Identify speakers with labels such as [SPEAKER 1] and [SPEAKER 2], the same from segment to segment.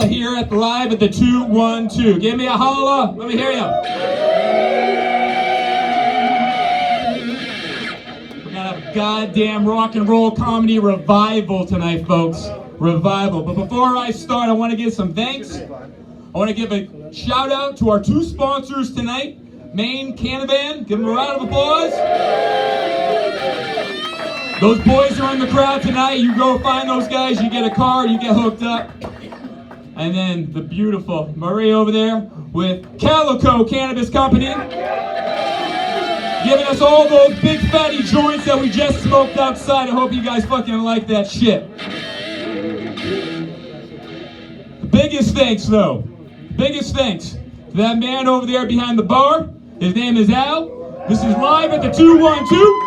[SPEAKER 1] here at live at the 212. Give me a holla. Let me hear you. We're gonna have a goddamn rock and roll comedy revival tonight, folks. Revival. But before I start, I want to give some thanks. I want to give a shout out to our two sponsors tonight, Maine Canavan. Give them a round of applause. Those boys are in the crowd tonight. You go find those guys, you get a car, you get hooked up. And then the beautiful Marie over there with Calico Cannabis Company, giving us all those big fatty joints that we just smoked outside. I hope you guys fucking like that shit. The biggest thanks though, biggest thanks to that man over there behind the bar. His name is Al. This is live at the 212.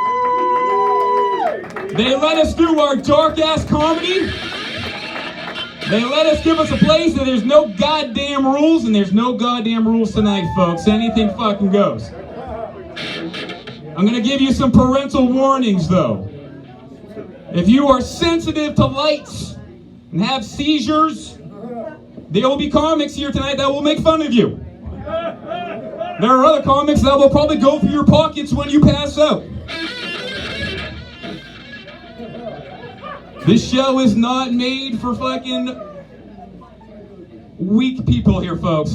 [SPEAKER 1] They let us do our dark-ass comedy. They let us give us a place that there's no goddamn rules, and there's no goddamn rules tonight, folks. Anything fucking goes. I'm gonna give you some parental warnings, though. If you are sensitive to lights and have seizures, there will be comics here tonight that will make fun of you. There are other comics that will probably go through your pockets when you pass out. This show is not made for fucking weak people here, folks.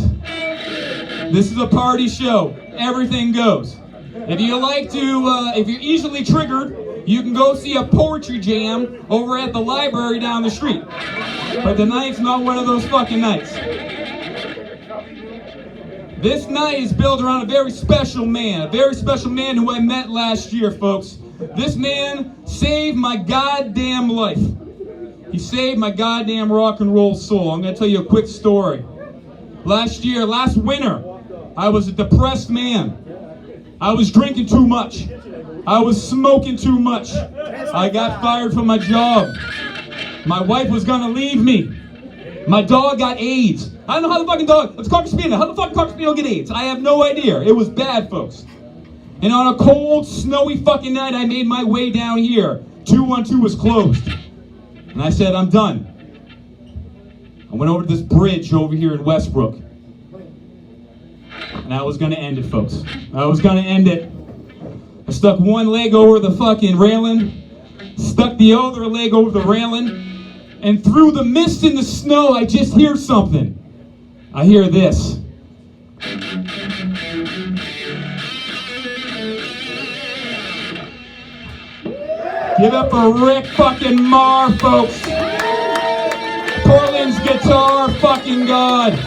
[SPEAKER 1] This is a party show. Everything goes. If you like to, if you're easily triggered, you can go see a poetry jam over at the library down the street. But tonight's not one of those fucking nights. This night is built around a very special man who I met last year, folks. This man saved my goddamn life. He saved my goddamn rock and roll soul. I'm going to tell you a quick story. Last winter, I was a depressed man. I was drinking too much. I was smoking too much. I got fired from my job. My wife was going to leave me. My dog got AIDS. I don't know how the fucking dog, it's Cocker Spaniel. How the fuck Cocker Spaniel get AIDS? I have no idea. It was bad, folks. And on a cold, snowy fucking night, I made my way down here. 212 was closed. And I said, I'm done. I went over to this bridge over here in Westbrook. And I was going to end it, folks. I was going to end it. I stuck one leg over the fucking railing, stuck the other leg over the railing, and through the mist and the snow, I just hear something. I hear this. Give up for Rick fucking Marr, folks. Portland's guitar fucking god.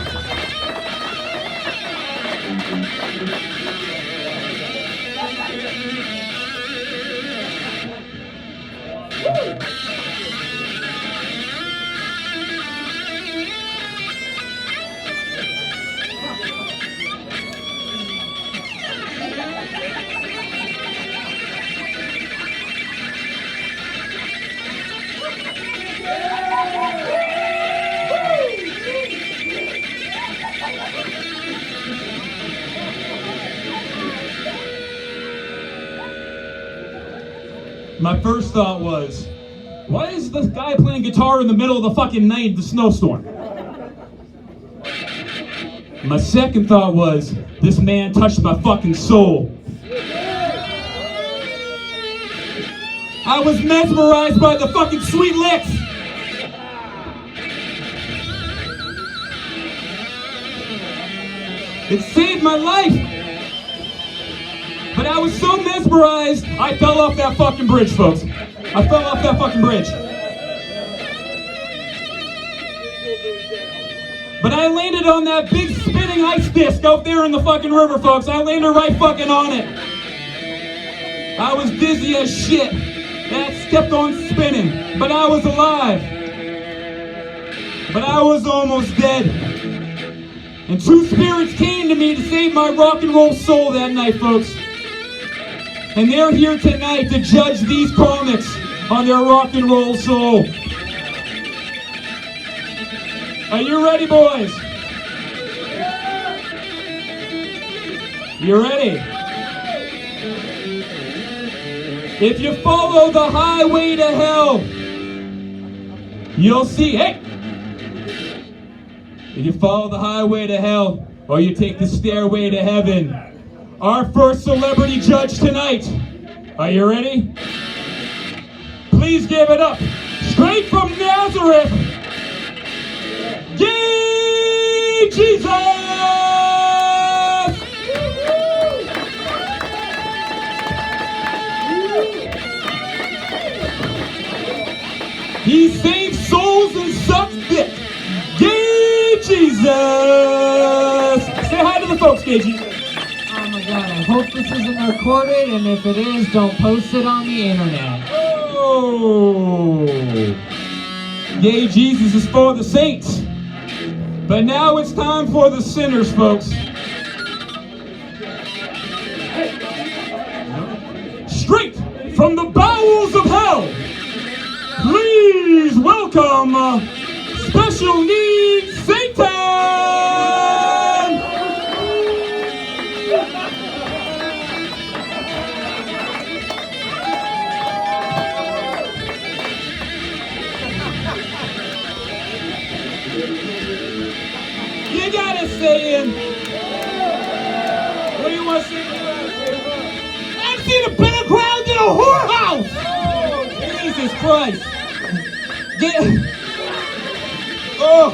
[SPEAKER 1] My first thought was, why is this guy playing guitar in the middle of the fucking night, the snowstorm? My second thought was, this man touched my fucking soul. I was mesmerized by the fucking sweet licks. It saved my life. But I was so mesmerized, I fell off that fucking bridge, folks. I fell off that fucking bridge. But I landed on that big spinning ice disc out there in the fucking river, folks. I landed right fucking on it. I was dizzy as shit. That kept on spinning. But I was alive. But I was almost dead. And two spirits came to me to save my rock and roll soul that night, folks. And they're here tonight to judge these comics on their rock and roll soul. Are you ready, boys? You ready? If you follow the highway to hell, you'll see, hey! You follow the highway to hell, or you take the stairway to heaven. Our first celebrity judge tonight. Are you ready? Please give it up. Straight from Nazareth, Gay Jesus! He saves souls and sucks dick. Gay Jesus! Say hi to the folks, Gay Jesus.
[SPEAKER 2] Oh my God, I hope this isn't recorded, and if it is, don't post it on the internet.
[SPEAKER 1] Oh! Gay Jesus is for the saints. But now it's time for the sinners, folks. Straight from the bowels of hell, please welcome Special Needs Satan! You gotta say in. What do you want to say? I've seen a better crowd than a whorehouse! Oh, Jesus Christ. Oh.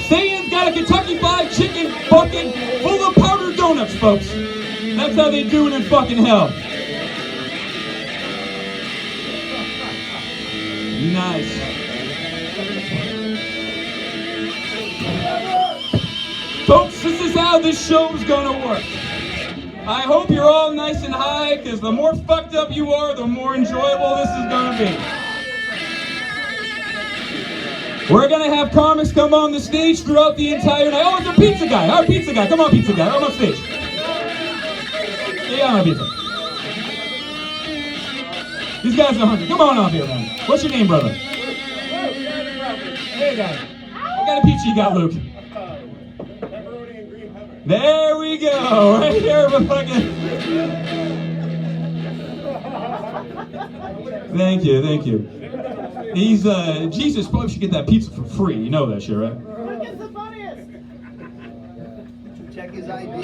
[SPEAKER 1] Satan's got a Kentucky Fried Chicken bucket full of powdered donuts, folks. That's how they do it in fucking hell. Nice. Folks, this is how this show's gonna work. I hope you're all nice and high, because the more fucked up you are, the more enjoyable this is gonna be. We're gonna have comics come on the stage throughout the entire night. Oh, it's our pizza guy. Our pizza guy. Come on, pizza guy. Come on stage. Yeah, on pizza. These guys are hungry. Come on up here, man. What's your name, brother? Hey, guy. What kind of pizza you got, Luke? There we go. Right here, fucking. Thank you, thank you. He's Jesus probably should get that pizza for free. You know that shit, right?
[SPEAKER 3] Who gets the funniest? Check his ID.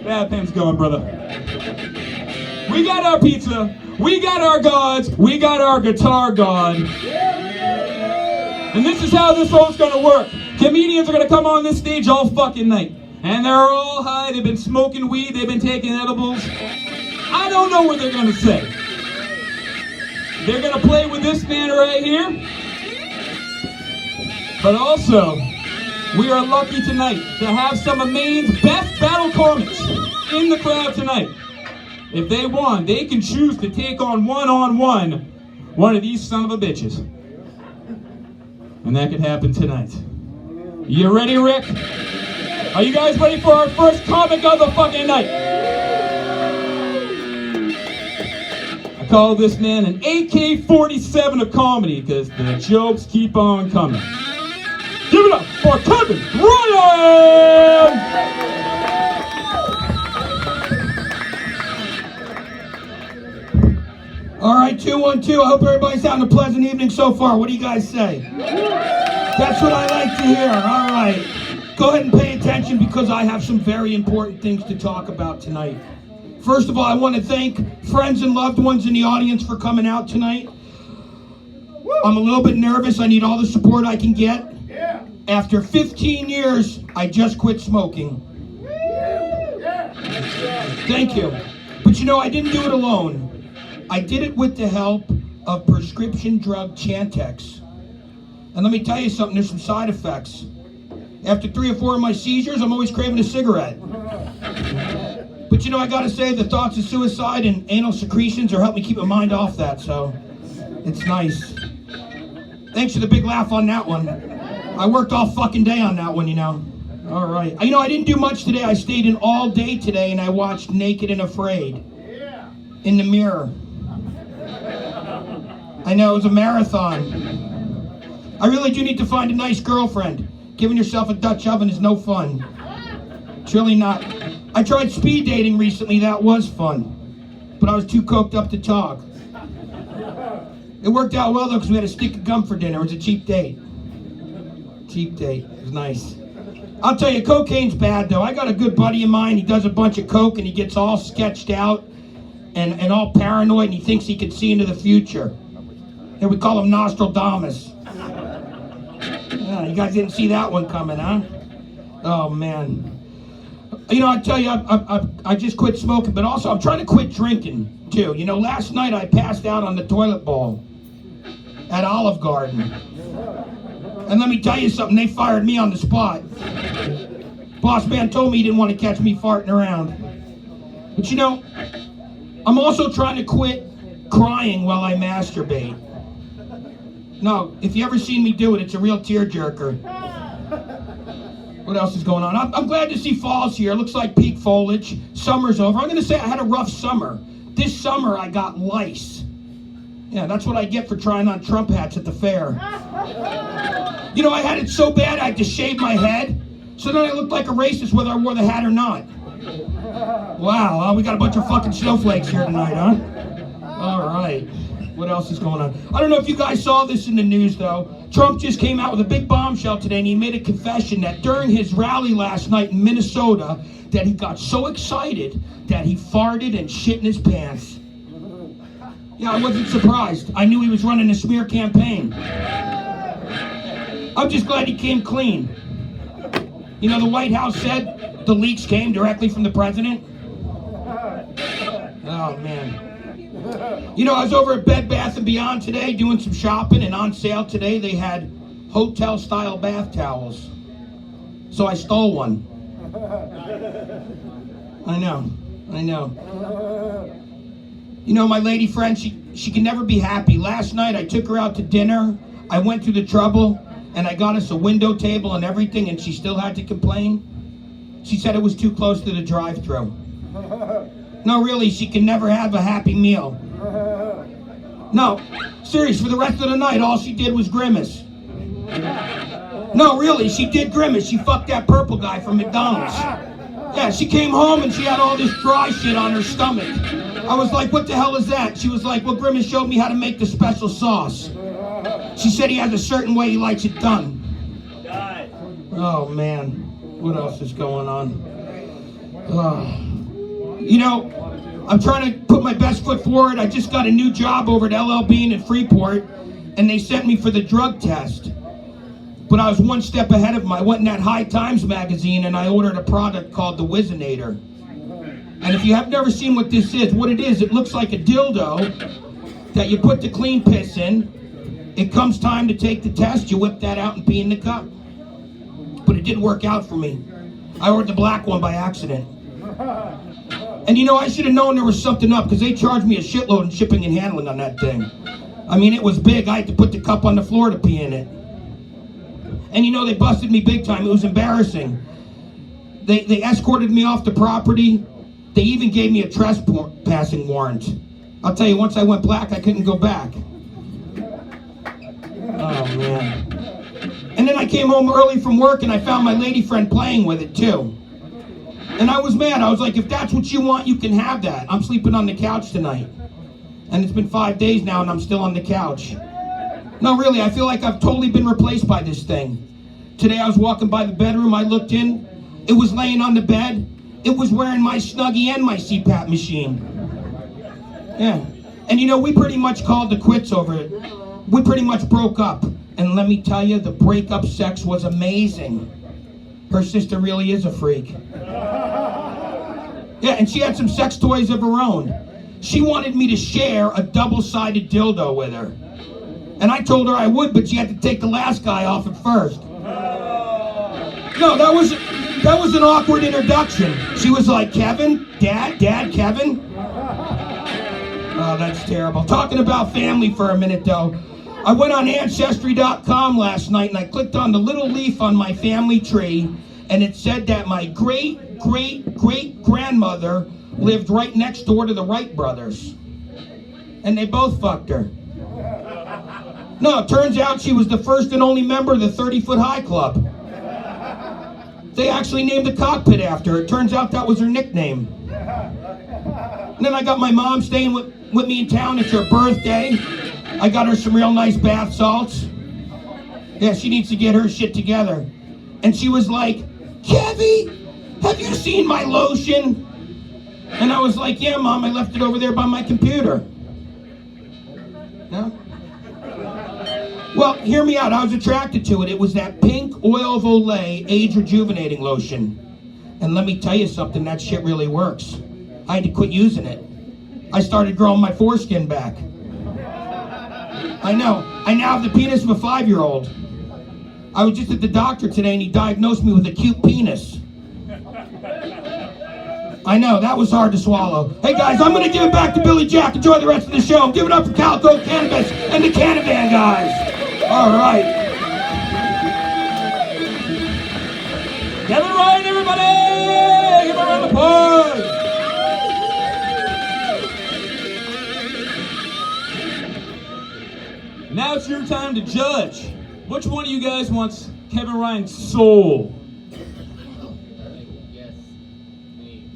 [SPEAKER 1] That thing's going, brother. We got our pizza. We got our gods. We got our guitar god. And this is how this whole's gonna work. Comedians are gonna come on this stage all fucking night. And they're all high, they've been smoking weed, they've been taking edibles. I don't know what they're gonna say. They're gonna play with this man right here. But also, we are lucky tonight to have some of Maine's best battle comics in the crowd tonight. If they want, they can choose to take on one-on-one one of these son of a bitches. And that could happen tonight. You ready, Rick? Are you guys ready for our first comic of the fucking night? I call this man an AK-47 of comedy because the jokes keep on coming. Give it up for Kevin Ryan!
[SPEAKER 4] All right, 212. I hope everybody's having a pleasant evening so far. What do you guys say? That's what I like to hear. All right. Go ahead and pay attention because I have some very important things to talk about tonight. First of all, I want to thank friends and loved ones in the audience for coming out tonight. I'm a little bit nervous. I need all the support I can get. After 15 years, I just quit smoking. Thank you. But you know, I didn't do it alone. I did it with the help of prescription drug Chantix. And let me tell you something, there's some side effects. After 3 or 4 of my seizures, I'm always craving a cigarette. But you know, I gotta say, the thoughts of suicide and anal secretions are helping me keep my mind off that, so it's nice. Thanks for the big laugh on that one. I worked all fucking day on that one, you know. All right. You know, I didn't do much today. I stayed in all day today and I watched Naked and Afraid in the mirror. I know, it was a marathon. I really do need to find a nice girlfriend. Giving yourself a Dutch oven is no fun. It's really not. I tried speed dating recently. That was fun. but I was too coked up to talk. It worked out well though, because we had a stick of gum for dinner. It was a cheap date. Cheap date. It was nice. I'll tell you, cocaine's bad though. I got a good buddy of mine. He does a bunch of coke and he gets all sketched out and all paranoid, and he thinks he can see into the future. And we call him Nostradamus. Yeah, you guys didn't see that one coming, huh? Oh man. You know, I tell you, I just quit smoking, but also I'm trying to quit drinking too. You know, last night I passed out on the toilet bowl at Olive Garden. And let me tell you something, they fired me on the spot. Boss man told me he didn't want to catch me farting around. But you know, I'm also trying to quit crying while I masturbate. No, if you ever seen me do it, it's a real tearjerker. What else is going on? I'm glad to see fall's here. Looks like peak foliage. Summer's over. I'm going to say I had a rough summer. This summer I got lice. Yeah, that's what I get for trying on Trump hats at the fair. You know, I had it so bad I had to shave my head. So then I looked like a racist whether I wore the hat or not. Wow, we got a bunch of fucking snowflakes here tonight, huh? All right. What else is going on? I don't know if you guys saw this in the news, though. Trump just came out with a big bombshell today, and he made a confession that during his rally last night in Minnesota, that he got so excited that he farted and shit in his pants. Yeah, I wasn't surprised. I knew he was running a smear campaign. I'm just glad he came clean. You know, the White House said the leaks came directly from the president. Oh, man. You know, I was over at Bed Bath & Beyond today doing some shopping, and on sale today they had hotel-style bath towels. So I stole one. I know. You know, my lady friend, she can never be happy. Last night I took her out to dinner. I went through the trouble, and I got us a window table and everything, and she still had to complain. She said it was too close to the drive-thru. No, really, she can never have a happy meal. No, serious, for the rest of the night, all she did was grimace. No, really, she did grimace. She fucked that purple guy from McDonald's. Yeah, she came home and she had all this dry shit on her stomach. I was like, what the hell is that? She was like, well, Grimace showed me how to make the special sauce. She said he has a certain way he likes it done. Oh, man. What else is going on? You know, I'm trying to put my best foot forward. I just got a new job over at LL Bean in Freeport, and they sent me for the drug test. But I was one step ahead of them. I went in that High Times magazine and I ordered a product called the Whizzinator. And if you have never seen what this is, what it is, it looks like a dildo that you put the clean piss in. It comes time to take the test, you whip that out and pee in the cup. But it didn't work out for me. I ordered the black one by accident. And you know, I should have known there was something up, because they charged me a shitload in shipping and handling on that thing. I mean, it was big. I had to put the cup on the floor to pee in it. And you know, they busted me big time. It was embarrassing. They escorted me off the property. They even gave me a trespassing warrant. I'll tell you, once I went black, I couldn't go back. Oh, man. And then I came home early from work and I found my lady friend playing with it too. And I was mad. I was like, if that's what you want, you can have that. I'm sleeping on the couch tonight. And it's been 5 days now and I'm still on the couch. No, really, I feel like I've totally been replaced by this thing. Today I was walking by the bedroom, I looked in, it was laying on the bed, it was wearing my Snuggie and my CPAP machine. Yeah, and you know, we pretty much called the quits over it. We pretty much broke up, and let me tell you, the breakup sex was amazing. Her sister really is a freak. Yeah, and she had some sex toys of her own. She wanted me to share a double-sided dildo with her. And I told her I would, but she had to take the last guy off at first. No, that was an awkward introduction. She was like, Kevin? Dad, Kevin? Oh, that's terrible. Talking about family for a minute, though. I went on Ancestry.com last night, and I clicked on the little leaf on my family tree, and it said that my great-great-great-grandmother lived right next door to the Wright brothers. And they both fucked her. No, it turns out she was the first and only member of the 30-Foot High Club. They actually named the cockpit after her. It turns out that was her nickname. And then I got my mom staying with me in town. It's her birthday. I got her some real nice bath salts. Yeah, she needs to get her shit together. And she was like, Kevy, have you seen my lotion? And I was like, yeah, Mom, I left it over there by my computer. No? Well, hear me out. I was attracted to it. It was that pink oil of Olay age rejuvenating lotion. And let me tell you something, that shit really works. I had to quit using it. I started growing my foreskin back. I know. I now have the penis of a 5-year-old. I was just at the doctor today and he diagnosed me with acute penis. I know, that was hard to swallow. Hey guys, I'm going to give it back to Billy Jack. Enjoy the rest of the show. Give it up for Calico Cannabis and the Canavan guys. All right.
[SPEAKER 1] Kevin Ryan, everybody! Give a round of applause! Now it's your time to judge. Which one of you guys wants Kevin Ryan's soul?
[SPEAKER 2] Yes, me.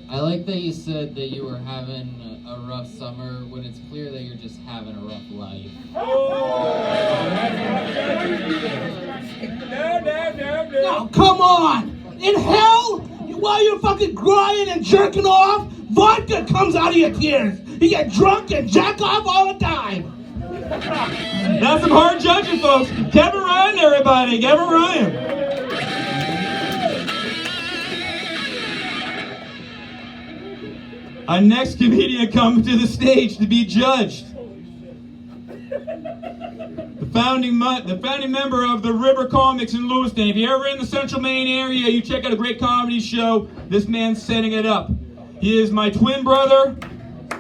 [SPEAKER 2] I like that you said that you were having a rough summer when it's clear that you're just having a rough life.
[SPEAKER 3] No, come on! In hell, while you're fucking crying and jerking off, vodka comes out of your tears. You get drunk and jack off all the time.
[SPEAKER 1] That's some hard judging, folks. Kevin Ryan, everybody. Kevin Ryan. Our next comedian comes to the stage to be judged. The founding member of the River Comics in Lewiston. If you're ever in the Central Maine area, you check out a great comedy show. This man's setting it up. He is my twin brother.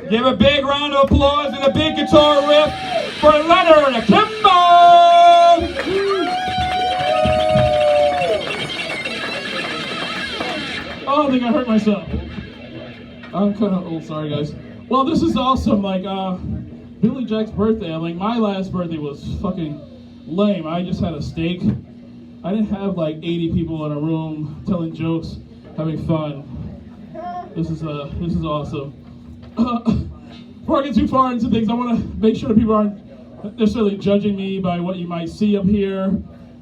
[SPEAKER 1] Give a big round of applause and a big guitar riff for Leonard Akimbo!
[SPEAKER 5] Oh, I think I hurt myself. I'm kind of old, sorry guys. Well, this is awesome. Like, Billy Jack's birthday. I'm like, my last birthday was fucking lame. I just had a steak. I didn't have like 80 people in a room telling jokes, having fun. This is awesome. Before I get too far into things, I want to make sure that people aren't necessarily judging me by what you might see up here.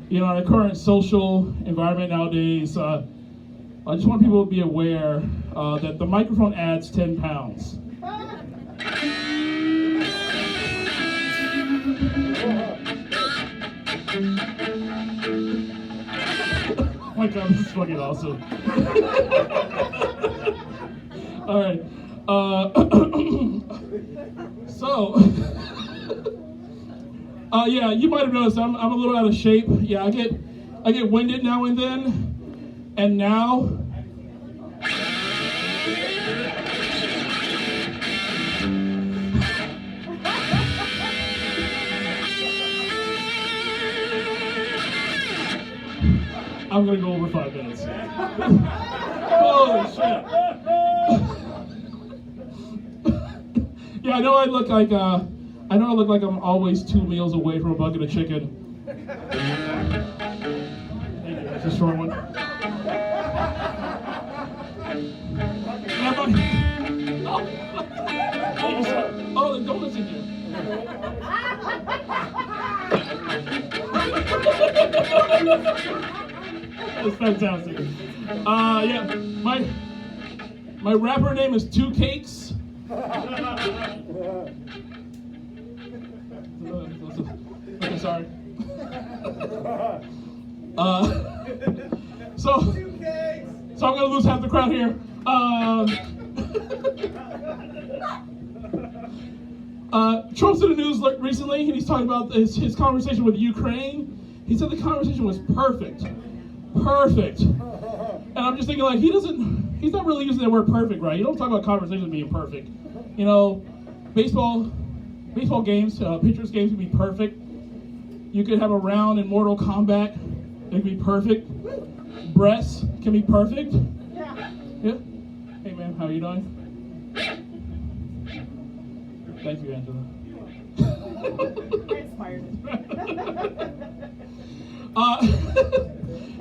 [SPEAKER 5] You know, in the current social environment nowadays, I just want people to be aware that the microphone adds 10 pounds. Oh my God, this is fucking awesome. All right. Yeah, you might have noticed I'm a little out of shape. Yeah, I get winded now and then. And now, I'm gonna go over 5 minutes. Holy shit! Yeah, I know I look like I'm always 2 meals away from a bucket of chicken. Thank you. That's a short one. Oh, the donuts in here. That's fantastic. Yeah, my rapper name is Two Cakes. Okay, sorry. So I'm gonna lose half the crowd here. Trump's in the news recently, and he's talking about his conversation with Ukraine. He said the conversation was perfect. And I'm just thinking, like, he's not really using the word perfect, right? You don't talk about conversations being perfect. You know, baseball games, pitchers games can be perfect. You could have a round in Mortal Kombat, it can be perfect. Breasts can be perfect. Yeah. Hey man, how are you doing? Thank you, Angela.
[SPEAKER 3] Inspired.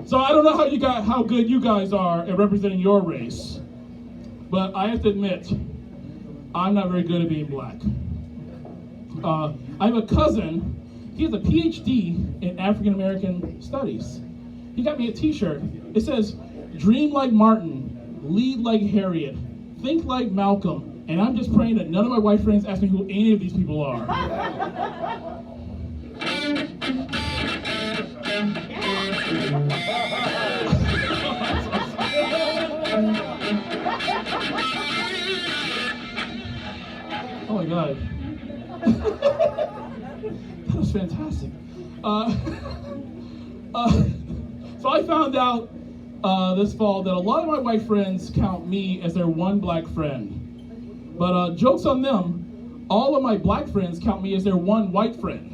[SPEAKER 5] So I don't know how good you guys are at representing your race. but I have to admit, I'm not very good at being black. I have a cousin, he has a PhD in African American studies. He got me a t-shirt. It says, "Dream like Martin, lead like Harriet, think like Malcolm," and I'm just praying that none of my white friends ask me who any of these people are. Oh my God. That was fantastic. So I found out this fall that a lot of my white friends count me as their one black friend. But joke's on them, all of my black friends count me as their one white friend.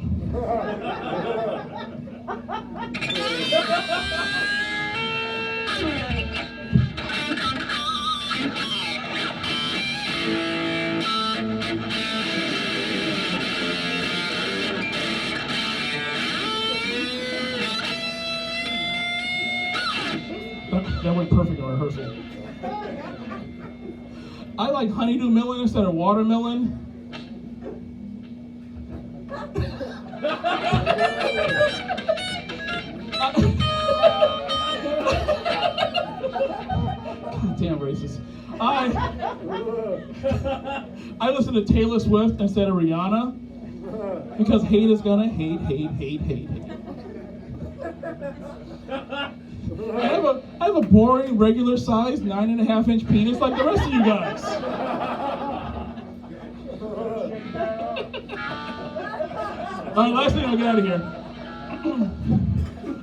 [SPEAKER 5] That went perfect in rehearsal. I like honeydew melon instead of watermelon. God damn racist. I listen to Taylor Swift instead of Rihanna because hate is gonna hate. I have a boring, regular-sized 9.5-inch penis like the rest of you guys. All right, last thing, I'll get out of here.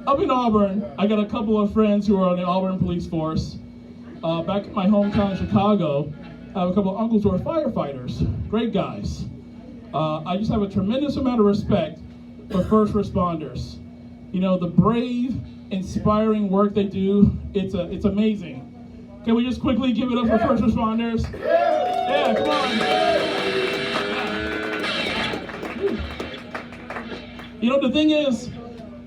[SPEAKER 5] Up in Auburn, I got a couple of friends who are on the Auburn police force. Back in my hometown in Chicago, I have a couple of uncles who are firefighters. Great guys. I just have a tremendous amount of respect for first responders. You know, the brave, inspiring work they do, it's amazing. Can we just quickly give it up for first responders? Yeah, come on. You know, the thing is,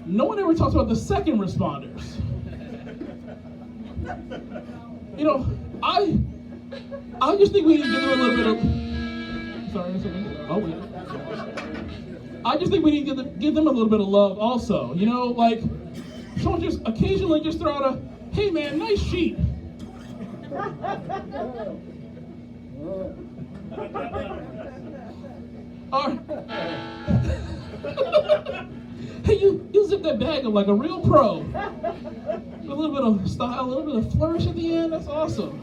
[SPEAKER 5] no one ever talks about the second responders. You know, I just think we need to give them a little bit of... Sorry, oh wait. I just think we need to give them a little bit of love also. You know, like, someone just occasionally just throw out a, "Hey man, nice sheet." Or, "Hey, you zip that bag up like a real pro." With a little bit of style, a little bit of flourish at the end, that's awesome.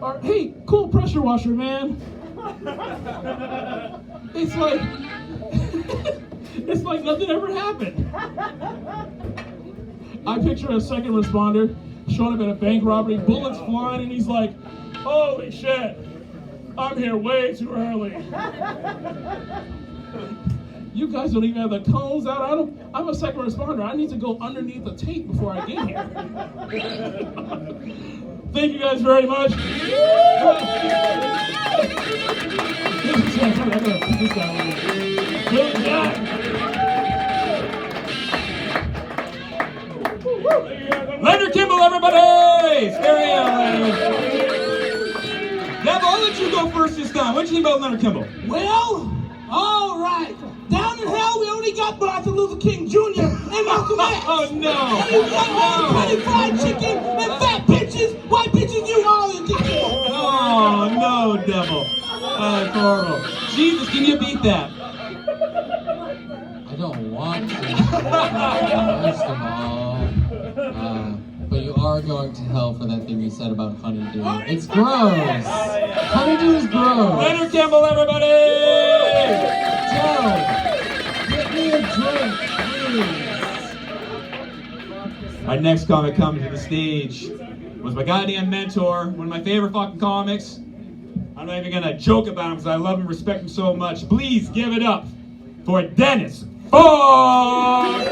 [SPEAKER 5] Or, "Hey, cool pressure washer, man." It's like, it's like nothing ever happened. I picture a second responder showing up at a bank robbery, bullets flying, and he's like, "Holy shit, I'm here way too early." You guys don't even have the cones out. I'm a second responder. I need to go underneath the tape before I get here. Thank you guys very much. I gotta put this down. Good job.
[SPEAKER 1] Leonard Kimball, everybody! Scary Leonard. Dev, I'll let you go first this time. What do you think about Leonard Kimball?
[SPEAKER 3] Well, all right. Down in hell, we only got Martin Luther King Jr. and Malcolm X.
[SPEAKER 1] Oh no!
[SPEAKER 3] And you got all the petty fried chicken and fat bitches, white bitches, you all in this.
[SPEAKER 1] Oh no, devil! That's horrible. Jesus, can you beat that?
[SPEAKER 2] I don't want to, first of all. But you are going to hell for that thing you said about honeydew. It's gross. Honeydew is gross.
[SPEAKER 1] Leonard Kimball, everybody!
[SPEAKER 2] Joe, get me a drink, please.
[SPEAKER 1] Our next comic coming to the stage was my goddamn mentor, one of my favorite fucking comics. I'm not even gonna joke about him because I love him, respect him so much. Please give it up for Dennis Ford!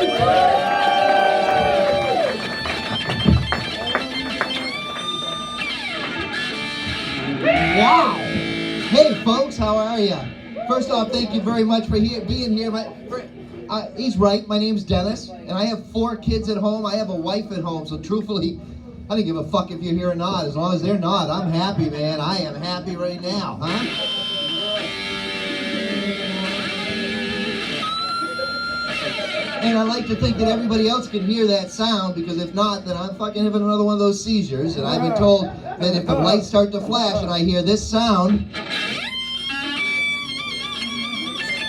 [SPEAKER 6] Wow! Hey folks, how are ya? First off, thank you very much for being here. He's right, my name's Dennis, and I have 4 kids at home. I have a wife at home, so truthfully, I don't give a fuck if you're here or not. As long as they're not, I'm happy, man. I am happy right now, huh? And I like to think that everybody else can hear that sound, because if not, then I'm fucking having another one of those seizures. And I've been told that if the lights start to flash and I hear this sound,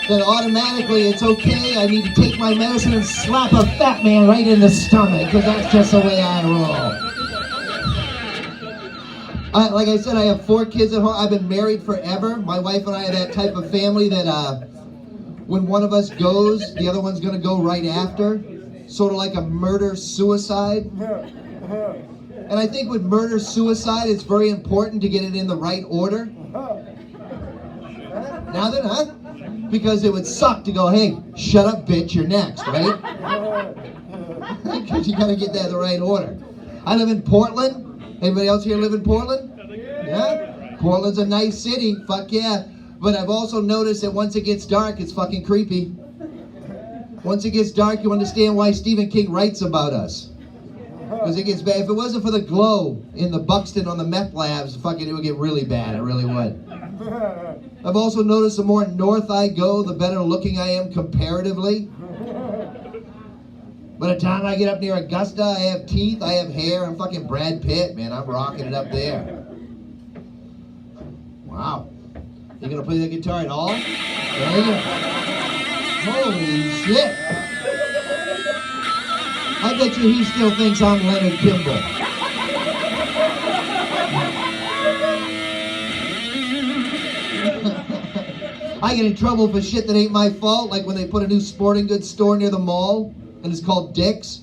[SPEAKER 6] then automatically it's okay. I need to take my medicine and slap a fat man right in the stomach, because that's just the way I roll. Like I said, I have 4 kids at home. I've been married forever. My wife and I are that type of family that when one of us goes, the other one's going to go right after. Sort of like a murder-suicide. And I think with murder-suicide, it's very important to get it in the right order. Now then, huh? Because it would suck to go, hey, shut up, bitch, you're next, right? Because you got to get that in the right order. I live in Portland. Anybody else here live in Portland? Yeah? Portland's a nice city, fuck yeah. But I've also noticed that once it gets dark, it's fucking creepy. Once it gets dark, you understand why Stephen King writes about us. Because it gets bad. If it wasn't for the glow in the Buxton on the meth labs, fucking it would get really bad, it really would. I've also noticed the more north I go, the better looking I am comparatively. By the time I get up near Augusta, I have teeth, I have hair, I'm fucking Brad Pitt, man. I'm rocking it up there. Wow. You gonna play that guitar at all? There you go. Holy shit. I bet you he still thinks I'm Leonard Kimball. I get in trouble for shit that ain't my fault, like when they put a new sporting goods store near the mall, and it's called Dick's.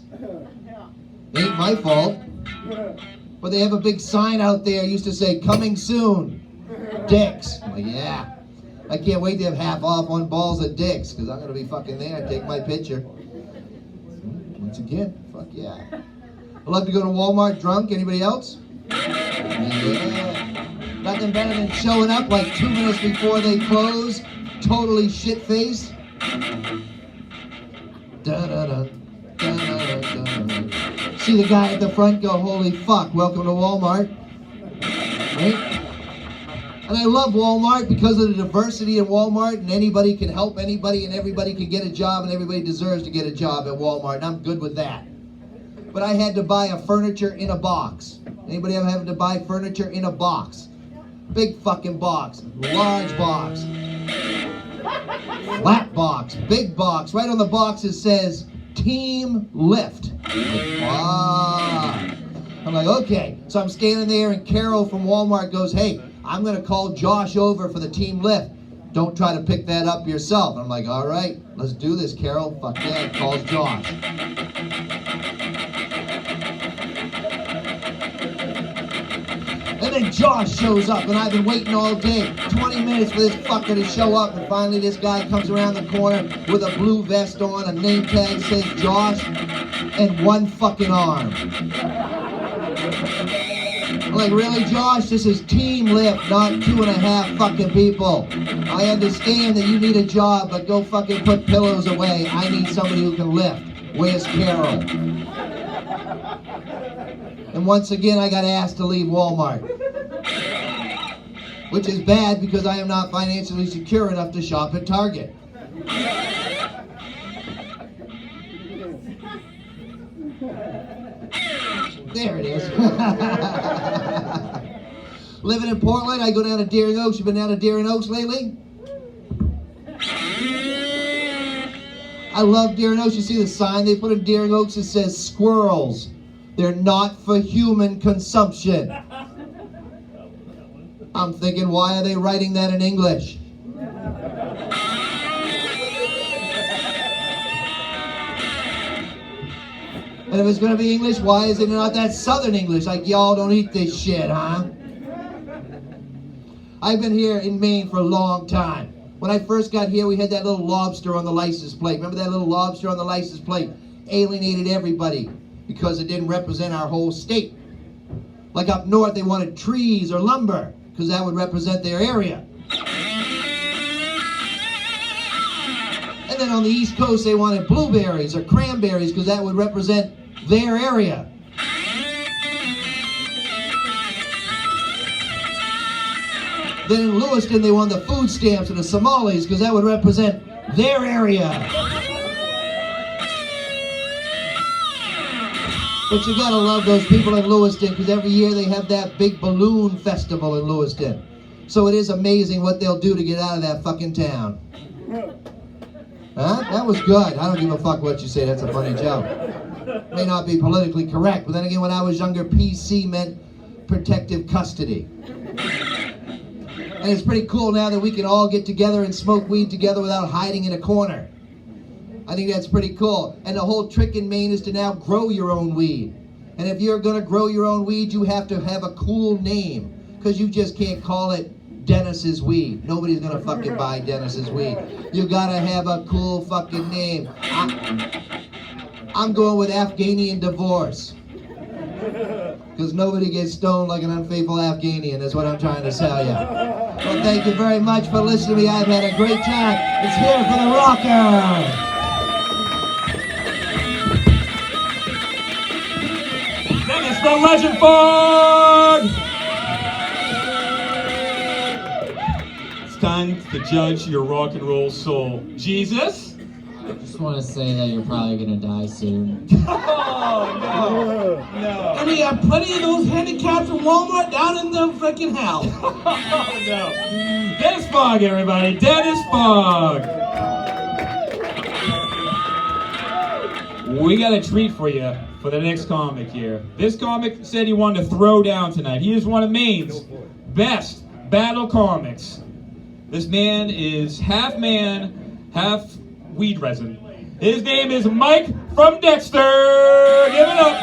[SPEAKER 6] It ain't my fault. But they have a big sign out there, used to say, coming soon, Dick's. I'm like, yeah. I can't wait to have half off on balls at Dick's, because I'm going to be fucking there and take my picture. Once again, fuck yeah. I love to go to Walmart drunk. Anybody else? Yeah. Nothing better than showing up like 2 minutes before they close, totally shit-faced. Da-da-da, da-da-da. See the guy at the front go, holy fuck, welcome to Walmart. Right? And I love Walmart because of the diversity in Walmart, and anybody can help anybody, and everybody can get a job, and everybody deserves to get a job at Walmart, and I'm good with that. But I had to buy a furniture in a box. Anybody ever having to buy furniture in a box? Big fucking box, large box, flat box, big box. Right on the box it says, Team Lift. I'm like, okay. So I'm standing there and Carol from Walmart goes, hey, I'm going to call Josh over for the Team Lift. Don't try to pick that up yourself. I'm like, all right, let's do this, Carol. Fuck yeah, calls Josh. And then Josh shows up, and I've been waiting all day, 20 minutes for this fucker to show up, and finally this guy comes around the corner with a blue vest on, a name tag says Josh, and one fucking arm. I'm like, really, Josh? This is Team Lift, not 2.5 fucking people. I understand that you need a job, but go fucking put pillows away. I need somebody who can lift. Where's Carol? And once again, I got asked to leave Walmart. Which is bad because I am not financially secure enough to shop at Target. There it is. Living in Portland, I go down to Deering Oaks. You been down to Deering Oaks lately? I love Deering Oaks. You see the sign they put in Deering Oaks that says squirrels. They're not for human consumption. I'm thinking, why are they writing that in English? And if it's going to be English, why is it not that Southern English? Like, y'all don't eat this shit, huh? I've been here in Maine for a long time. When I first got here, we had that little lobster on the license plate. Remember that little lobster on the license plate? Alienated everybody because it didn't represent our whole state. Like up north, they wanted trees or lumber because that would represent their area. And then on the East Coast, they wanted blueberries or cranberries because that would represent their area. Then in Lewiston, they won the food stamps and the Somalis because that would represent their area. But you gotta love those people in Lewiston because every year they have that big balloon festival in Lewiston. So it is amazing what they'll do to get out of that fucking town. Huh? That was good. I don't give a fuck what you say. That's a funny joke. May not be politically correct, but then again, when I was younger, PC meant protective custody. And it's pretty cool now that we can all get together and smoke weed together without hiding in a corner. I think that's pretty cool. And the whole trick in Maine is to now grow your own weed. And if you're gonna grow your own weed, you have to have a cool name. Because you just can't call it Dennis's weed. Nobody's gonna fucking buy Dennis's weed. You gotta have a cool fucking name. I'm going with Afghanian divorce. Because nobody gets stoned like an unfaithful Afghanian, is what I'm trying to tell you. Well, thank you very much for listening to me. I've had a great time. It's here for the rocker.
[SPEAKER 1] Dennis the Legend Fog! It's time to judge your rock and roll soul. Jesus?
[SPEAKER 2] I just want to say that you're probably gonna die soon.
[SPEAKER 1] Oh, no.
[SPEAKER 3] And we have plenty of those handicaps from Walmart down in the freaking hell.
[SPEAKER 1] Oh, no. Dennis Fogg, everybody. Dennis Fogg. We got a treat for you for the next comic here. This comic said he wanted to throw down tonight. He is one of Maine's best battle comics. This man is half man, half weed resin. His name is Mike from Dexter. Give it up.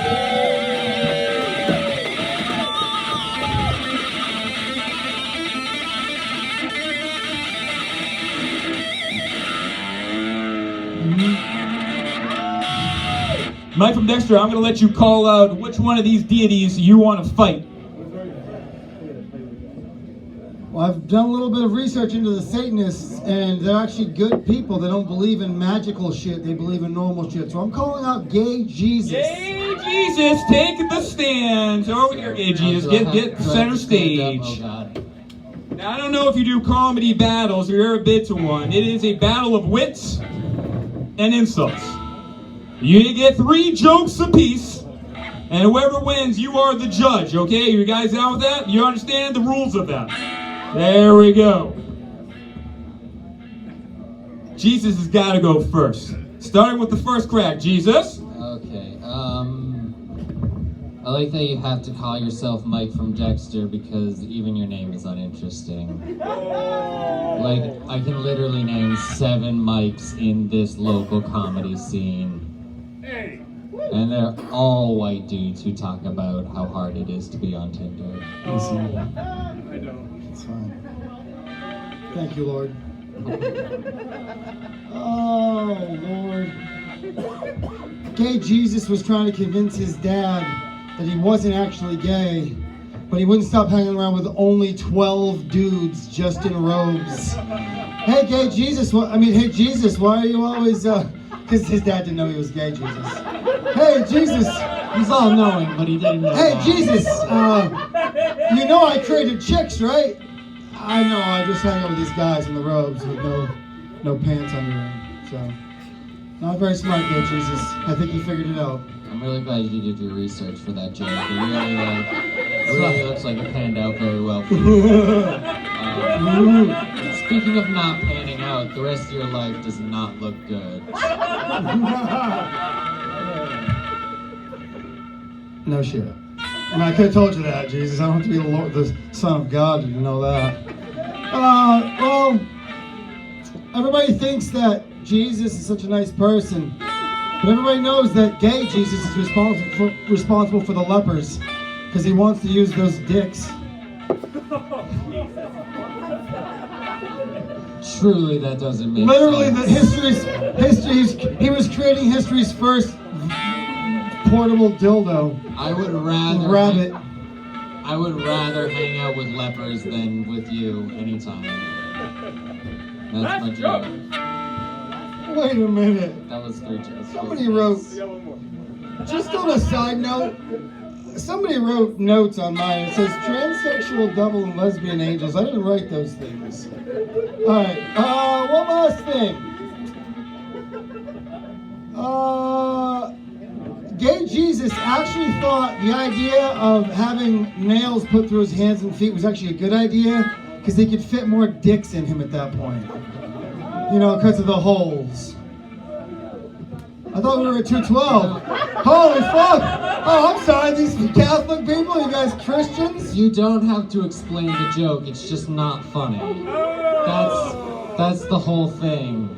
[SPEAKER 1] Mike from Dexter, I'm going to let you call out which one of these deities you want to fight.
[SPEAKER 7] Well, I've done a little bit of research into the Satanists, and they're actually good people. They don't believe in magical shit. They believe in normal shit. So I'm calling out Gay Jesus.
[SPEAKER 1] Gay Jesus, take the stand. Over here, Gay Jesus. Get center stage.
[SPEAKER 2] Oh, God.
[SPEAKER 1] Now, I don't know if you do comedy battles or you're a bit to one. It is a battle of wits and insults. You get 3 jokes apiece, and whoever wins, you are the judge, okay? You guys down with that? You understand the rules of that? There we go. Jesus has got to go first. Starting with the first crack. Jesus?
[SPEAKER 2] Okay, I like that you have to call yourself Mike from Dexter because even your name is uninteresting. Like, I can literally name 7 Mikes in this local comedy scene. And they're all white dudes who talk about how hard it is to be on Tinder.
[SPEAKER 7] It's fine. Thank you, Lord. Oh, Lord. Gay Jesus was trying to convince his dad that he wasn't actually gay, but he wouldn't stop hanging around with only 12 dudes just in robes. Hey, Gay Jesus, hey, Jesus, why are you always, because his dad didn't know he was gay, Jesus. Hey, Jesus.
[SPEAKER 2] He's all knowing, but he didn't know.
[SPEAKER 7] Hey,
[SPEAKER 2] that.
[SPEAKER 7] Jesus, you know I traded chicks, right? I know, I just hang out with these guys in the robes with no pants under them, so. Not very smart, though, Jesus. I think you figured it out.
[SPEAKER 2] I'm really glad you did your research for that joke. It really looks like it panned out very well for you. Speaking of not panning out, the rest of your life does not look good.
[SPEAKER 7] No shit. I mean, I could have told you that, Jesus. I don't have to be the Son of God to know that. Well, everybody thinks that Jesus is such a nice person, but everybody knows that gay Jesus is responsible for the lepers because he wants to use those dicks.
[SPEAKER 2] Truly, that doesn't make
[SPEAKER 7] Literally,
[SPEAKER 2] sense.
[SPEAKER 7] he was creating history's first portable dildo.
[SPEAKER 2] I would rather hang out with lepers than with you anytime. That's my joke.
[SPEAKER 7] Wait a minute.
[SPEAKER 2] That was 3 jokes.
[SPEAKER 7] Somebody wrote, just on a side note, Somebody wrote notes on mine. It says transsexual double and lesbian angels. I didn't write those things. All right. One last thing. Gay Jesus actually thought the idea of having nails put through his hands and feet was actually a good idea because they could fit more dicks in him at that point. You know, because of the holes. I thought we were at 212. Holy fuck! Oh, I'm sorry, these Catholic people, you guys Christians?
[SPEAKER 2] You don't have to explain the joke, it's just not funny. That's the whole thing.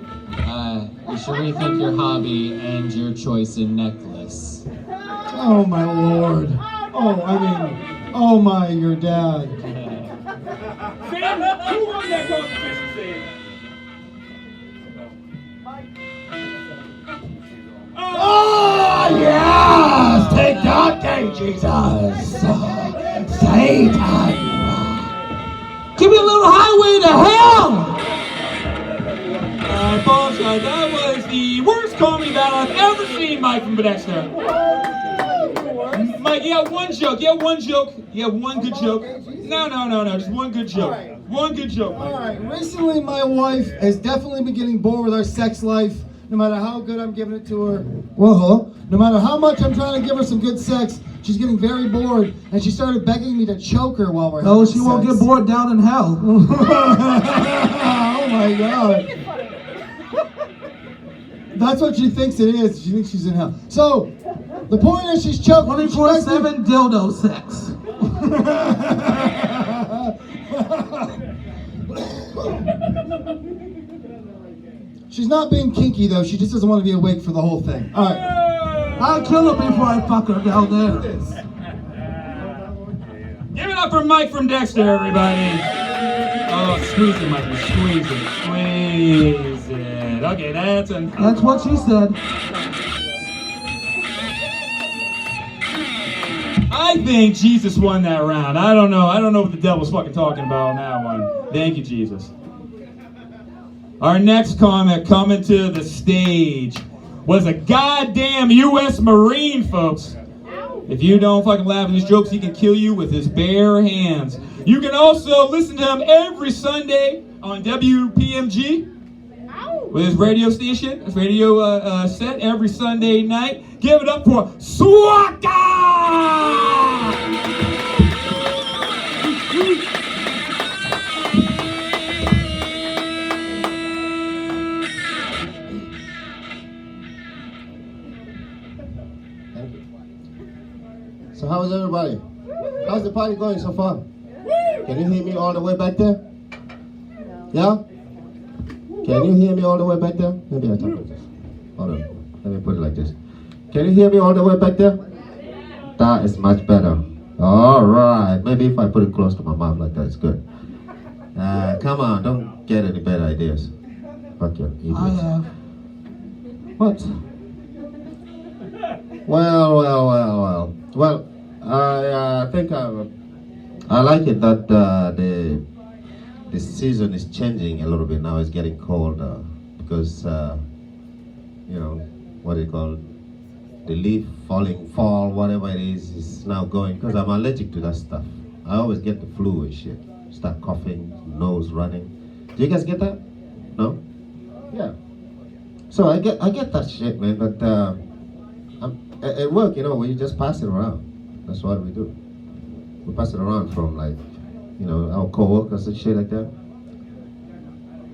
[SPEAKER 2] You should rethink your hobby and your choice in necklace.
[SPEAKER 7] Oh my lord. Oh my, your dad.
[SPEAKER 1] Sam, who won that competition, Sam?
[SPEAKER 4] Oh, yes! Take that, King Jesus! Satan!
[SPEAKER 3] Give me a little highway to hell!
[SPEAKER 1] Folks, that was the worst comedy battle I've ever seen, Mike from Dexter. Mike, you have one joke. You have one joke. You have one good joke. No. Just one good joke. One good joke, Mike.
[SPEAKER 7] Alright, recently my wife has definitely been getting bored with our sex life. No matter how good I'm giving it to her. Whoa. No matter how much I'm trying to give her some good sex, she's getting very bored. And she started begging me to choke her while we're having
[SPEAKER 3] No, she won't get bored down in hell.
[SPEAKER 7] Oh my god. That's what she thinks it is. She thinks she's in hell. So, the point is she's choking.
[SPEAKER 3] 24/7 dildo sex.
[SPEAKER 7] She's not being kinky though. She just doesn't want to be awake for the whole thing. All right.
[SPEAKER 3] I'll kill her before I fuck her down there.
[SPEAKER 1] Give it up for Mike from Dexter, everybody. Oh, squeeze it, Mike. Squeeze it. Squeeze it. Okay, that's enough.
[SPEAKER 3] That's what she said.
[SPEAKER 1] I think Jesus won that round. I don't know. I don't know what the devil's fucking talking about on that one. Thank you, Jesus. Our next comic coming to the stage was a goddamn U.S. Marine, folks. If you don't fucking laugh at his jokes, he can kill you with his bare hands. You can also listen to him every Sunday on WPMG with his radio station, his radio set every Sunday night. Give it up for Swaka!
[SPEAKER 8] So how is everybody? How's the party going so far? Can you hear me all the way back there? Yeah? Can you hear me all the way back there? Maybe I talk like this. Hold on. Let me put it like this. Can you hear me all the way back there? That is much better. Alright. Maybe if I put it close to my mouth like that, it's good. Come on, don't get any better ideas. Fuck you, idiots.
[SPEAKER 3] I have.
[SPEAKER 8] What? Well. I think I like it that the season is changing a little bit now. It's getting colder because you know what do you call it? The leaf falling, fall, whatever it is now going. Because I'm allergic to that stuff. I always get the flu and shit. Start coughing, nose running. Do you guys get that? No? Yeah. So I get that shit, man. But at work, you know, we just pass it around. That's what we do. We pass it around from, like, you know, our co-workers and shit like that.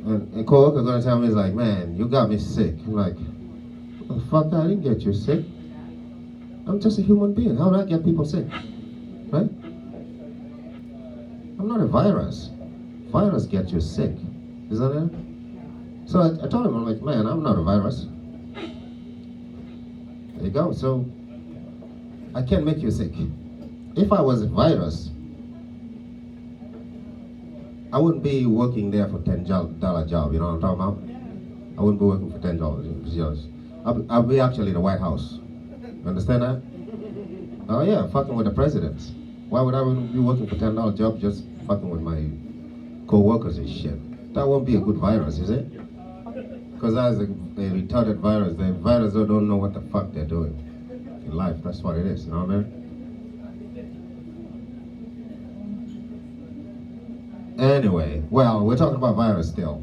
[SPEAKER 8] And a co-worker gonna tell me, he's like, man, you got me sick. I'm like, well, fuck, I didn't get you sick. I'm just a human being. How do I get people sick? Right? I'm not a virus. Virus gets you sick. Is that it? So I told him, I'm like, man, I'm not a virus. There you go. So I can't make you sick. If I was a virus, I wouldn't be working there for $10 job. You know what I'm talking about? I wouldn't be working for $10. I'll be actually in the White House. You understand that? Oh yeah, fucking with the president. Why would I be working for $10 job just fucking with my co-workers and shit? That won't be a good virus, is it? Because as a retarded virus, the virus don't know what the fuck they're doing in life. That's what it is, you know what I mean? Anyway, well, we're talking about virus still.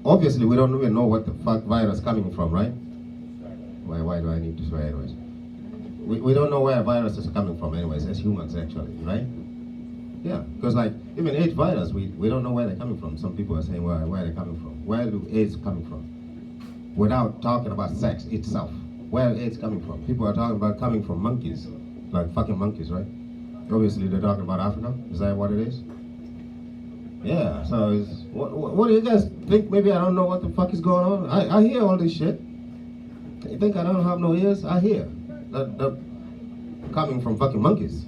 [SPEAKER 8] Obviously, we don't even know what the fuck virus coming from, right? Why do I need to swear anyways? We don't know where a virus is coming from anyways, as humans actually, right? Yeah, because like, even AIDS virus, we don't know where they're coming from. Some people are saying where they're coming from. Where do AIDS coming from? Without talking about sex itself. Where AIDS coming from? People are talking about coming from monkeys. Like fucking monkeys, right? Obviously they're talking about Africa. Is that what it is? Yeah, so what do you guys think? Maybe I don't know what the fuck is going on? I hear all this shit. You think I don't have no ears? I hear. That coming from fucking monkeys.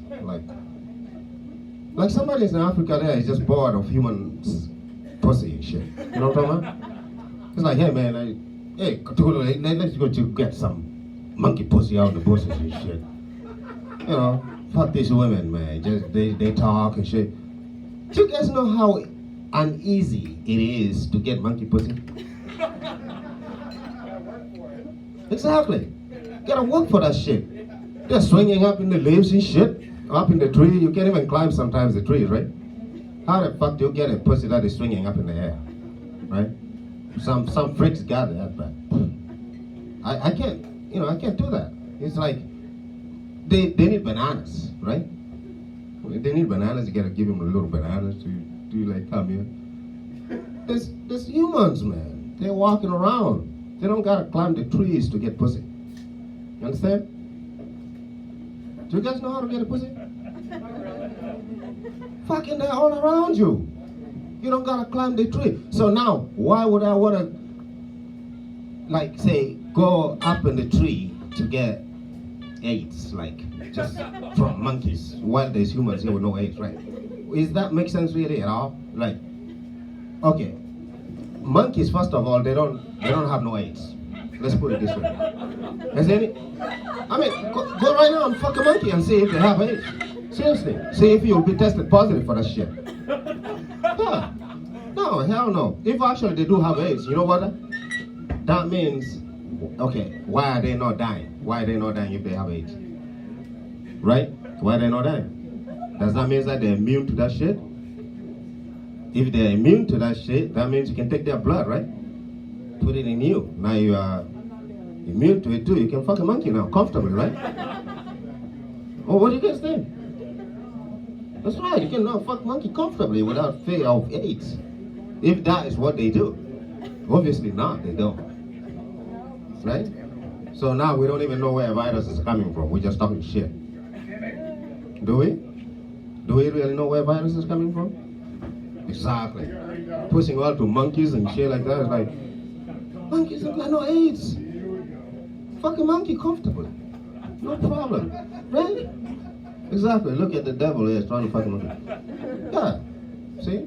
[SPEAKER 8] Like somebody's in Africa there is just bored of humans pussy and shit. You know what I'm talking about? It's like, hey man, hey, let's go to get some monkey pussy out of the bushes and shit. You know, fuck these women, man. Just they talk and shit. Do you guys know how uneasy it is to get monkey pussy? Exactly. Gotta work for that shit. They're swinging up in the leaves and shit. Up in the tree. You can't even climb sometimes the trees, right? How the fuck do you get a pussy that is swinging up in the air? Right? Some freaks got that, but I can't, I can't do that. It's like they need bananas, right? They need bananas. You gotta give them a little bananas to like come here. There's humans, man. They're walking around. They don't gotta climb the trees to get pussy. You understand? Do you guys know how to get a pussy? Fucking they're all around you. You don't gotta climb the tree. So now, why would I wanna, like, say, go up in the tree to get AIDS, like, just from monkeys, while there's humans here with no AIDS, right? Does that make sense really at all? Like, okay, monkeys, first of all, they don't have no AIDS. Let's put it this way. Go right now and fuck a monkey and see if they have AIDS. Seriously, see if you'll be tested positive for that shit. Yeah. No, hell no. If actually they do have AIDS, you know what? That means, okay, why are they not dying? Why are they not dying if they have AIDS? Right? Why are they not dying? Does that mean that they're immune to that shit? If they're immune to that shit, that means you can take their blood, right? Put it in you. Now you are immune to it too. You can fuck a monkey now, comfortably, right? Oh, what do you guys think? That's right, you can now fuck monkey comfortably without fear of AIDS. If that is what they do. Obviously not, they don't. Right? So now we don't even know where a virus is coming from. We're just talking shit. Do we? Do we really know where a virus is coming from? Exactly. Pushing all to monkeys and shit like that is like, monkeys don't got no AIDS. Fuck a monkey comfortably. No problem. Right? Exactly. Look at the devil here trying to fuck a monkey. Yeah. See?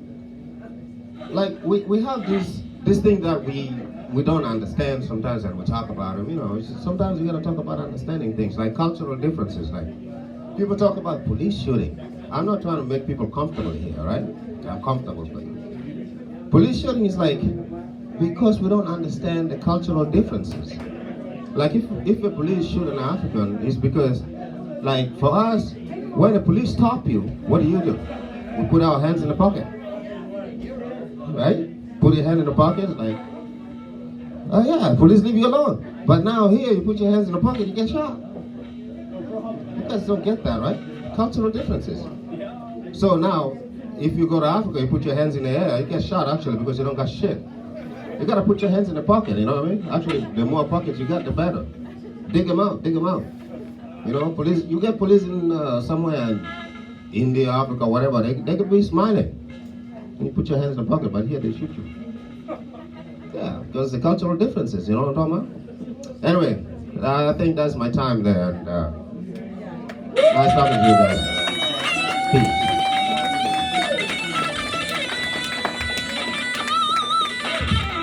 [SPEAKER 8] Like we have this thing that we don't understand sometimes, and we talk about them. Sometimes you gotta talk about understanding things like cultural differences. Like people talk about police shooting. I'm not trying to make people comfortable here, right? I'm comfortable for you. Police shooting is like because we don't understand the cultural differences. Like if a police shoot an African, it's because, like for us, when the police stop you, what do? We put our hands in the pocket. Right? Put your hand in the pocket, like, oh yeah, police leave you alone. But now here, you put your hands in the pocket, you get shot. You guys don't get that, right? Cultural differences. So now, if you go to Africa, you put your hands in the air, you get shot actually because you don't got shit. You gotta put your hands in the pocket, you know what I mean? Actually, the more pockets you got, the better. Dig them out, dig them out. Police, you get police in somewhere in India, Africa, whatever, they could be smiling. And you put your hands in the pocket, but here they shoot you. Yeah, because the cultural differences, you know what I'm talking about? Anyway, I think that's my time there, and nice talking to you guys. Peace.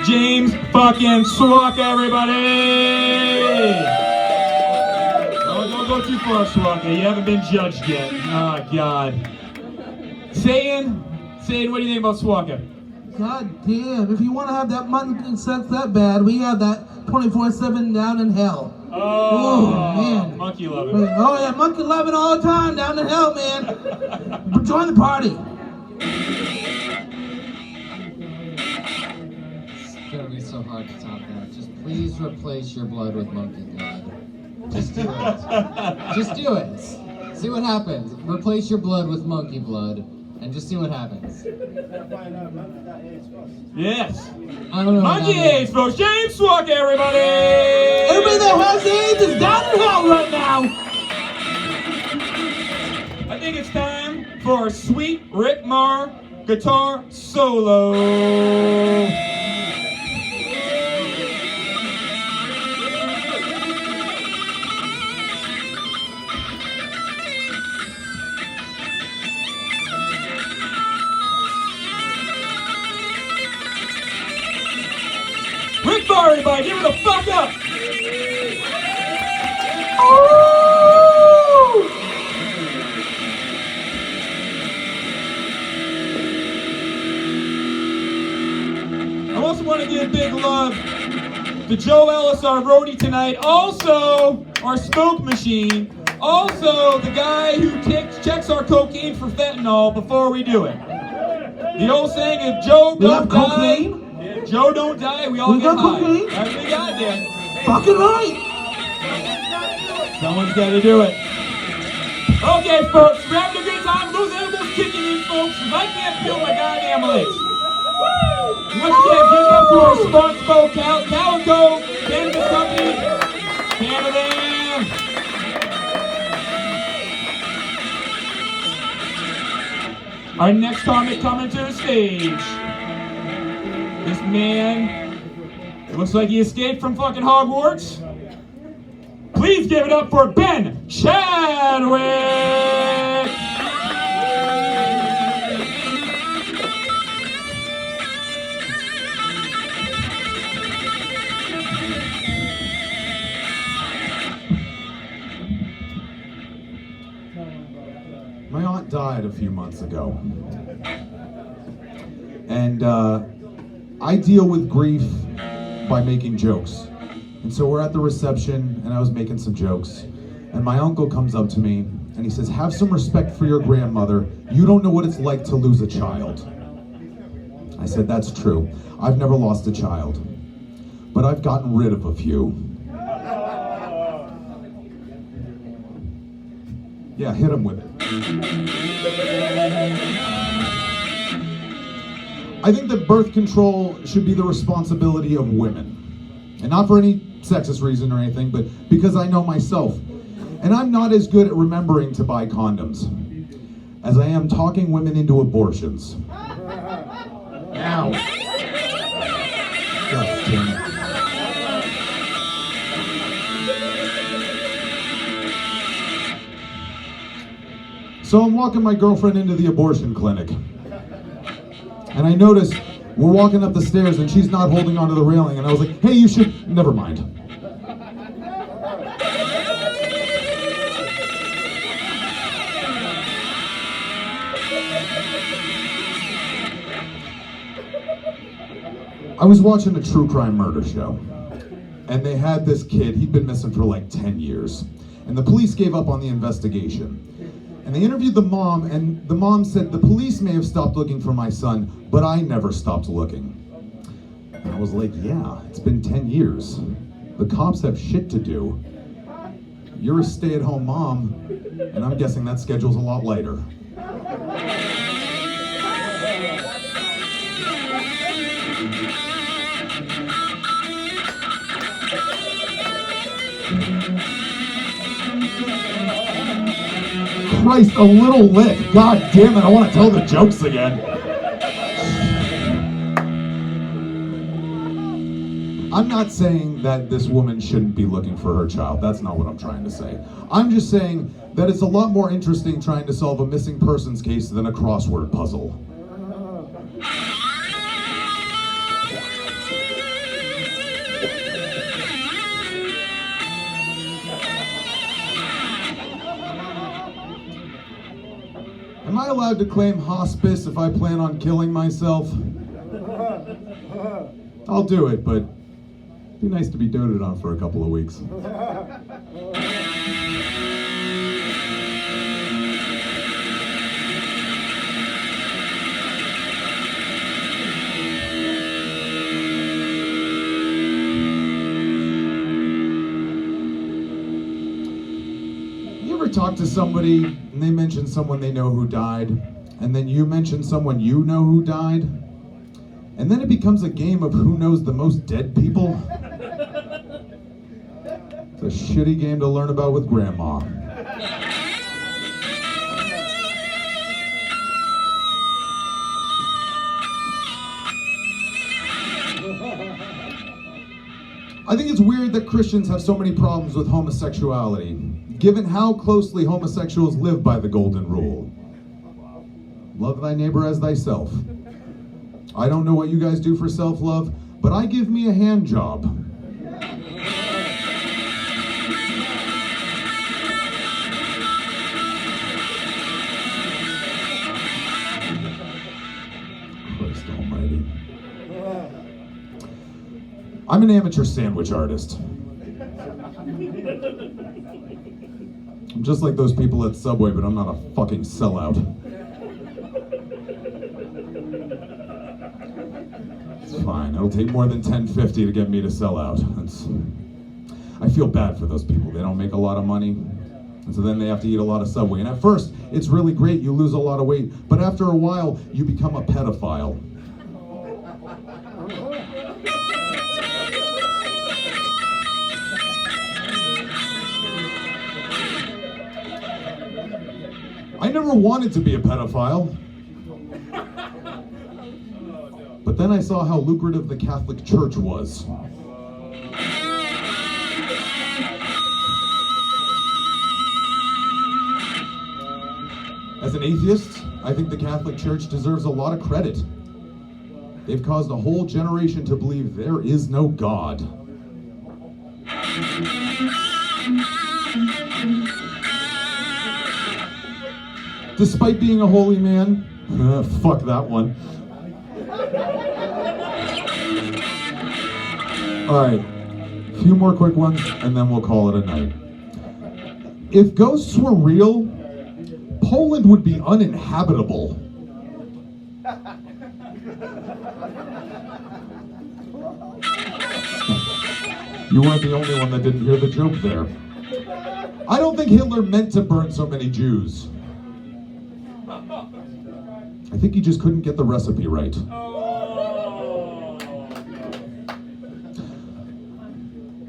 [SPEAKER 1] James fucking Swaka, everybody! Don't go too far, Swaka. You haven't been judged yet. Oh, God. Sayin, what do you think about Swaka?
[SPEAKER 3] God damn, if you want to have that monkey sex that bad, we have that 24/7 down in hell.
[SPEAKER 1] Oh,
[SPEAKER 3] man.
[SPEAKER 1] Monkey loving.
[SPEAKER 3] Oh yeah, monkey loving all the time down in hell, man. Join the party.
[SPEAKER 2] It's gonna be so hard to top that. Just please replace your blood with monkey blood. Just do it. Just do it. See what happens. Replace your blood with monkey blood, and just see what happens.
[SPEAKER 1] Yes.
[SPEAKER 2] I don't know.
[SPEAKER 1] Monkey AIDS, folks. James Swalk, everybody.
[SPEAKER 3] Everybody that has AIDS is down in hell right now.
[SPEAKER 1] I think it's time for a sweet Rick Marr guitar solo. Rick Marr, everybody, give it the fuck up. I also want to give big love to Joe Ellis, our roadie tonight. Also, our smoke machine. Also, the guy who checks our cocaine for fentanyl before we do it. The old saying, if Joe don't die, Joe don't die, we all get high.
[SPEAKER 3] Cocaine?
[SPEAKER 1] That's what we got there.
[SPEAKER 3] Fucking right.
[SPEAKER 1] Someone's got to do it. Okay, folks, we're having a good time. Those animals kicking in, folks, because I can't feel my goddamn legs. Once again, give it up to our sponsor, Calico Cannabis Company, Canada. Our next comic coming to the stage. This man looks like he escaped from fucking Hogwarts. Please give it up for Ben Chadwick!
[SPEAKER 9] My aunt died a few months ago. And I deal with grief by making jokes. And so we're at the reception and I was making some jokes. And my uncle comes up to me and he says, have some respect for your grandmother. You don't know what it's like to lose a child. I said, that's true. I've never lost a child. But I've gotten rid of a few. Yeah, hit him with it. I think that birth control should be the responsibility of women. And not for any sexist reason or anything, but because I know myself. And I'm not as good at remembering to buy condoms as I am talking women into abortions. Ow. God damn it. So I'm walking my girlfriend into the abortion clinic. And I notice we're walking up the stairs and she's not holding onto the railing. And I was like, hey, you should, never mind. I was watching a true crime murder show. And they had this kid, he'd been missing for like 10 years. And the police gave up on the investigation. And they interviewed the mom, and the mom said, the police may have stopped looking for my son, but I never stopped looking. And I was like, yeah, it's been 10 years. The cops have shit to do. You're a stay-at-home mom, and I'm guessing that schedule's a lot lighter. Christ, a little lick. God damn it, I want to tell the jokes again. I'm not saying that this woman shouldn't be looking for her child. That's not what I'm trying to say. I'm just saying that it's a lot more interesting trying to solve a missing persons case than a crossword puzzle. Am I allowed to claim hospice if I plan on killing myself? I'll do it, but it'd be nice to be doted on for a couple of weeks. talk to somebody and they mention someone they know who died, and then you mention someone you know who died, and then it becomes a game of who knows the most dead people? It's a shitty game to learn about with grandma. I think it's weird that Christians have so many problems with homosexuality, given how closely homosexuals live by the golden rule. Love thy neighbor as thyself. I don't know what you guys do for self-love, but I give me a hand job. Christ almighty. I'm an amateur sandwich artist. I'm just like those people at Subway, but I'm not a fucking sellout. It's fine. It'll take more than $10.50 to get me to sell out. I feel bad for those people. They don't make a lot of money, and so then they have to eat a lot of Subway. And at first, it's really great. You lose a lot of weight, but after a while, you become a pedophile. I never wanted to be a pedophile. But then I saw how lucrative the Catholic Church was. As an atheist, I think the Catholic Church deserves a lot of credit. They've caused a whole generation to believe there is no God. Despite being a holy man, fuck that one. Alright, a few more quick ones and then we'll call it a night. If ghosts were real, Poland would be uninhabitable. You weren't the only one that didn't hear the joke there. I don't think Hitler meant to burn so many Jews. I think he just couldn't get the recipe right.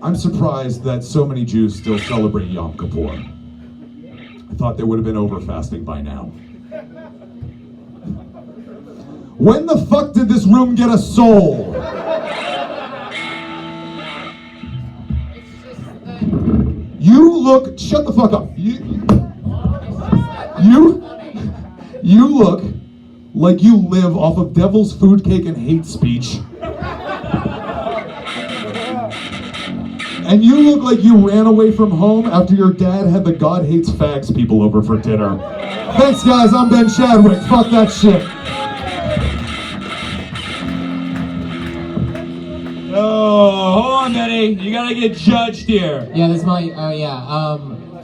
[SPEAKER 9] I'm surprised that so many Jews still celebrate Yom Kippur. I thought they would have been over fasting by now. When the fuck did this room get a soul? You look, shut the fuck up. You look like you live off of devil's food cake and hate speech. And you look like you ran away from home after your dad had the God Hates Fags people over for dinner. Thanks guys, I'm Ben Chadwick. Fuck that shit.
[SPEAKER 1] Oh, hold on, Betty. You gotta get judged here.
[SPEAKER 2] Yeah, this might. Oh yeah.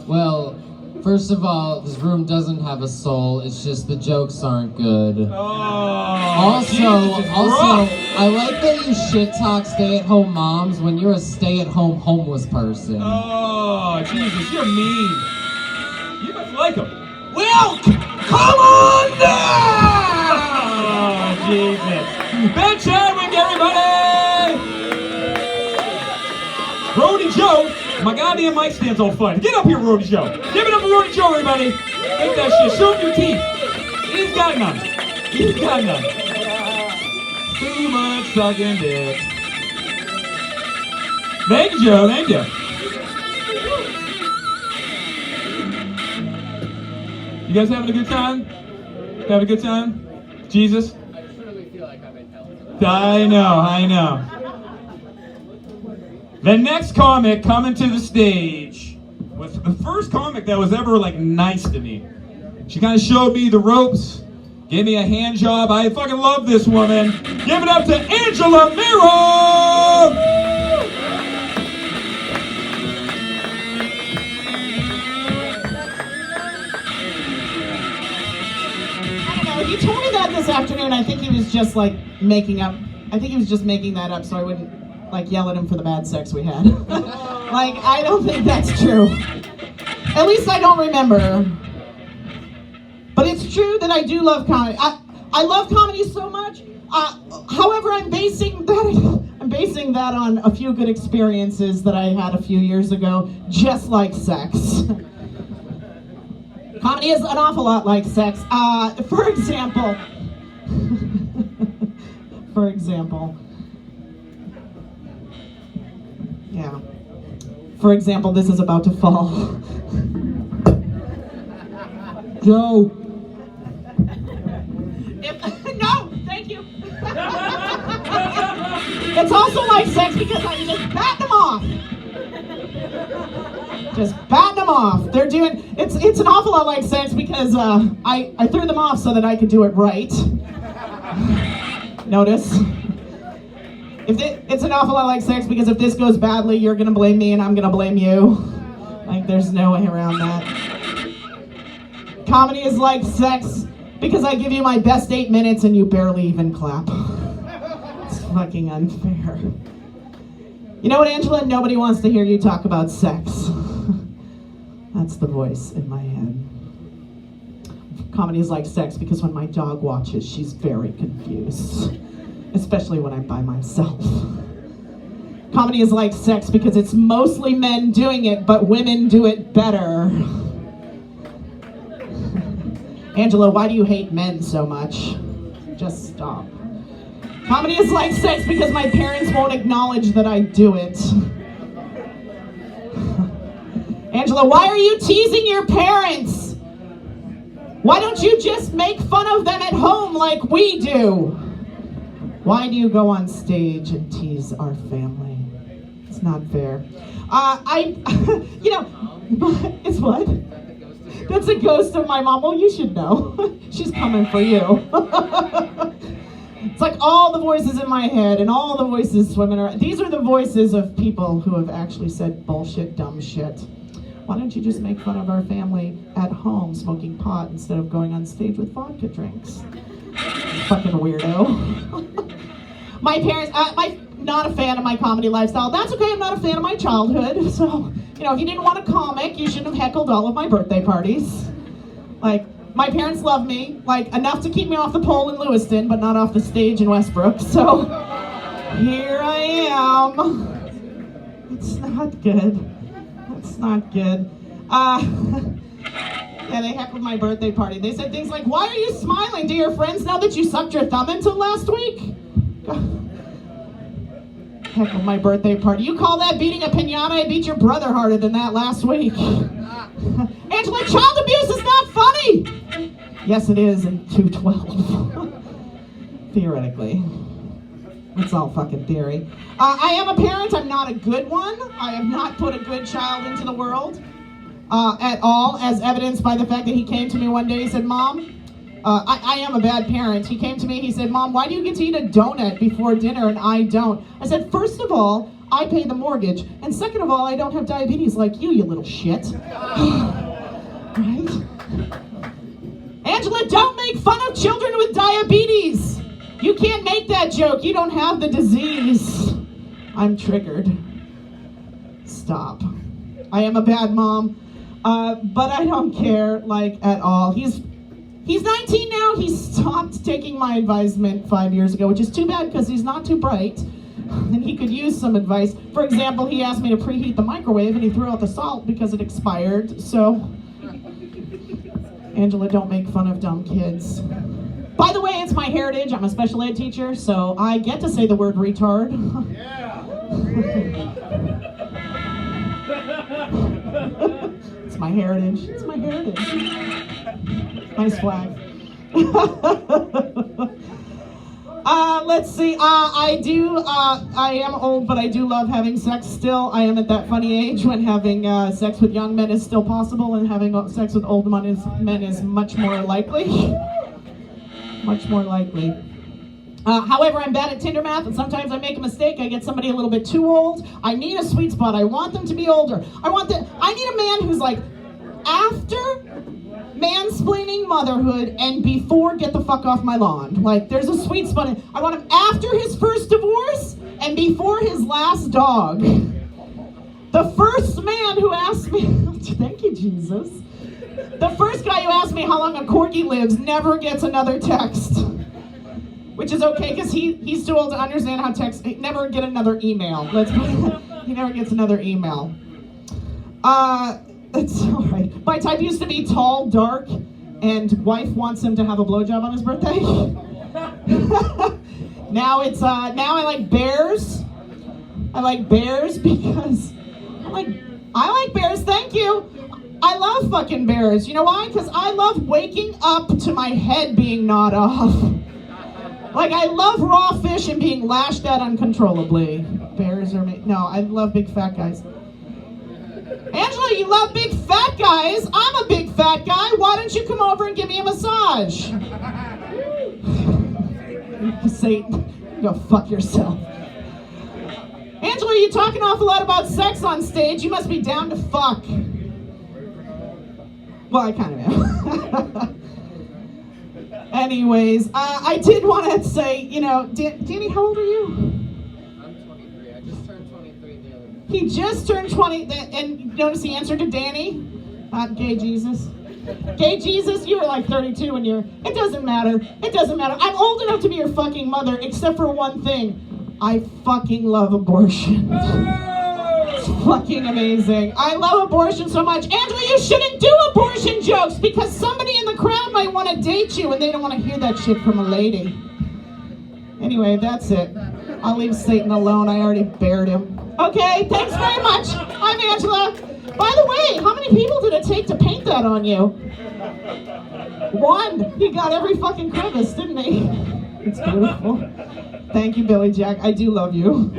[SPEAKER 2] Well, first of all, this room doesn't have a soul. It's just the jokes aren't good. Also, I like that you shit talk stay-at-home moms when you're a stay-at-home homeless person.
[SPEAKER 1] Oh, Jesus, you're mean. You must like them.
[SPEAKER 3] Well, come on down!
[SPEAKER 1] Oh, Jesus. Ben Chadwick, everybody! Roadie Joe, my goddamn mic stand's on fire. Get up here, Roadie Joe. Give it up for Roadie Joe, everybody. Take that shit. Show him your teeth. He's got none. He's got none. Too much sucking dick. Thank you, Joe. Thank you. You guys having a good time? Having a good time? Jesus?
[SPEAKER 2] I truly feel like I'm in hell.
[SPEAKER 1] I know. The next comic coming to the stage was the first comic that was ever like nice to me. She kind of showed me the ropes, gave me a hand job. I fucking love this woman. Give it up to Angela Miro!
[SPEAKER 10] He told me that this afternoon. I think he was just like making up. I think he was just making that up so I wouldn't like yell at him for the bad sex we had. Like, I don't think that's true. At least I don't remember. But it's true that I do love comedy. I love comedy so much. However, I'm basing that on a few good experiences that I had a few years ago, just like sex. Comedy is an awful lot like sex. For example, yeah. For example, this is about to fall.
[SPEAKER 5] Joe.
[SPEAKER 10] No, thank you. It's also like sex because I just bat them off. Just batting them off. They're doing it's an awful lot like sex because I threw them off so that I could do it right. Notice. It's an awful lot like sex because if this goes badly, you're gonna blame me and I'm gonna blame you. Like there's no way around that. Comedy is like sex because I give you my best 8 minutes and you barely even clap. It's fucking unfair. You know what, Angela? Nobody wants to hear you talk about sex. That's the voice in my head. Comedy is like sex because when my dog watches, she's very confused. Especially when I'm by myself. Comedy is like sex because it's mostly men doing it, but women do it better. Angela, why do you hate men so much? Just stop. Comedy is like sex because my parents won't acknowledge that I do it. Angela, why are you teasing your parents? Why don't you just make fun of them at home like we do? Why do you go on stage and tease our family? It's not fair. It's what? That's a ghost of my mom. Well, you should know. She's coming for you. It's like all the voices in my head and all the voices swimming around. These are the voices of people who have actually said bullshit, dumb shit. Why don't you just make fun of our family at home smoking pot instead of going on stage with vodka drinks? Fucking weirdo. My parents, not a fan of my comedy lifestyle. That's okay, I'm not a fan of my childhood. So, if you didn't want a comic, you shouldn't have heckled all of my birthday parties. Like, my parents love me, enough to keep me off the pole in Lewiston, but not off the stage in Westbrook. So, here I am. It's not good. It's not good. Yeah, they heckled my birthday party. They said things like, why are you smiling? Do your friends know that you sucked your thumb until last week? Heckled my birthday party. You call that beating a piñata? I beat your brother harder than that last week. Angela, child abuse is not funny! Yes, it is in 212. Theoretically. It's all fucking theory. I am a parent. I'm not a good one. I have not put a good child into the world. At all, as evidenced by the fact that he came to me one day, he said, Mom, I am a bad parent. He came to me, he said, Mom, why do you get to eat a donut before dinner and I don't? I said, first of all, I pay the mortgage, and second of all, I don't have diabetes like you little shit. Right? Angela, don't make fun of children with diabetes. You can't make that joke. You don't have the disease. I'm triggered. Stop. I am a bad mom. But I don't care, at all. He's 19 now. He stopped taking my advisement 5 years ago, which is too bad because he's not too bright. And he could use some advice. For example, he asked me to preheat the microwave and he threw out the salt because it expired. So, Angela, don't make fun of dumb kids. By the way, it's my heritage. I'm a special ed teacher, so I get to say the word retard. Yeah. It's my heritage. It's my heritage. Nice flag. Let's see. I am old, but I do love having sex still. I am at that funny age when having sex with young men is still possible and having sex with old men is much more likely. Much more likely. However, I'm bad at Tinder math, and sometimes I make a mistake. I get somebody a little bit too old. I need a sweet spot. I want them to be older. I need a man who's after mansplaining motherhood and before get the fuck off my lawn. There's a sweet spot. I want him after his first divorce and before his last dog. The first man who asked me, thank you, Jesus. The first guy who asked me how long a corgi lives never gets another text. Which is okay, because he's too old to understand how text, never get another email. He never gets another email. It's all right. My type used to be tall, dark, and wife wants him to have a blowjob on his birthday. Now I like bears. I like bears because I like bears, thank you. I love fucking bears. You know why? Because I love waking up to my head being gnawed off. Like, I love raw fish and being lashed at uncontrollably. Bears are no, I love big fat guys. Angela, you love big fat guys. I'm a big fat guy. Why don't you come over and give me a massage? Satan, go fuck yourself. Angela, you're talking an awful lot about sex on stage. You must be down to fuck. Well, I kind of am. Anyways, I did want to say, you know, Danny, how old are you?
[SPEAKER 2] I'm 23. I just turned 23 the other day.
[SPEAKER 10] He just turned 20, and notice he answered to Danny, not Gay Jesus. Gay Jesus, you were like 32 and it doesn't matter. It doesn't matter. I'm old enough to be your fucking mother, except for one thing. I fucking love abortion. It's fucking amazing. I love abortion so much. Angela, you shouldn't do abortion jokes because somebody in the crowd might want to date you and they don't want to hear that shit from a lady. Anyway, that's it. I'll leave Satan alone. I already bared him. Okay, thanks very much. I'm Angela. By the way, how many people did it take to paint that on you? One. He got every fucking crevice, didn't he? It's beautiful. Thank you, Billy Jack. I do love you.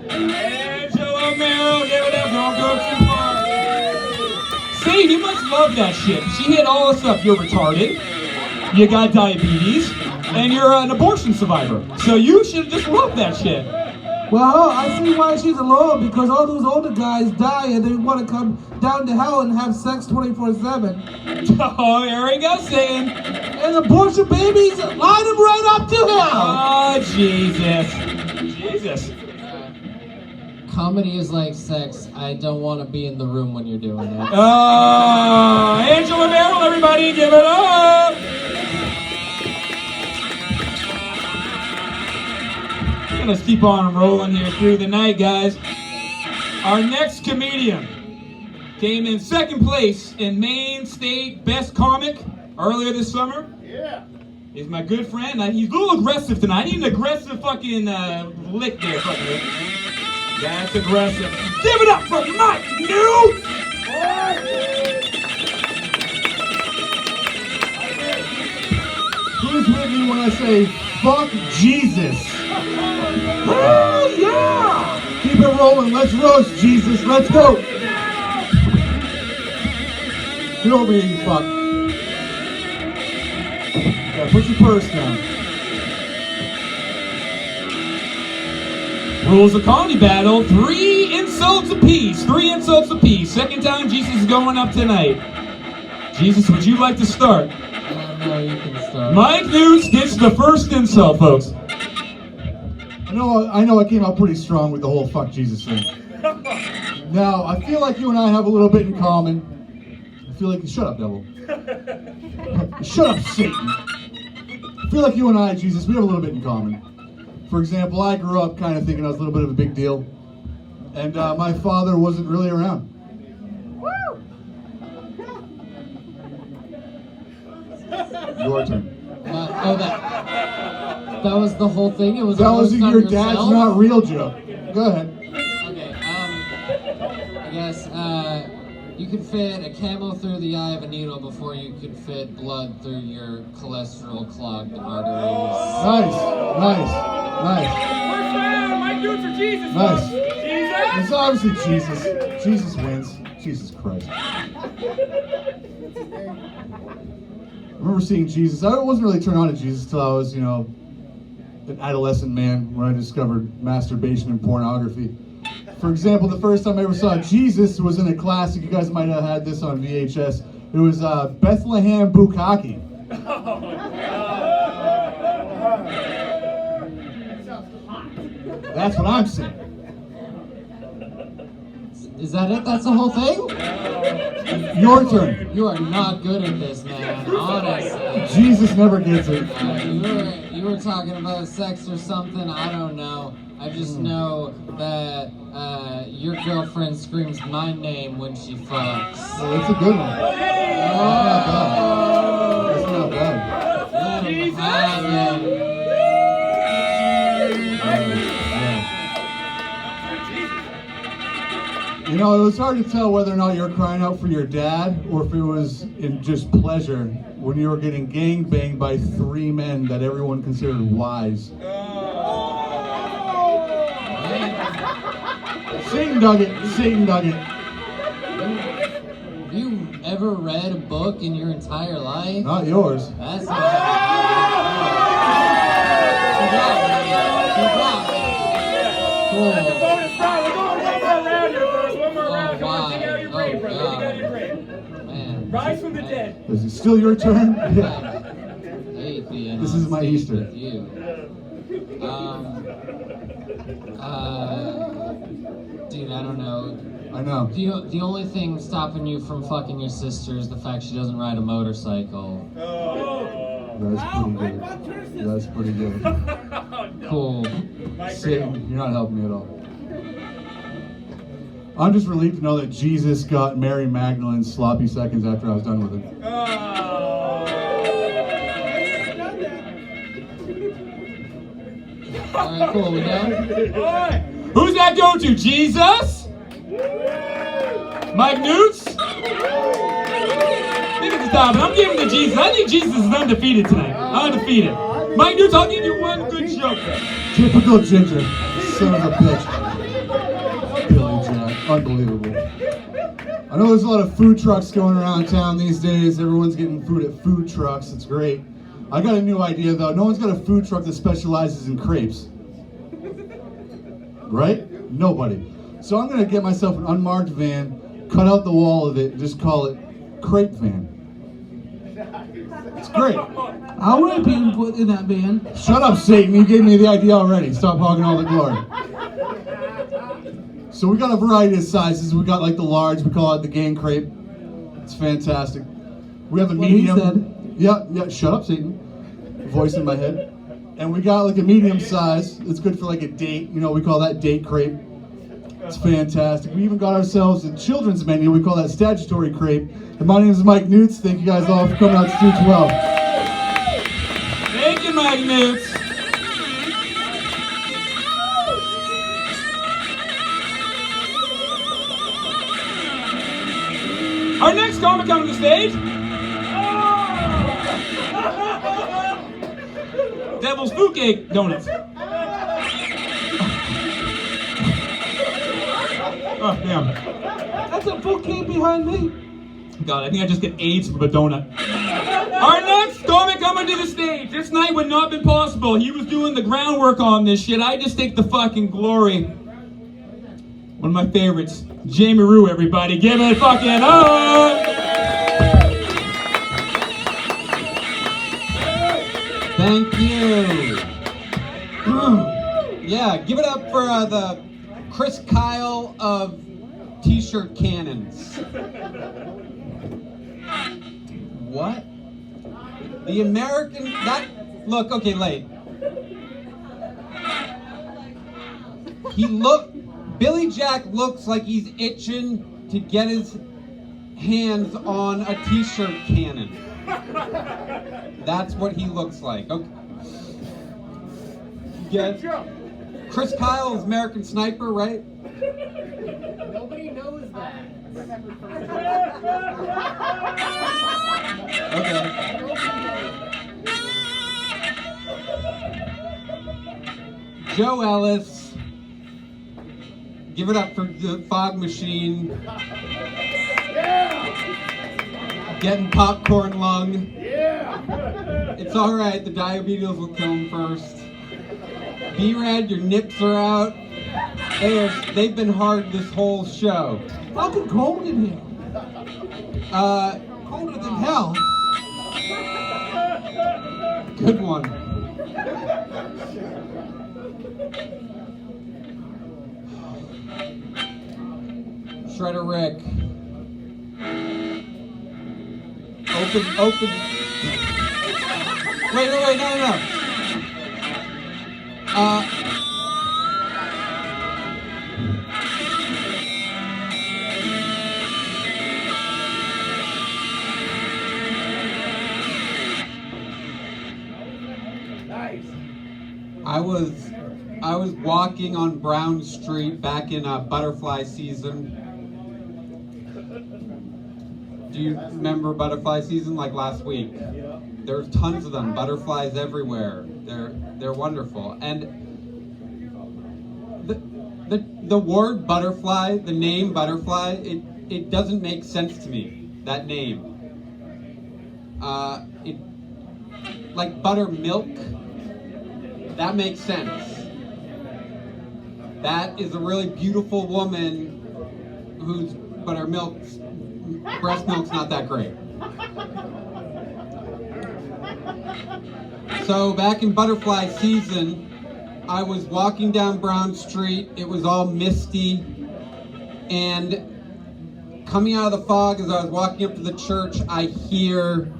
[SPEAKER 1] Angela Merrill, give it up, don't go too far. Say, you must love that shit. She hit all the stuff. You're retarded, you got diabetes, and you're an abortion survivor. So you should just love that shit.
[SPEAKER 3] Well, I see why she's alone, because all those older guys die and they want to come down to hell and have sex 24/7.
[SPEAKER 1] Oh, there he goes, Satan.
[SPEAKER 3] And abortion babies line them right up to hell.
[SPEAKER 1] Oh, Jesus. Jesus.
[SPEAKER 2] Comedy is like sex. I don't want to be in the room when you're doing it.
[SPEAKER 1] Oh, Angela Merrill, everybody, give it up. Let's keep on rolling here through the night, guys. Our next comedian came in second place in Maine State Best Comic earlier this summer. Yeah. He's my good friend. He's a little aggressive tonight. I need an aggressive fucking lick there, fucking. That's aggressive. Give it up for Mike New.
[SPEAKER 11] Who's with me when I say fuck Jesus?
[SPEAKER 3] Hell yeah!
[SPEAKER 11] Keep it rolling. Let's roast, Jesus. Let's go. Get over here, you fuck. Yeah, put your purse down.
[SPEAKER 1] Rules of comedy battle. 3 insults apiece. 3 insults apiece. Second time Jesus is going up tonight. Jesus, would you like to start?
[SPEAKER 2] No, you can start.
[SPEAKER 1] Mike Newts gets the first insult, folks.
[SPEAKER 11] I know I came out pretty strong with the whole fuck Jesus thing. Now, I feel like you and I have a little bit in common. I feel like, shut up, devil. Shut up, Satan. I feel like you and I, Jesus, we have a little bit in common. For example, I grew up kind of thinking I was a little bit of a big deal. And my father wasn't really around. Your turn.
[SPEAKER 2] That was the whole thing? It was
[SPEAKER 11] That was
[SPEAKER 2] your
[SPEAKER 11] your dad's not real joke. Go ahead.
[SPEAKER 2] Okay, I guess, you can fit a camel through the eye of a needle before you could fit blood through your cholesterol-clogged arteries.
[SPEAKER 11] Nice.
[SPEAKER 1] First round, Mike Newts for Jesus.
[SPEAKER 11] Nice.
[SPEAKER 1] Jesus.
[SPEAKER 11] It's obviously Jesus. Jesus wins. Jesus Christ. I remember seeing Jesus. I wasn't really turned on to Jesus until I was, an adolescent man when I discovered masturbation and pornography. For example, the first time I ever saw Jesus was in a classic. You guys might have had this on VHS. It was Bethlehem Bukkake. That's what I'm saying.
[SPEAKER 2] Is that it? That's the whole thing?
[SPEAKER 11] Your turn.
[SPEAKER 2] You are not good at this, man. Honestly.
[SPEAKER 11] Jesus never gets it.
[SPEAKER 2] You were talking about sex or something. I don't know. I just know that your girlfriend screams my name when she fucks.
[SPEAKER 11] Oh, that's a good one. That's not bad.
[SPEAKER 2] Let him have it.
[SPEAKER 11] You know, it was hard to tell whether or not you were crying out for your dad or if it was in just pleasure when you were getting gangbanged by 3 men that everyone considered wise. Satan dug it. Satan dug it.
[SPEAKER 2] Have you ever read a book in your entire life?
[SPEAKER 11] Not yours.
[SPEAKER 2] That's not. Cool.
[SPEAKER 1] Rise from the dead.
[SPEAKER 11] Is it still your turn?
[SPEAKER 2] Hate being
[SPEAKER 11] This
[SPEAKER 2] on
[SPEAKER 11] is my
[SPEAKER 2] stage
[SPEAKER 11] Easter.
[SPEAKER 2] with you. Dude, I don't know.
[SPEAKER 11] I know.
[SPEAKER 2] The only thing stopping you from fucking your sister is the fact she doesn't ride a motorcycle.
[SPEAKER 11] That's pretty good. That's pretty good.
[SPEAKER 2] Cool.
[SPEAKER 11] Satan, you're not helping me at all. I'm just relieved to know that Jesus got Mary Magdalene sloppy seconds after I was done with it.
[SPEAKER 2] Alright, cool, we done?
[SPEAKER 1] Who's that going to? Jesus? Mike Newts? Think it's time. I'm giving it to Jesus. I think Jesus is undefeated tonight. Undefeated. Mike Newts, I'll give you one good joke.
[SPEAKER 11] Typical ginger. Son of a bitch. Billy Jack. Unbelievable. I know there's a lot of food trucks going around town these days. Everyone's getting food at food trucks. It's great. I got a new idea though. No one's got a food truck that specializes in crepes. Right? Nobody. So I'm gonna get myself an unmarked van, cut out the wall of it, and just call it Crepe Van. It's great.
[SPEAKER 3] I'll rape you and put in that van.
[SPEAKER 11] Shut up, Satan. You gave me the idea already. Stop hogging all the glory. So we got a variety of sizes. We got like the large. We call it the gang crepe. It's fantastic. We have a medium. Yeah. Shut up, Satan. Voice in my head. And we got like a medium size. It's good for like a date. You know, we call that date crepe. It's fantastic. We even got ourselves a children's menu. We call that statutory crepe. And my name is Mike Newts. Thank you guys all for coming out to Studio 12.
[SPEAKER 1] Thank you, Mike Newts. Our next comic coming to the stage. Devil's Food Cake Donuts. Oh, damn.
[SPEAKER 3] That's a food cake behind me.
[SPEAKER 1] God, I think I just get AIDS from a donut. Our next comic coming to the stage. This night would not have been possible. He was doing the groundwork on this shit. I just take the fucking glory. One of my favorites. Jamie Rue, everybody. Give it a fucking up!
[SPEAKER 12] Thank you. Yeah, give it up for the Chris Kyle of T-shirt cannons. What? The American, look, okay, late. Billy Jack looks like he's itching to get his hands on a T-shirt cannon. That's what he looks like. Okay. Yes. Chris Kyle is American Sniper, right?
[SPEAKER 2] Nobody knows that.
[SPEAKER 12] Okay. Joe Ellis. Give it up for the Fog Machine. Getting popcorn lung. It's alright, the diabetes will kill him first. B-Rad, your nips are out. They've been hard this whole show.
[SPEAKER 3] Fucking cold in here.
[SPEAKER 12] Colder than hell. Good one. Shredder Rick. Open. Wait, no. I was walking on Brown Street back in butterfly season. Do you remember butterfly season like last week? There's tons of them, butterflies everywhere. They're wonderful. And the word butterfly, the name butterfly, it doesn't make sense to me, that name. Like buttermilk, that makes sense. That is a really beautiful woman whose breast milk's not that great. So back in butterfly season, I was walking down Brown Street. It was all misty, and coming out of the fog as I was walking up to the church, I hear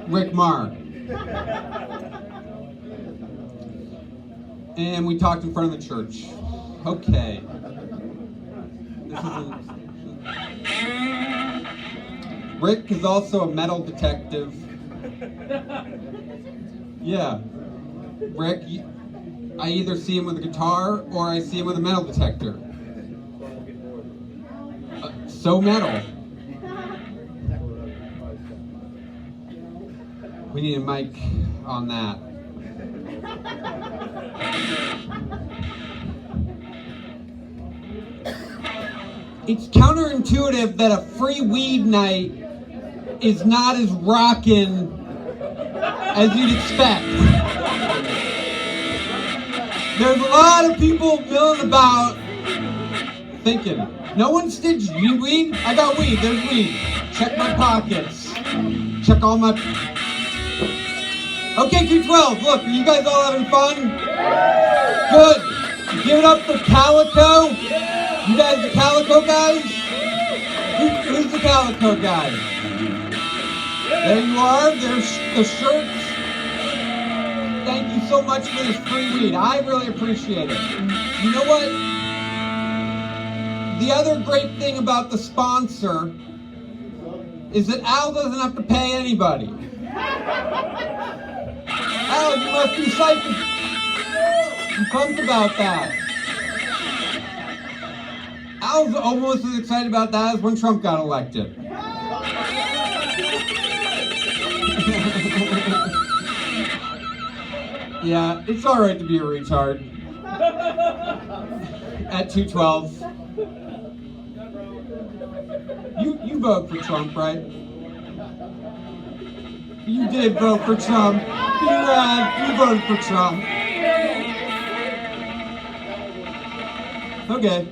[SPEAKER 12] Rick Marr. And we talked in front of the church. Okay. Rick is also a metal detective. Yeah. Rick, I either see him with a guitar or I see him with a metal detector. So metal. We need a mic on that. It's counterintuitive that a free weed night is not as rockin' as you'd expect. There's a lot of people milling about thinking, no one's stingy. You need weed? I got weed. There's weed. Check my pockets. Check all my... Okay, 212, look, are you guys all having fun? Good. Give it up for Calico. You guys the Calico guys? Who's the Calico guy? There you are. There's the shirts. Thank you so much for this free weed. I really appreciate it. You know what? The other great thing about the sponsor is that Al doesn't have to pay anybody. Al, you must be psyched. I'm pumped about that. Al's almost as excited about that as when Trump got elected. Yeah, it's alright to be a retard. At 212. You vote for Trump, right? You did vote for Trump. B-Rad, you voted for Trump. Okay.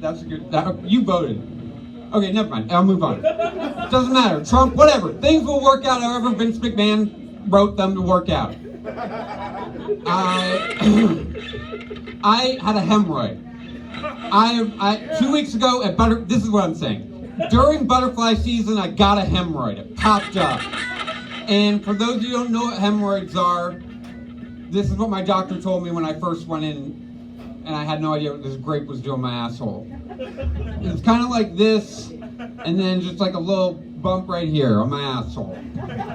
[SPEAKER 12] That's a good... you voted. Okay, never mind. I'll move on. Doesn't matter. Trump, whatever. Things will work out however Vince McMahon wrote them to work out. I had a hemorrhoid. 2 weeks ago at this is what I'm saying. During butterfly season, I got a hemorrhoid. It popped up. And for those of you who don't know what hemorrhoids are, this is what my doctor told me when I first went in, and I had no idea what this grape was doing my asshole. It's kind of like this, and then just like a little bump right here on my asshole.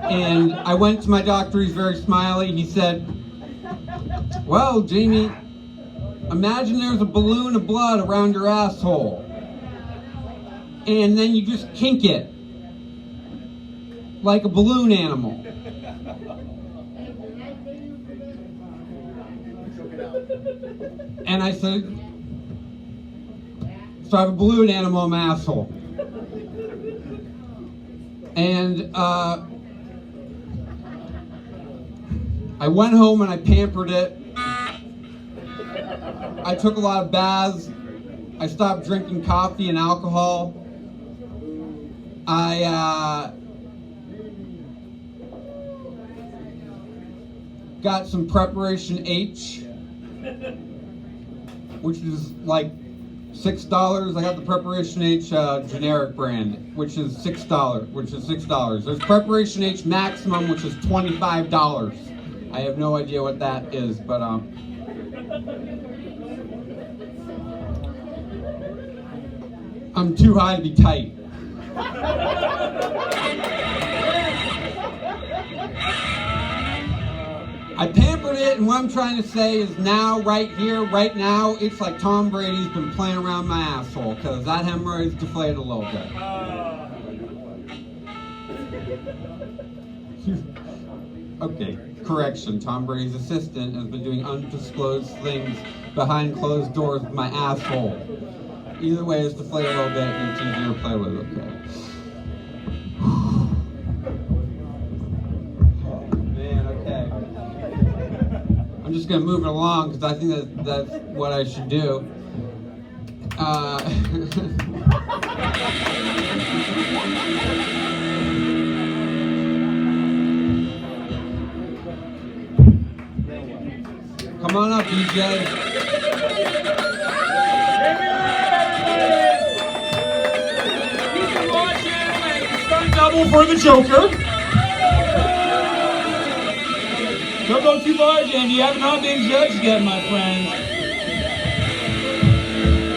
[SPEAKER 12] And I went to my doctor, he's very smiley, he said, well, Jamie, imagine there's a balloon of blood around your asshole. And then you just kink it. Like a balloon animal. And I said, so I have a balloon animal in my asshole. And I went home and I pampered it. I took a lot of baths. I stopped drinking coffee and alcohol. I got some Preparation H, which is like $6. I got the Preparation H generic brand, which is $6. There's Preparation H Maximum, which is $25. I have no idea what that is, but I'm too high to be tight. I pampered it, and what I'm trying to say is now, right here, right now, it's like Tom Brady's been playing around my asshole, because that hemorrhoid's deflated a little bit. Okay, correction. Tom Brady's assistant has been doing undisclosed things behind closed doors with my asshole. Either way, it's deflated a little bit, and it's easier to play with, okay. I'm just gonna move it along because I think that's what I should do. Come on up, DJ.
[SPEAKER 1] You can watch him and stunt double for the Joker. Don't go too large, and you have not been judged yet, my friend.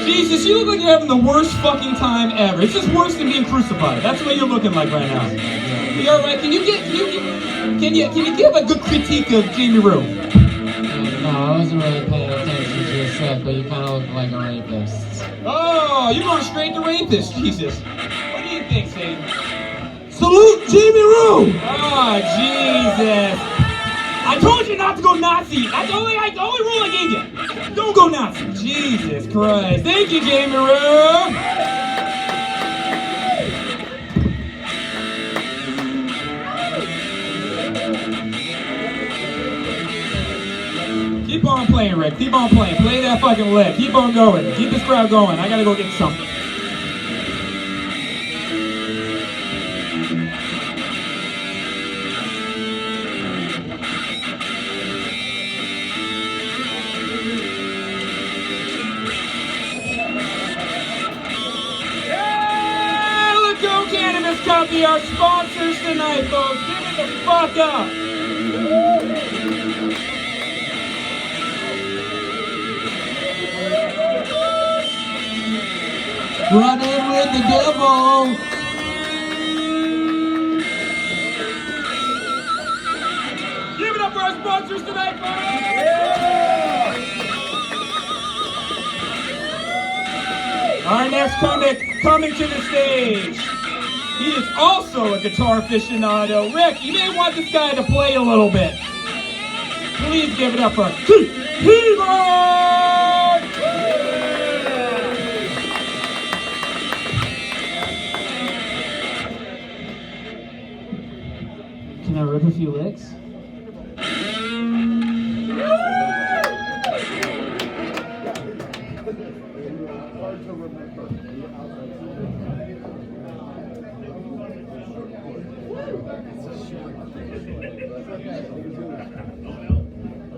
[SPEAKER 1] Jesus, you look like you're having the worst fucking time ever. It's just worse than being crucified. That's what you're looking like right now. You all right? Can you give a good critique of Jamie Rue?
[SPEAKER 2] No, I wasn't really paying attention to your set, but you kind of look like a rapist.
[SPEAKER 1] Oh, you're going straight to rapist, Jesus. What do you think, Satan?
[SPEAKER 3] Salute Jamie Rue!
[SPEAKER 1] Oh, Jesus. I told you not to go Nazi. That's the only rule I gave you. Don't go Nazi. Jesus Christ. Thank you, Jamie Rue. Keep on playing, Rick. Keep on playing. Play that fucking lick. Keep on going. Keep this crowd going. I gotta go get something. Company, our sponsors tonight, folks. Give it the fuck up.
[SPEAKER 2] Running with the devil.
[SPEAKER 1] Give it up for our sponsors tonight, folks. Yeah. Our next comic coming to the stage. He is also a guitar aficionado. Rick, you may want this guy to play a little bit. Please give it up for B-Rad!
[SPEAKER 10] Can I rip a few licks?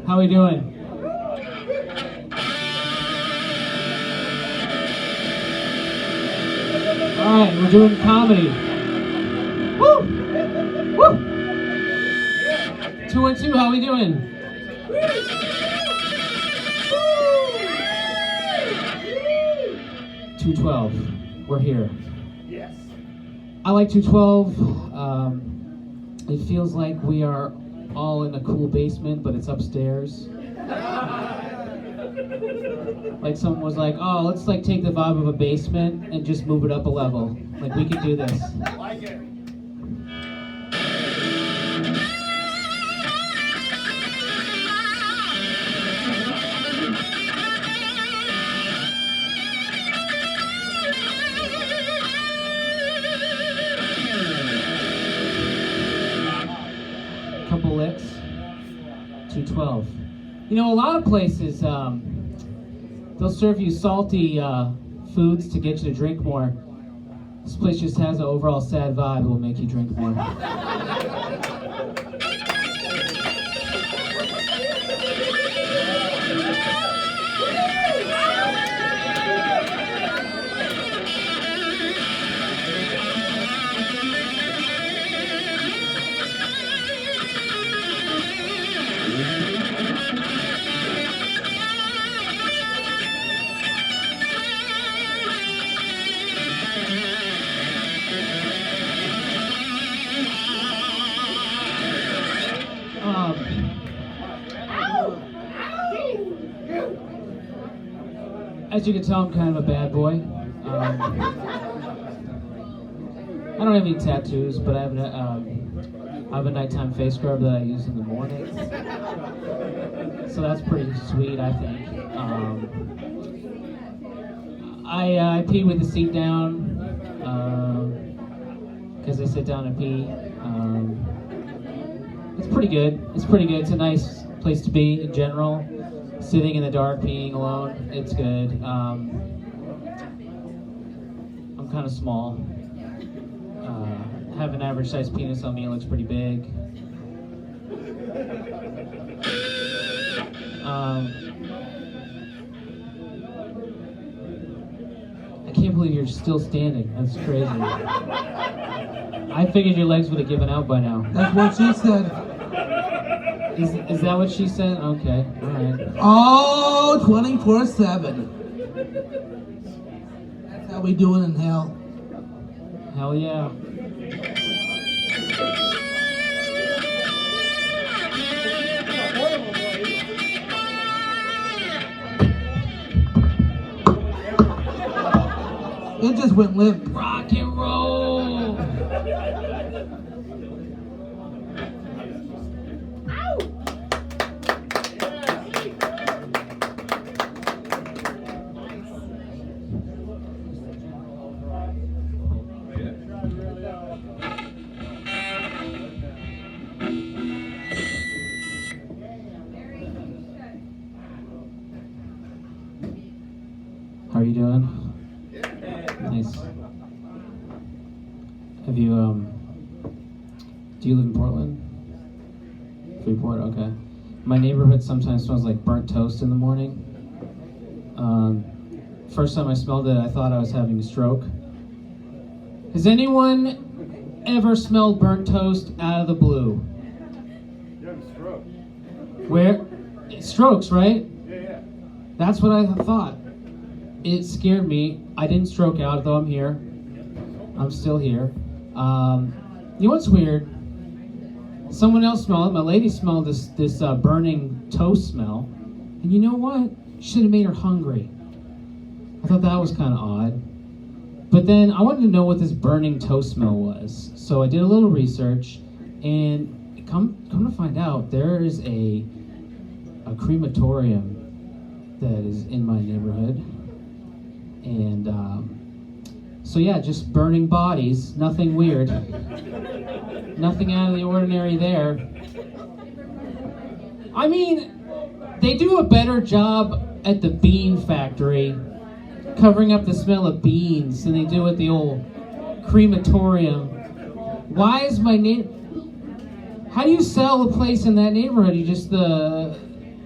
[SPEAKER 10] How we doing? All right, we're doing comedy. Woo! Woo! 2 and 2, how we doing? 212. We're here. Yes. I like 212. It feels like we are all in a cool basement, but it's upstairs. Like someone was like, oh, let's like take the vibe of a basement and just move it up a level. Like we can do this. I like it. Couple licks. 212. You know, a lot of places, they'll serve you salty foods to get you to drink more. This place just has an overall sad vibe that will make you drink more.
[SPEAKER 13] As you can tell, I'm kind of a bad boy. I don't have any tattoos, but I have a nighttime face scrub that I use in the mornings. So that's pretty sweet, I think. I pee with the seat down because I sit down and pee. It's pretty good. It's pretty good. It's a nice place to be in general. Sitting in the dark, peeing alone, it's good. I'm kind of small. Have an average sized penis on me. It looks pretty big. I can't believe you're still standing. That's crazy. I figured your legs would have given out by now.
[SPEAKER 3] That's what she said.
[SPEAKER 13] Is that what she said? Okay, all right.
[SPEAKER 3] Oh, 24/7. That's how we doing in hell.
[SPEAKER 13] Hell yeah.
[SPEAKER 3] It just went limp.
[SPEAKER 13] Rock and roll. How are you doing? Nice. Have you, do you live in Portland? Freeport, okay. My neighborhood sometimes smells like burnt toast in the morning. First time I smelled it, I thought I was having a stroke. Has anyone ever smelled burnt toast out of the blue?
[SPEAKER 14] You have a stroke.
[SPEAKER 13] Where? Strokes, right?
[SPEAKER 14] Yeah.
[SPEAKER 13] That's what I thought. It scared me. I didn't stroke out, though I'm here. I'm still here. You know what's weird? Someone else smelled it. My lady smelled this burning toast smell. And you know what? Should have made her hungry. I thought that was kind of odd. But then I wanted to know what this burning toast smell was. So I did a little research, and come to find out, there is a crematorium that is in my neighborhood. And so yeah, just burning bodies, nothing weird. Nothing out of the ordinary there. I mean, they do a better job at the bean factory covering up the smell of beans than they do at the old crematorium. Why is my how do you sell a place in that neighborhood? You just the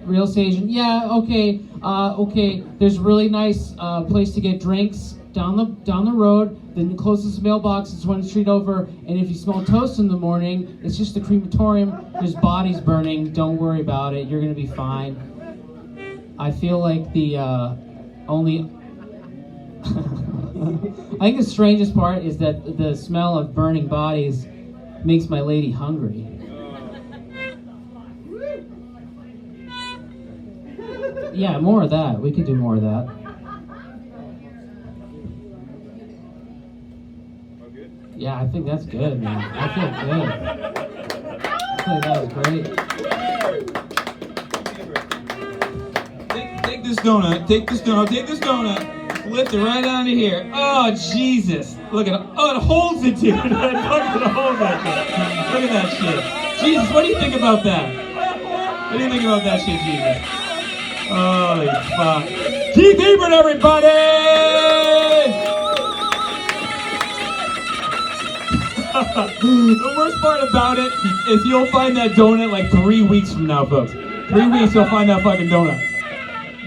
[SPEAKER 13] real estate agent? Yeah, okay. Okay, there's a really nice place to get drinks down the road. The closest mailbox is one street over, and if you smell toast in the morning, it's just the crematorium. There's bodies burning. Don't worry about it. You're gonna be fine. I feel like the only I think the strangest part is that the smell of burning bodies makes my lady hungry. Yeah, more of that. We could do more of that. Yeah, I think that's good, man. I feel good. I think that was great.
[SPEAKER 1] Take this donut. Take this donut. Take this donut. Lift it right onto here. Oh, Jesus. Look at it. Oh, it holds it, dude. It fucking holds that shit. Look at that shit. Jesus, what do you think about that? What do you think about that shit, Jesus? Holy fuck. Keith Ebert, everybody! The worst part about it is you'll find that donut like 3 weeks from now, folks. 3 weeks you'll find that fucking donut.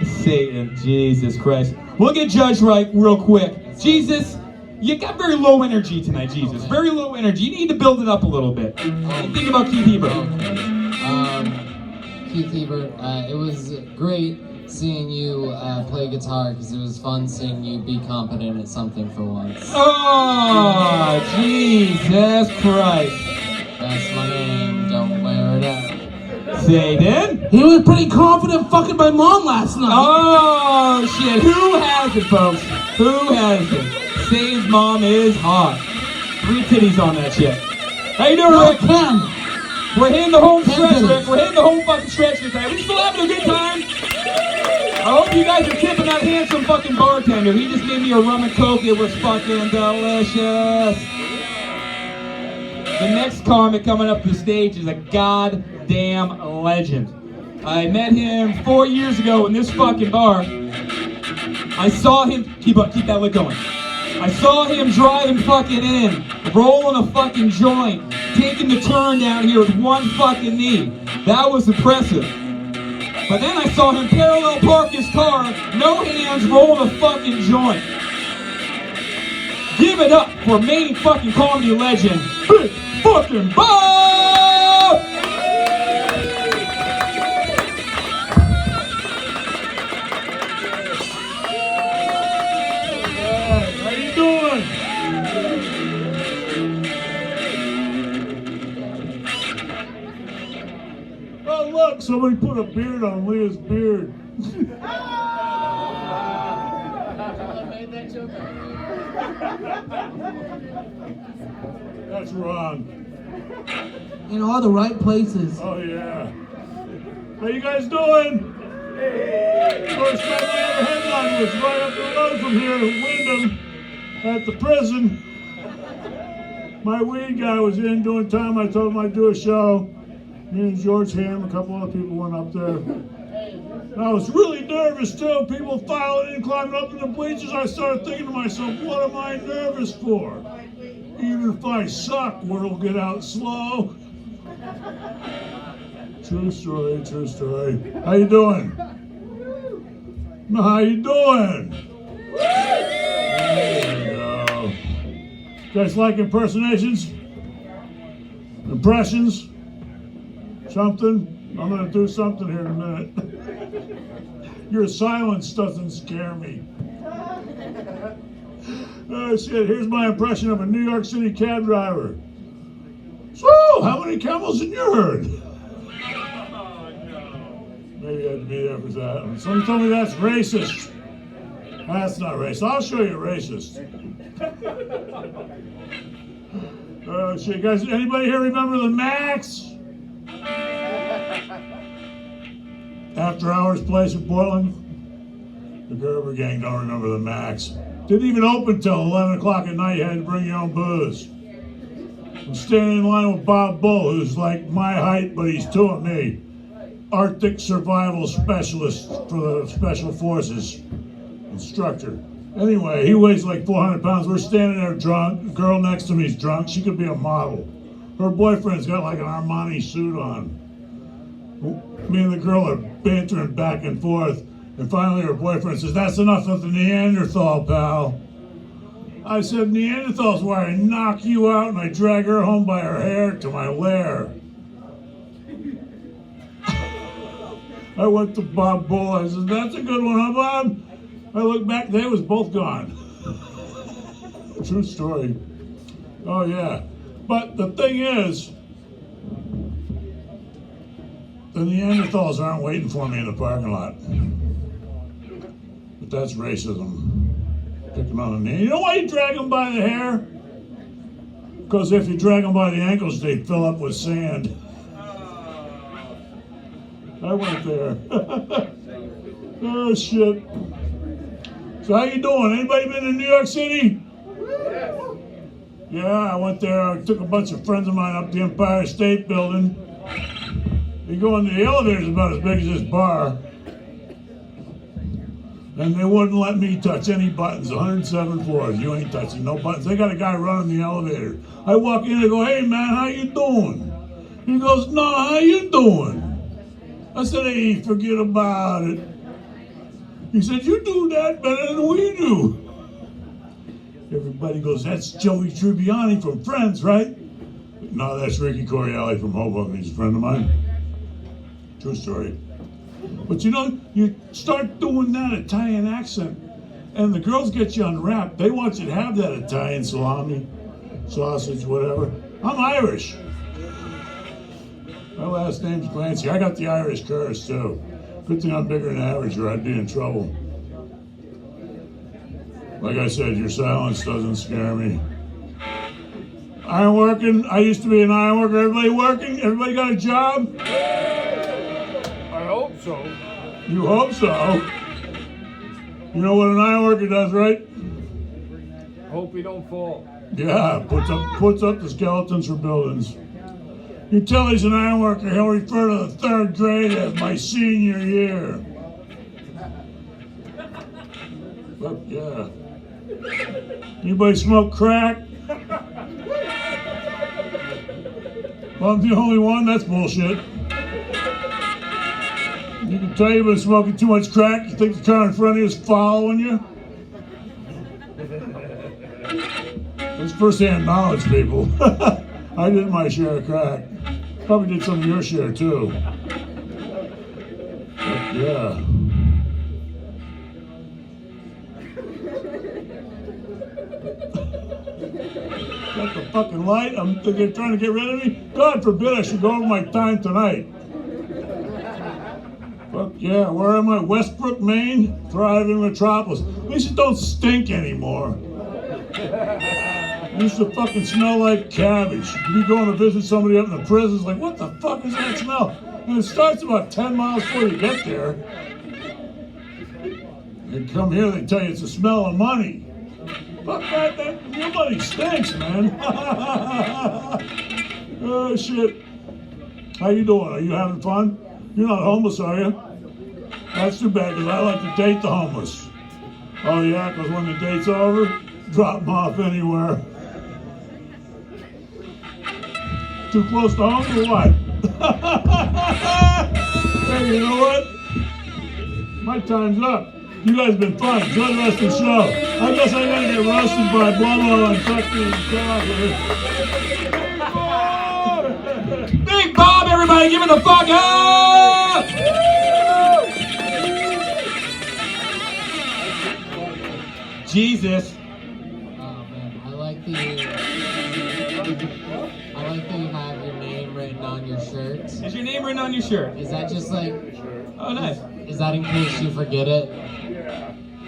[SPEAKER 1] Satan, Jesus Christ. We'll get judged right real quick. Jesus, you got very low energy tonight, Jesus. Very low energy. You need to build it up a little bit. Think about Keith Ebert.
[SPEAKER 2] Keith Ebert, it was great seeing you play guitar because it was fun seeing you be competent at something for once.
[SPEAKER 1] Oh, Jesus Christ.
[SPEAKER 2] That's my name, don't wear it out.
[SPEAKER 1] say, Dan?
[SPEAKER 3] He was pretty confident fucking my mom last night.
[SPEAKER 1] Oh, shit. Who has it, folks? Who has it? Save's mom is hot. 3 titties on that shit. How you doing, Rick? We're hitting the home stretch, Rick. We're hitting the home fucking stretch tonight. We still having a good time? I hope you guys are tipping that handsome fucking bartender. He just gave me a rum and coke. It was fucking delicious. The next comic coming up the stage is a goddamn legend. I met him 4 years ago in this fucking bar. I saw him, keep that lid going. I saw him driving fucking in, rolling a fucking joint, taking the turn down here with one fucking knee. That was impressive. But then I saw him parallel park his car, no hands, rolling a fucking joint. Give it up for Maine fucking comedy legend, Big fucking Bob!
[SPEAKER 14] How you doing? Oh look, somebody put a beard on Leah's beard. That's wrong.
[SPEAKER 3] In all the right places.
[SPEAKER 14] Oh yeah. How you guys doing? First time I ever headlined was right up the road from here in Wyndham at the prison. My weed guy was in doing time. I told him I'd do a show. Me and George Ham, a couple other people went up there. And I was really nervous too. People filing in, climbing up in the bleachers. I started thinking to myself, what am I nervous for? Even if I suck, word will get out slow. True story, true story. How you doing? How you doing? There you go. You guys like impersonations? Impressions? Something? I'm gonna do something here in a minute. Your silence doesn't scare me. Oh shit, here's my impression of a New York City cab driver. So, how many camels in your herd? Maybe I had to be there for that. Someone told me that's racist. That's not racist. I'll show you racist. Oh shit, guys, anybody here remember the Max? After Hours place in Portland? The Gerber gang don't remember the Max. Didn't even open till 11 o'clock at night. You had to bring your own booze. I'm standing in line with Bob Bull, who's like my height, but he's 2 of me. Arctic survival specialist for the Special Forces. Instructor. Anyway, he weighs like 400 pounds. We're standing there drunk. The girl next to me is drunk. She could be a model. Her boyfriend's got like an Armani suit on. Me and the girl are bantering back and forth. And finally her boyfriend says, that's enough of the Neanderthal, pal. I said, Neanderthal's where I knock you out and I drag her home by her hair to my lair. I went to Bob Bull. I said, that's a good one, huh, Bob? I looked back, they was both gone. True story. Oh, yeah. But the thing is, the Neanderthals aren't waiting for me in the parking lot. But that's racism. Picking on a knee. You know why you drag them by the hair? Because if you drag them by the ankles, they fill up with sand. I went there. Oh, shit. So how you doing? Anybody been to New York City? Yeah, I went there. I took a bunch of friends of mine up the Empire State Building. You go in the elevator's about as big as this bar. And they wouldn't let me touch any buttons. 107 floors. You ain't touching no buttons. They got a guy running the elevator. I walk in and go, hey man, how you doing? He goes, no, how you doing? I said, hey, forget about it. He said, you do that better than we do. Everybody goes, that's Joey Tribbiani from Friends, right? No, that's Ricky Corielli from Hoboken. He's a friend of mine. True story. But you know, you start doing that Italian accent, and the girls get you unwrapped. They want you to have that Italian salami, sausage, whatever. I'm Irish. My last name's Clancy. I got the Irish curse, too. Good thing I'm bigger than average or I'd be in trouble. Like I said, your silence doesn't scare me. Iron working. I used to be an iron worker. Everybody working? Everybody got a job?
[SPEAKER 15] I hope so.
[SPEAKER 14] You hope so. You know what an iron worker does, right?
[SPEAKER 15] Hope he don't fall.
[SPEAKER 14] Yeah, puts up the skeletons for buildings. You tell he's an iron worker, he'll refer to the third grade as my senior year. But yeah. Anybody smoke crack? Well, I'm the only one? That's bullshit. You can tell you've been smoking too much crack. You think the car in front of you is following you? That's first-hand knowledge, people. I did my share of crack. Probably did some of your share, too. But, yeah. Got the fucking light? They're trying to get rid of me? God forbid I should go over my time tonight. Fuck yeah, where am I? Westbrook, Maine? Thriving metropolis. At least it don't stink anymore. It used to fucking smell like cabbage. You'd be going to visit somebody up in the prisons, like, what the fuck is that smell? And it starts about 10 miles before you get there. You come here, they tell you it's the smell of money. Fuck that, your money stinks, man. Oh, shit. How you doing? Are you having fun? You're not homeless, are you? That's too bad, because I like to date the homeless. Oh, yeah, because when the date's over, drop them off anywhere. Too close to home or what? Hey, you know what? My time's up. You guys have been fun. Enjoy the rest of the show. I guess I gotta get roasted by Blumlow and fucking
[SPEAKER 1] Big Bob, everybody, give it the fuck up! Jesus.
[SPEAKER 2] Oh man, I like that you have your name written on your shirt.
[SPEAKER 1] Is your name written on your shirt?
[SPEAKER 2] Is that just like...
[SPEAKER 1] Oh, nice.
[SPEAKER 2] Is that in case you forget it?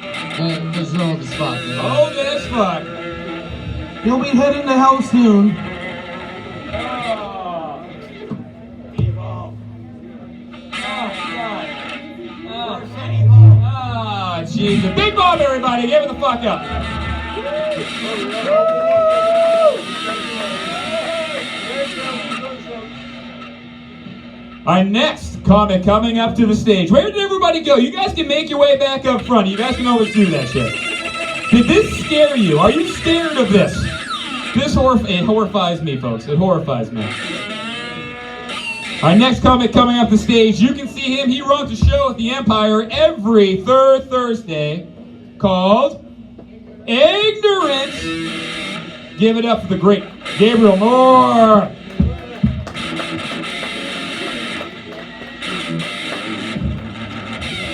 [SPEAKER 2] Because you're old as fuck. You know?
[SPEAKER 1] Old as fuck.
[SPEAKER 3] You'll be heading to hell soon.
[SPEAKER 1] Ah, Jesus. Big Bob, everybody, give it the fuck up. Our next comic coming up to the stage. Where did everybody go? You guys can make your way back up front. You guys can always do that shit. Did this scare you? Are you scared of this? This it horrifies me, folks. It horrifies me. Our next comic coming up the stage. You can see him. He runs a show at the Empire every third Thursday called Ignorance. Give it up for the great Gabriel Moore.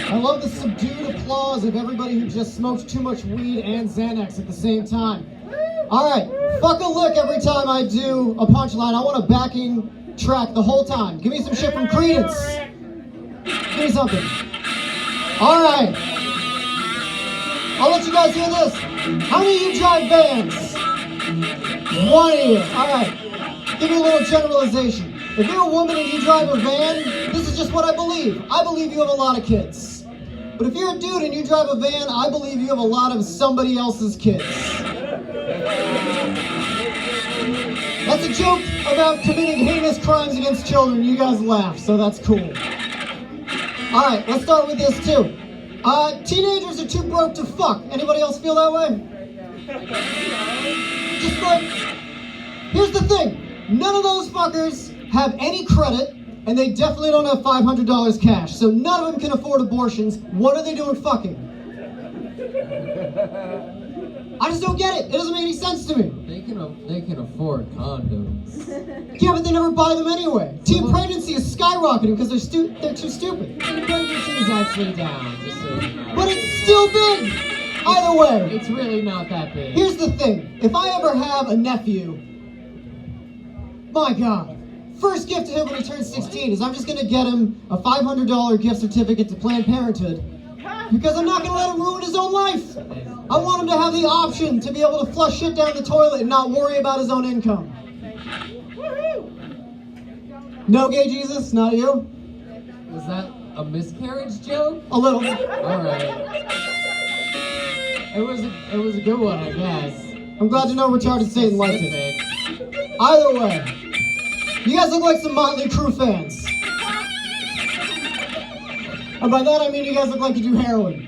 [SPEAKER 7] I love the subdued applause of everybody who just smoked too much weed and Xanax at the same time. All right, fuck a lick every time I do a punchline. I want a backing track the whole time. Give me some shit from Credence. Give me something. All right. I'll let you guys hear this. How many of you drive vans? One of you. All right. Give me a little generalization. If you're a woman and you drive a van, this is just what I believe. I believe you have a lot of kids. But if you're a dude and you drive a van, I believe you have a lot of somebody else's kids. That's a joke about committing heinous crimes against children. You guys laugh, so that's cool. All right, let's start with this too. Teenagers are too broke to fuck. Anybody else feel that way? Just like, here's the thing. None of those fuckers have any credit, and they definitely don't have $500 cash. So none of them can afford abortions. What are they doing fucking? I just don't get it. It doesn't make any sense to me.
[SPEAKER 2] They can afford condoms.
[SPEAKER 7] Yeah, but they never buy them anyway. Teen pregnancy is skyrocketing because they're too stupid.
[SPEAKER 2] Teen pregnancy is actually down, just so you know.
[SPEAKER 7] But it's still big. Either way.
[SPEAKER 2] It's really not that big.
[SPEAKER 7] Here's the thing. If I ever have a nephew, my God, first gift to him when he turns 16 is I'm just going to get him a $500 gift certificate to Planned Parenthood because I'm not going to let him ruin his own life. I want him to have the option to be able to flush shit down the toilet and not worry about his own income. No, gay Jesus? Not you?
[SPEAKER 2] Was that a miscarriage joke?
[SPEAKER 7] A little.
[SPEAKER 2] All right. It was a good one, I guess.
[SPEAKER 7] I'm glad to know retarded Satan liked it. Either way, you guys look like some Motley Crue fans. And by that I mean you guys look like you do heroin.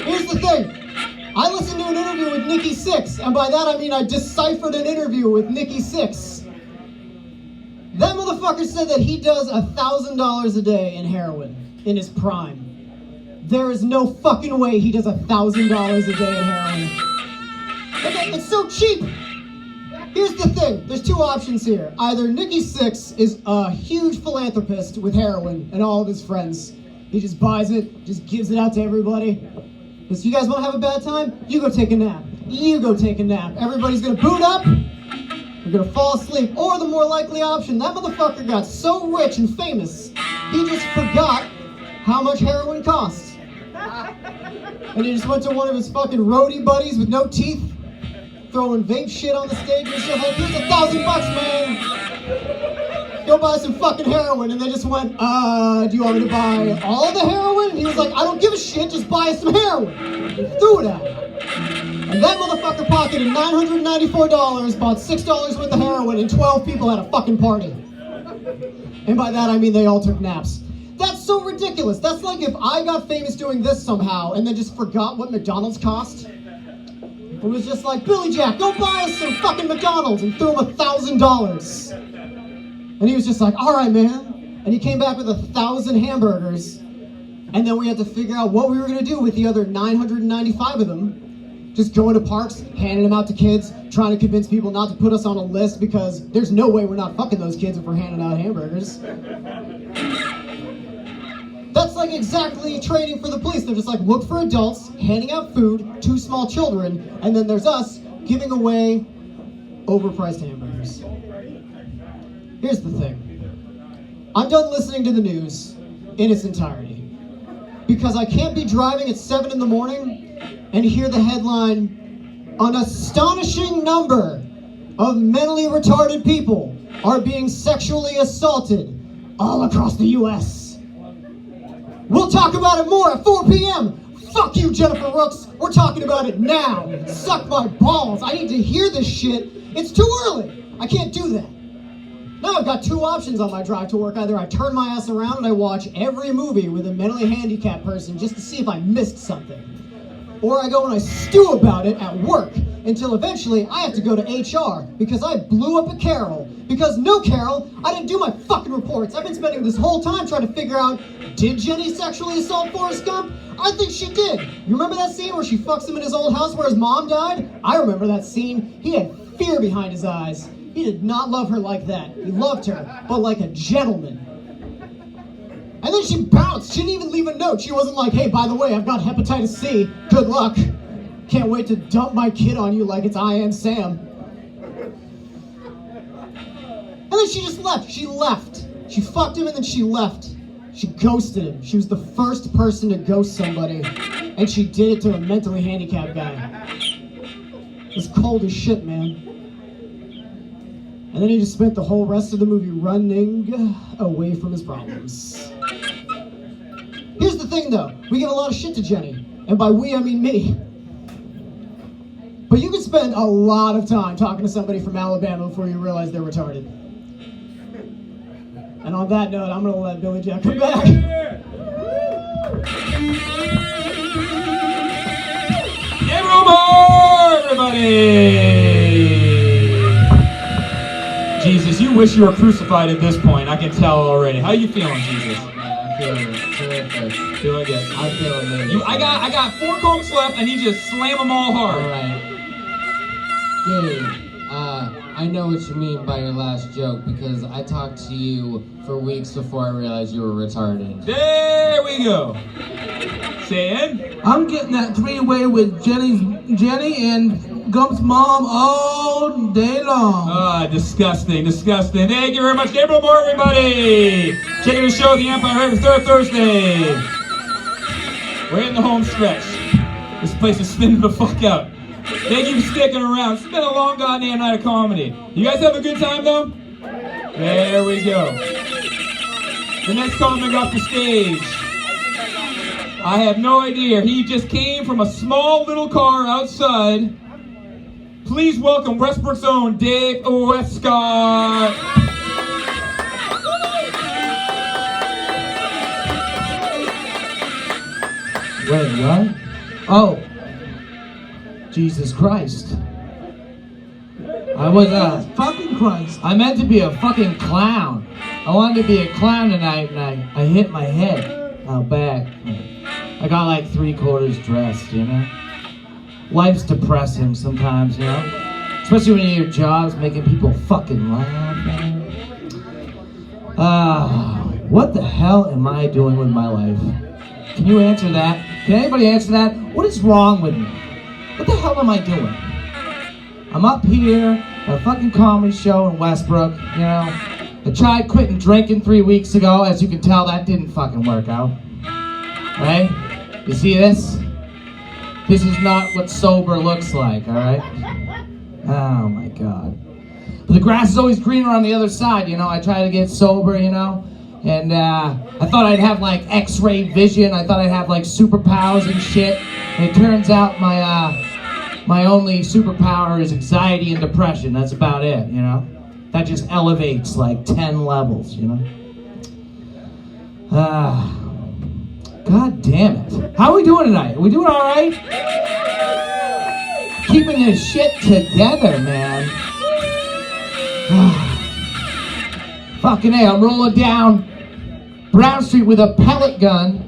[SPEAKER 7] Here's the thing. I listened to an interview with Nikki Sixx, and by that I mean I deciphered an interview with Nikki Sixx. That motherfucker said that he does $1,000 a day in heroin in his prime. There is no fucking way he does $1,000 a day in heroin. It's so cheap. Here's the thing. There's two options here. Either Nikki Sixx is a huge philanthropist with heroin and all of his friends. He just buys it, just gives it out to everybody. Because you guys want to have a bad time? You go take a nap. You go take a nap. Everybody's going to boot up. You're going to fall asleep. Or the more likely option, that motherfucker got so rich and famous, he just forgot how much heroin costs. And he just went to one of his fucking roadie buddies with no teeth, throwing vape shit on the stage and shit like, here's $1,000, man. Go buy some fucking heroin. And they just went, do you want me to buy all the heroin? And he was like, I don't give a shit, just buy some heroin. And threw it at him. And that motherfucker pocketed $994, bought $6 worth of heroin, and 12 people had a fucking party. And by that I mean they all took naps. That's so ridiculous. That's like if I got famous doing this somehow and then just forgot what McDonald's cost. It was just like, Billy Jack, go buy us some fucking McDonald's, and threw him $1,000. And he was just like, all right, man. And he came back with 1,000 hamburgers. And then we had to figure out what we were going to do with the other 995 of them. Just going to parks, handing them out to kids, trying to convince people not to put us on a list because there's no way we're not fucking those kids if we're handing out hamburgers. That's like exactly training for the police. They're just like, look for adults, handing out food to small children, and then there's us giving away overpriced hamburgers. Here's the thing. I'm done listening to the news in its entirety because I can't be driving at 7 in the morning and hear the headline, an astonishing number of mentally retarded people are being sexually assaulted all across the U.S. We'll talk about it more at 4 p.m. Fuck you, Jennifer Rooks. We're talking about it now. Suck my balls. I need to hear this shit. It's too early. I can't do that. Now I've got two options on my drive to work. Either I turn my ass around and I watch every movie with a mentally handicapped person just to see if I missed something. Or I go and I stew about it at work until eventually I have to go to HR because I blew up a Carol. Because no, Carol, I didn't do my fucking reports. I've been spending this whole time trying to figure out, did Jenny sexually assault Forrest Gump? I think she did. You remember that scene where she fucks him in his old house where his mom died? I remember that scene. He had fear behind his eyes. He did not love her like that. He loved her, but like a gentleman. And then she bounced. She didn't even leave a note. She wasn't like, hey, by the way, I've got hepatitis C. Good luck. Can't wait to dump my kid on you like it's I Am Sam. And then she just left. She left. She fucked him and then she left. She ghosted him. She was the first person to ghost somebody. And she did it to a mentally handicapped guy. It was cold as shit, man. And then he just spent the whole rest of the movie running away from his problems. Here's the thing, though. We give a lot of shit to Jenny. And by we, I mean me. But you can spend a lot of time talking to somebody from Alabama before you realize they're retarded. And on that note, I'm going to let Billy Jack come back.
[SPEAKER 1] Give room more, everybody! Jesus, you wish you were crucified at this point. I can tell already. How you feeling, Jesus?
[SPEAKER 2] I'm feeling terrific.
[SPEAKER 1] Feeling good.
[SPEAKER 2] I'm feeling amazing.
[SPEAKER 1] I got 4 combs left. I need you to slam them all hard.
[SPEAKER 2] All right. Dave, I know what you mean by your last joke because I talked to you for weeks before I realized you were retarded.
[SPEAKER 1] There we go. Say it.
[SPEAKER 3] I'm getting that 3-way with Jenny and Gump's mom all day long.
[SPEAKER 1] Ah, disgusting, disgusting. Thank you very much. Gabriel Moore, everybody. Checking the show, The Empire, every third Thursday. We're in the home stretch. This place is spinning the fuck out. Thank you for sticking around. It's been a long goddamn night of comedy. You guys have a good time, though? There we go. The next comic off the stage. I have no idea. He just came from a small little car outside. Please welcome Westbrook's own Dave Westcott.
[SPEAKER 16] Wait, what? Oh, Jesus Christ. I was
[SPEAKER 3] Fucking Christ.
[SPEAKER 16] I meant to be a fucking clown. I wanted to be a clown tonight, and I hit my head out back. I got like 3/4 dressed, you know? Life's depressing sometimes, you know? Especially when your job's making people fucking laugh, man. What the hell am I doing with my life? Can you answer that? Can anybody answer that? What is wrong with me? What the hell am I doing? I'm up here at a fucking comedy show in Westbrook, you know? I tried quitting drinking 3 weeks ago. As you can tell, that didn't fucking work out. Right? You see this? This is not what sober looks like, alright? Oh my God. But the grass is always greener on the other side, you know? I try to get sober, you know? And I thought I'd have like X-ray vision. I thought I'd have like superpowers and shit. And it turns out my only superpower is anxiety and depression. That's about it, you know? That just elevates like 10 levels, you know? God damn it. How are we doing tonight? Are we doing all right? Keeping this shit together, man. Fucking A, I'm rolling down Brown Street with a pellet gun.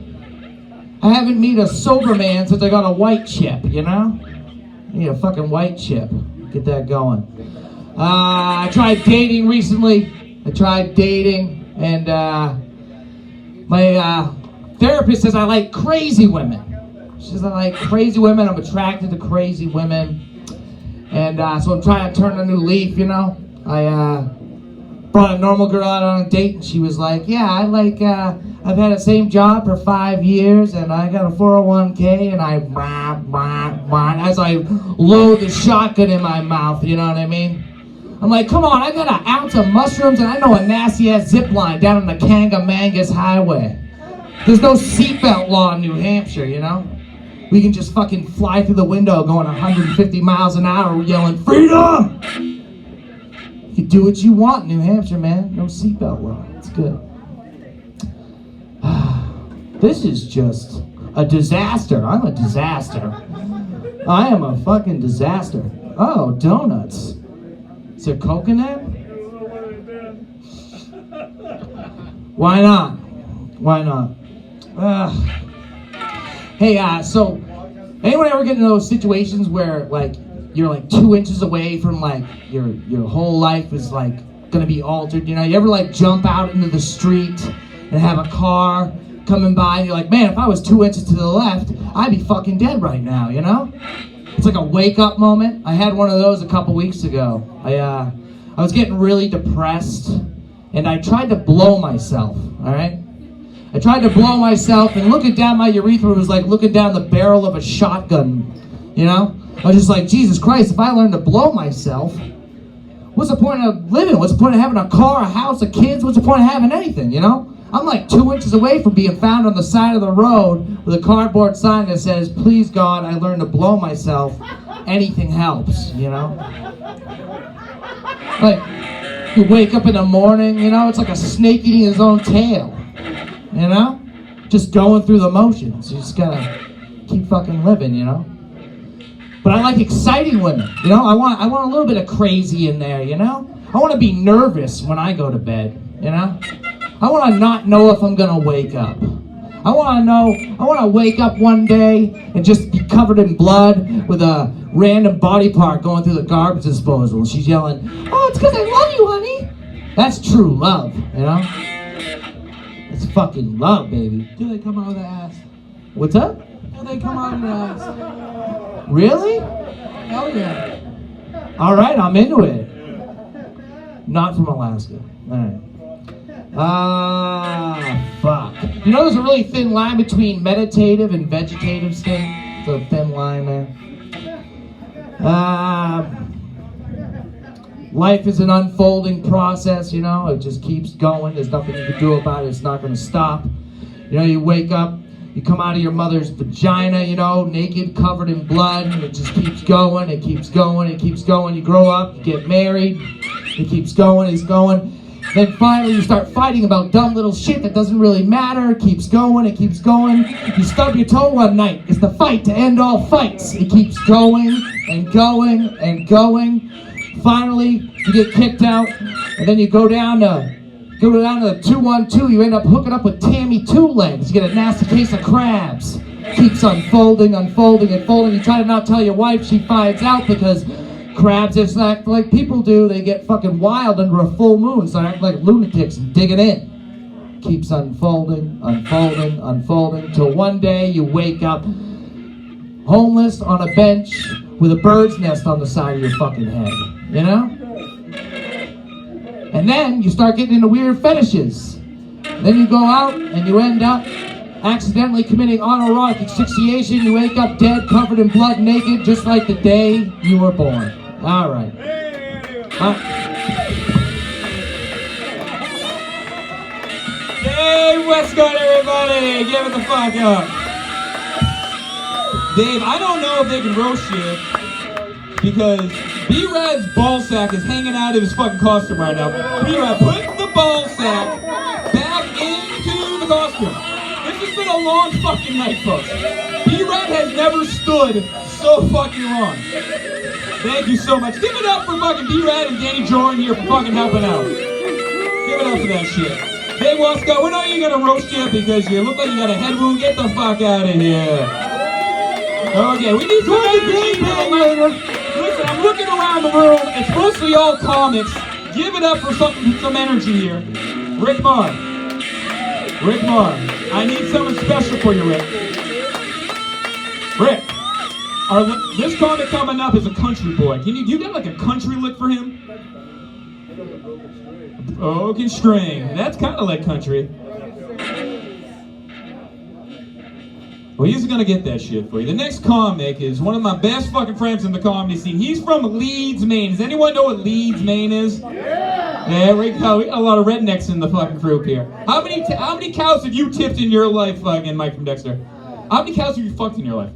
[SPEAKER 16] I haven't met a sober man since I got a white chip, you know? I need a fucking white chip. Get that going. I tried dating recently. And my therapist says I like crazy women. She says I like crazy women. I'm attracted to crazy women. And so I'm trying to turn a new leaf, you know? I brought a normal girl out on a date, and she was like, yeah, I like, I've had the same job for 5 years, and I got a 401k, and as I load the shotgun in my mouth, you know what I mean? I'm like, come on, I got an ounce of mushrooms, and I know a nasty-ass zip line down on the Kangamangas Highway. There's no seatbelt law in New Hampshire, you know? We can just fucking fly through the window going 150 miles an hour yelling, freedom! You can do what you want in New Hampshire, man. No seatbelt law. It's good. This is just a disaster. I'm a disaster. I am a fucking disaster. Oh, donuts. Is there coconut? Why not? Why not? Hey, so anyone ever get in those situations where like you're like 2 inches away from like your whole life is like gonna be altered? You know, you ever like jump out into the street and have a car coming by and you're like, man, if I was 2 inches to the left, I'd be fucking dead right now, you know? It's like a wake up moment. I had one of those a couple weeks ago. I was getting really depressed and I tried to blow myself, all right? I tried to blow myself, and looking down my urethra was like looking down the barrel of a shotgun, you know? I was just like, Jesus Christ, if I learn to blow myself, what's the point of living? What's the point of having a car, a house, a kids? What's the point of having anything, you know? I'm like 2 inches away from being found on the side of the road with a cardboard sign that says, please God, I learned to blow myself. Anything helps, you know? Like, you wake up in the morning, you know, it's like a snake eating his own tail. You know? Just going through the motions. You just gotta keep fucking living, you know? But I like exciting women, you know? I want a little bit of crazy in there, you know? I want to be nervous when I go to bed, you know? I want to not know if I'm gonna wake up. I want to wake up one day and just be covered in blood with a random body part going through the garbage disposal. And she's yelling, oh, it's because I love you, honey. That's true love, you know? It's fucking love, baby.
[SPEAKER 3] Do they come out of the ass?
[SPEAKER 16] What's up?
[SPEAKER 3] Do they come out of the ass?
[SPEAKER 16] Really? Hell yeah. All right, I'm into it. Not from Alaska. All right. Fuck. You know there's a really thin line between meditative and vegetative state? It's a thin line there. Life is an unfolding process, you know? It just keeps going. There's nothing you can do about it. It's not going to stop. You know, you wake up, you come out of your mother's vagina, you know, naked, covered in blood, and it just keeps going, it keeps going, it keeps going. You grow up, you get married, it keeps going, it's going. Then finally you start fighting about dumb little shit that doesn't really matter. It keeps going, it keeps going. You stub your toe one night. It's the fight to end all fights. It keeps going and going and going. Finally, you get kicked out, and then you go down to the 212. You end up hooking up with Tammy Two Legs. You get a nasty case of crabs. Keeps unfolding, unfolding, unfolding. You try to not tell your wife. She finds out because crabs just act like people do. They get fucking wild under a full moon, so they act like lunatics and digging in. Keeps unfolding, unfolding, unfolding, till one day you wake up homeless on a bench with a bird's nest on the side of your fucking head, you know? And then you start getting into weird fetishes. Then you go out and you end up accidentally committing autoerotic asphyxiation. You wake up dead, covered in blood, naked, just like the day you were born. All right.
[SPEAKER 1] Hey, Westcott, everybody! Give it the fuck up. Dave, I don't know if they can roast you because B-Rad's ball sack is hanging out of his fucking costume right now. B-Rad, put the ball sack back into the costume. This has been a long fucking night, folks. B-Rad has never stood so fucking long. Thank you so much. Give it up for fucking B-Rad and Danny Jordan here for fucking helping out. Give it up for that shit. Hey, Wasco, we're not even gonna roast you because you look like you got a head wound. Get the fuck out of here. Okay, we need some energy. Listen, I'm looking around the room. It's mostly all comics. Give it up for some energy here. Rick Marr. Rick Marr. I need something special for you, Rick. Rick. This comic coming up is a country boy. You got like a country lick for him? Broken string. That's kind of like country. Well, he's gonna get that shit for you. The next comic is one of my best fucking friends in the comedy scene. He's from Leeds, Maine. Does anyone know what Leeds, Maine is? Yeah. There we go. We got a lot of rednecks in the fucking group here. How many cows have you tipped in your life, fucking Mike from Dexter? How many cows have you fucked in your life?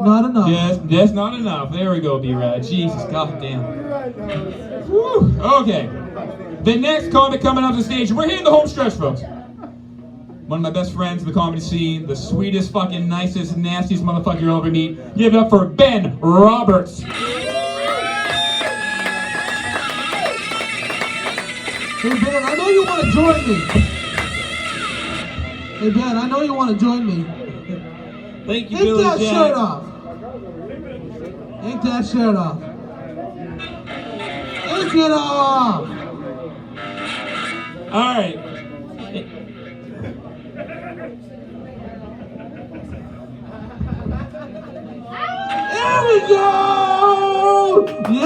[SPEAKER 16] Not enough.
[SPEAKER 1] Yes, not enough. There we go, B-Rad. Jesus, goddamn. Whew. Okay. The next comic coming up the stage. We're here in the home stretch, folks. One of my best friends in the comedy scene, the sweetest, fucking, nicest, nastiest motherfucker you'll ever meet. Give it up for Ben Roberts.
[SPEAKER 16] Hey Ben, I know you want to join me. Hey Ben, I know you want to join me.
[SPEAKER 12] Thank you,
[SPEAKER 16] Take
[SPEAKER 12] Billy
[SPEAKER 16] that
[SPEAKER 12] Jack.
[SPEAKER 16] shirt off. Take that shirt off. Take it off.
[SPEAKER 1] All right.
[SPEAKER 16] There we go! Yeah!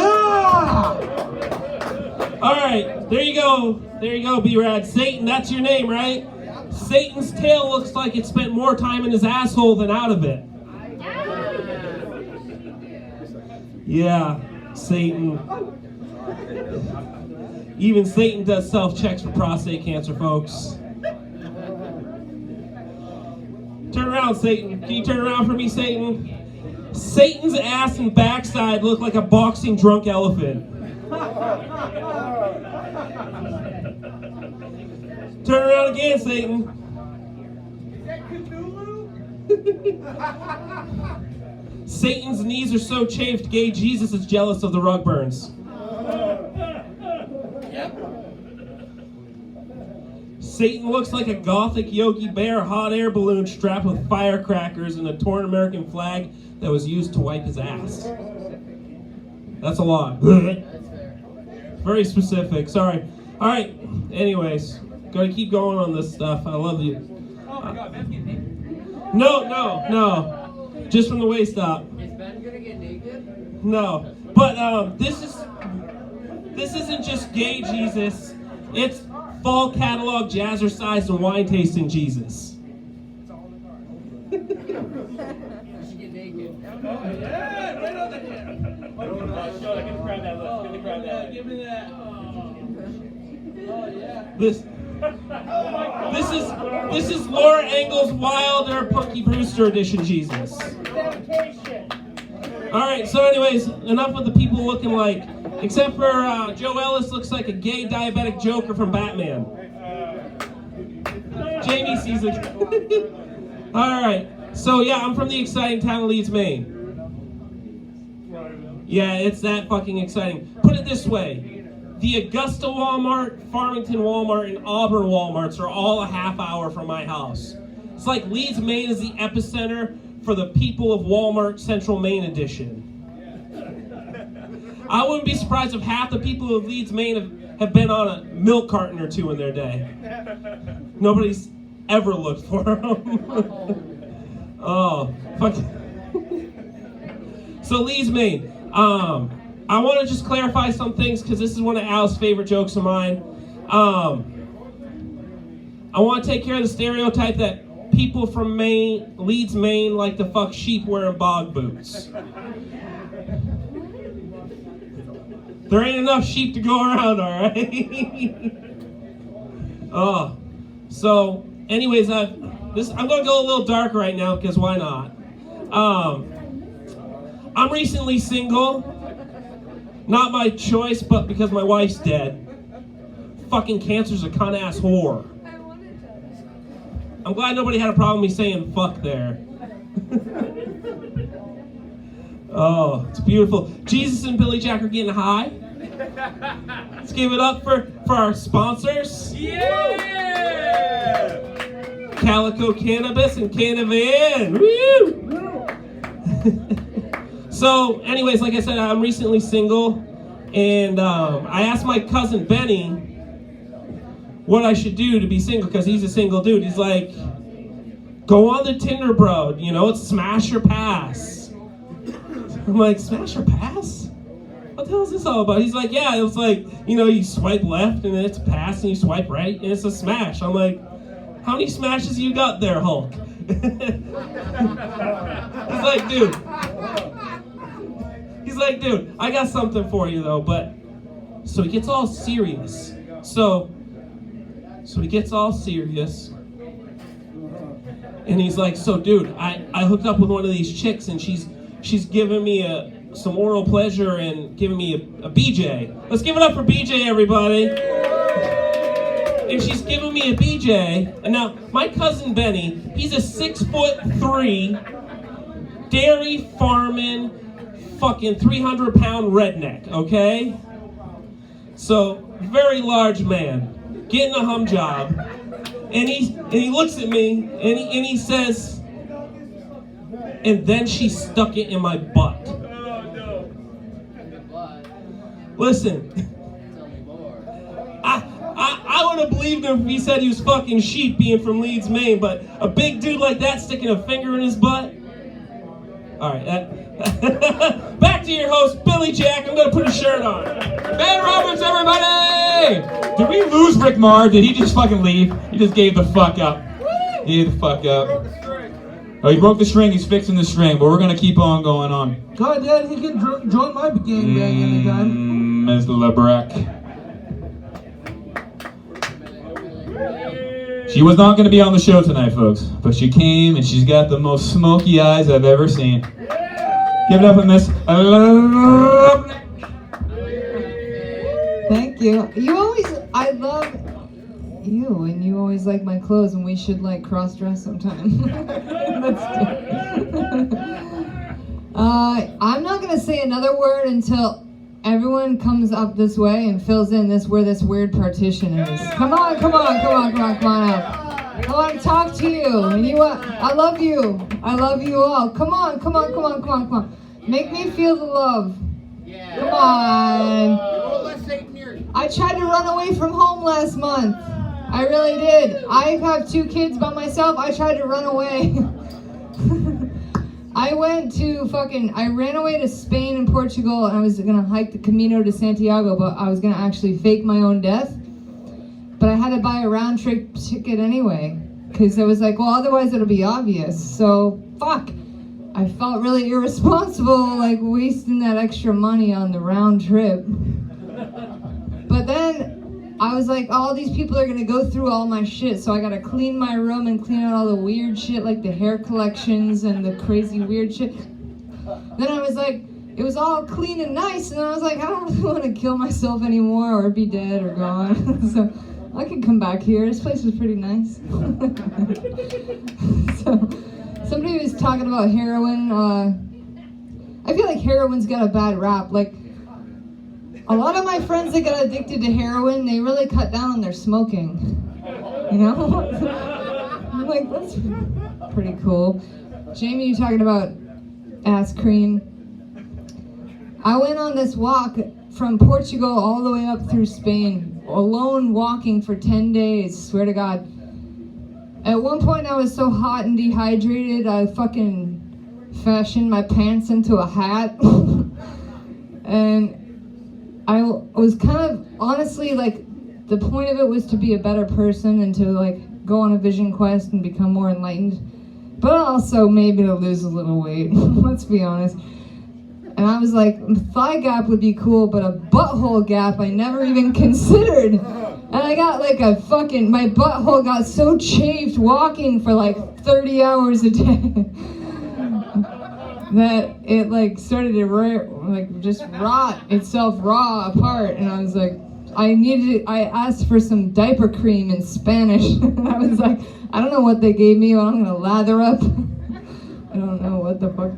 [SPEAKER 12] All right, there you go. There you go, B-Rad. Satan, that's your name, right? Satan's tail looks like it spent more time in his asshole than out of it. Yeah, Satan. Even Satan does self-checks for prostate cancer, folks. Turn around, Satan. Can you turn around for me, Satan? Satan's ass and backside look like a boxing drunk elephant. Turn around again, Satan. Satan's knees are so chafed, gay Jesus is jealous of the rug burns. Satan looks like a gothic Yogi Bear hot air balloon strapped with firecrackers and a torn American flag that was used to wipe his ass. That's a lot. Very specific, sorry. All right, anyways, gotta keep going on this stuff. I love you. No. Just from the waist up.
[SPEAKER 2] Is Ben gonna get naked?
[SPEAKER 17] No, but this isn't just gay Jesus. It's fall catalog jazzercise and wine tasting Jesus. This is Laura Engel's Wilder Punky Brewster edition Jesus. All right, so anyways, enough with the people looking like, except for Joe Ellis looks like a gay diabetic Joker from Batman. Jamie sees it. All right, so yeah, I'm from the exciting town of Leeds, Maine. Yeah, it's that fucking exciting. Put it this way, the Augusta Walmart, Farmington Walmart, and Auburn Walmarts are all a half hour from my house. It's like Leeds, Maine is the epicenter for the people of Walmart Central Maine edition. I wouldn't be surprised if half the people of Leeds, Maine have been on a milk carton or two in their day. Nobody's ever looked for them. Oh, fuck. So Leeds, Maine. I want to just clarify some things because this is one of Al's favorite jokes of mine. I want to take care of the stereotype that people from Maine, Leeds, Maine, like to fuck sheep wearing bog boots. There ain't enough sheep to go around, all right? Oh, so anyways, I'm gonna go a little dark right now because why not? I'm recently single. Not my choice, but because my wife's dead. Fucking cancer's a cunt-ass whore. I'm glad nobody had a problem with me saying fuck there. Oh, it's beautiful. Jesus and Billy Jack are getting high. Let's give it up for our sponsors. Yeah! Calico Cannabis and Canavan. Woo! So, anyways, like I said, I'm recently single, and I asked my cousin Benny what I should do to be single, because he's a single dude. He's like, go on the Tinder, bro. You know, it's smash or pass. I'm like, smash or pass? What the hell is this all about? He's like, yeah, it was like, you know, you swipe left, and then it's a pass, and you swipe right, and it's a smash. I'm like, how many smashes you got there, Hulk? He's like, dude, I got something for you, though, but... So he gets all serious. So he gets all serious. And he's like, so, dude, I hooked up with one of these chicks, and she's giving me some oral pleasure and giving me a BJ. Let's give it up for BJ, everybody. And she's giving me a BJ. And now, my cousin Benny, he's a 6'3", dairy farming, fucking 300-pound redneck, okay? So, very large man, getting a hum job, and he looks at me and he says, and then she stuck it in my butt. Listen, I would have believed him if he said he was fucking sheep being from Leeds, Maine, but a big dude like that sticking a finger in his butt? All right, back to your host, Billy Jack. I'm going to put a shirt on.
[SPEAKER 1] Ben Roberts, everybody! Did we lose Rick Marr? Did he just fucking leave? He just gave the fuck up. He gave the fuck up. Oh, he broke the string. He's fixing the string, but we're going to keep on going on.
[SPEAKER 3] God, Dad, he can join my gangbang anytime.
[SPEAKER 1] Ms. LeBrecq. She was not going to be on the show tonight, folks, but she came and she's got the most smoky eyes I've ever seen. Give it up for Miss.
[SPEAKER 18] Thank you. I love you, and you always like my clothes, and we should like cross-dress sometime. Let's do it. I'm not gonna say another word until everyone comes up this way and fills in where this weird partition is. Come on up. I want to talk to you, and I love you. I love you all. Come on. Make me feel the love. Come on. I tried to run away from home last month. I really did. I have 2 kids by myself. I tried to run away. I I ran away to Spain and Portugal, and I was gonna hike the Camino de Santiago, but I was gonna actually fake my own death. But I had to buy a round trip ticket anyway, because I was like, well, otherwise it'll be obvious. So, fuck. I felt really irresponsible, like wasting that extra money on the round trip. But then I was like, all these people are gonna go through all my shit, so I gotta clean my room and clean out all the weird shit, like the hair collections and the crazy weird shit. Then I was like, it was all clean and nice, and I was like, I don't really want to kill myself anymore or be dead or gone. So I could come back here. This place was pretty nice. So somebody was talking about heroin. I feel like heroin's got a bad rap. Like, a lot of my friends that got addicted to heroin, they really cut down on their smoking. You know? I'm like, that's pretty cool. Jamie, you talking about ass cream. I went on this walk from Portugal all the way up through Spain, alone walking for 10 days, swear to God. At one point I was so hot and dehydrated, I fucking fashioned my pants into a hat. And I was kind of, honestly, like, the point of it was to be a better person and to, like, go on a vision quest and become more enlightened. But also maybe to lose a little weight, let's be honest. And I was like, a thigh gap would be cool, but a butthole gap I never even considered. And I got like my butthole got so chafed walking for like 30 hours a day that it like started to just rot itself raw apart. And I was like, I asked for some diaper cream in Spanish. And I was like, I don't know what they gave me, but I'm gonna lather up. I don't know what the fuck.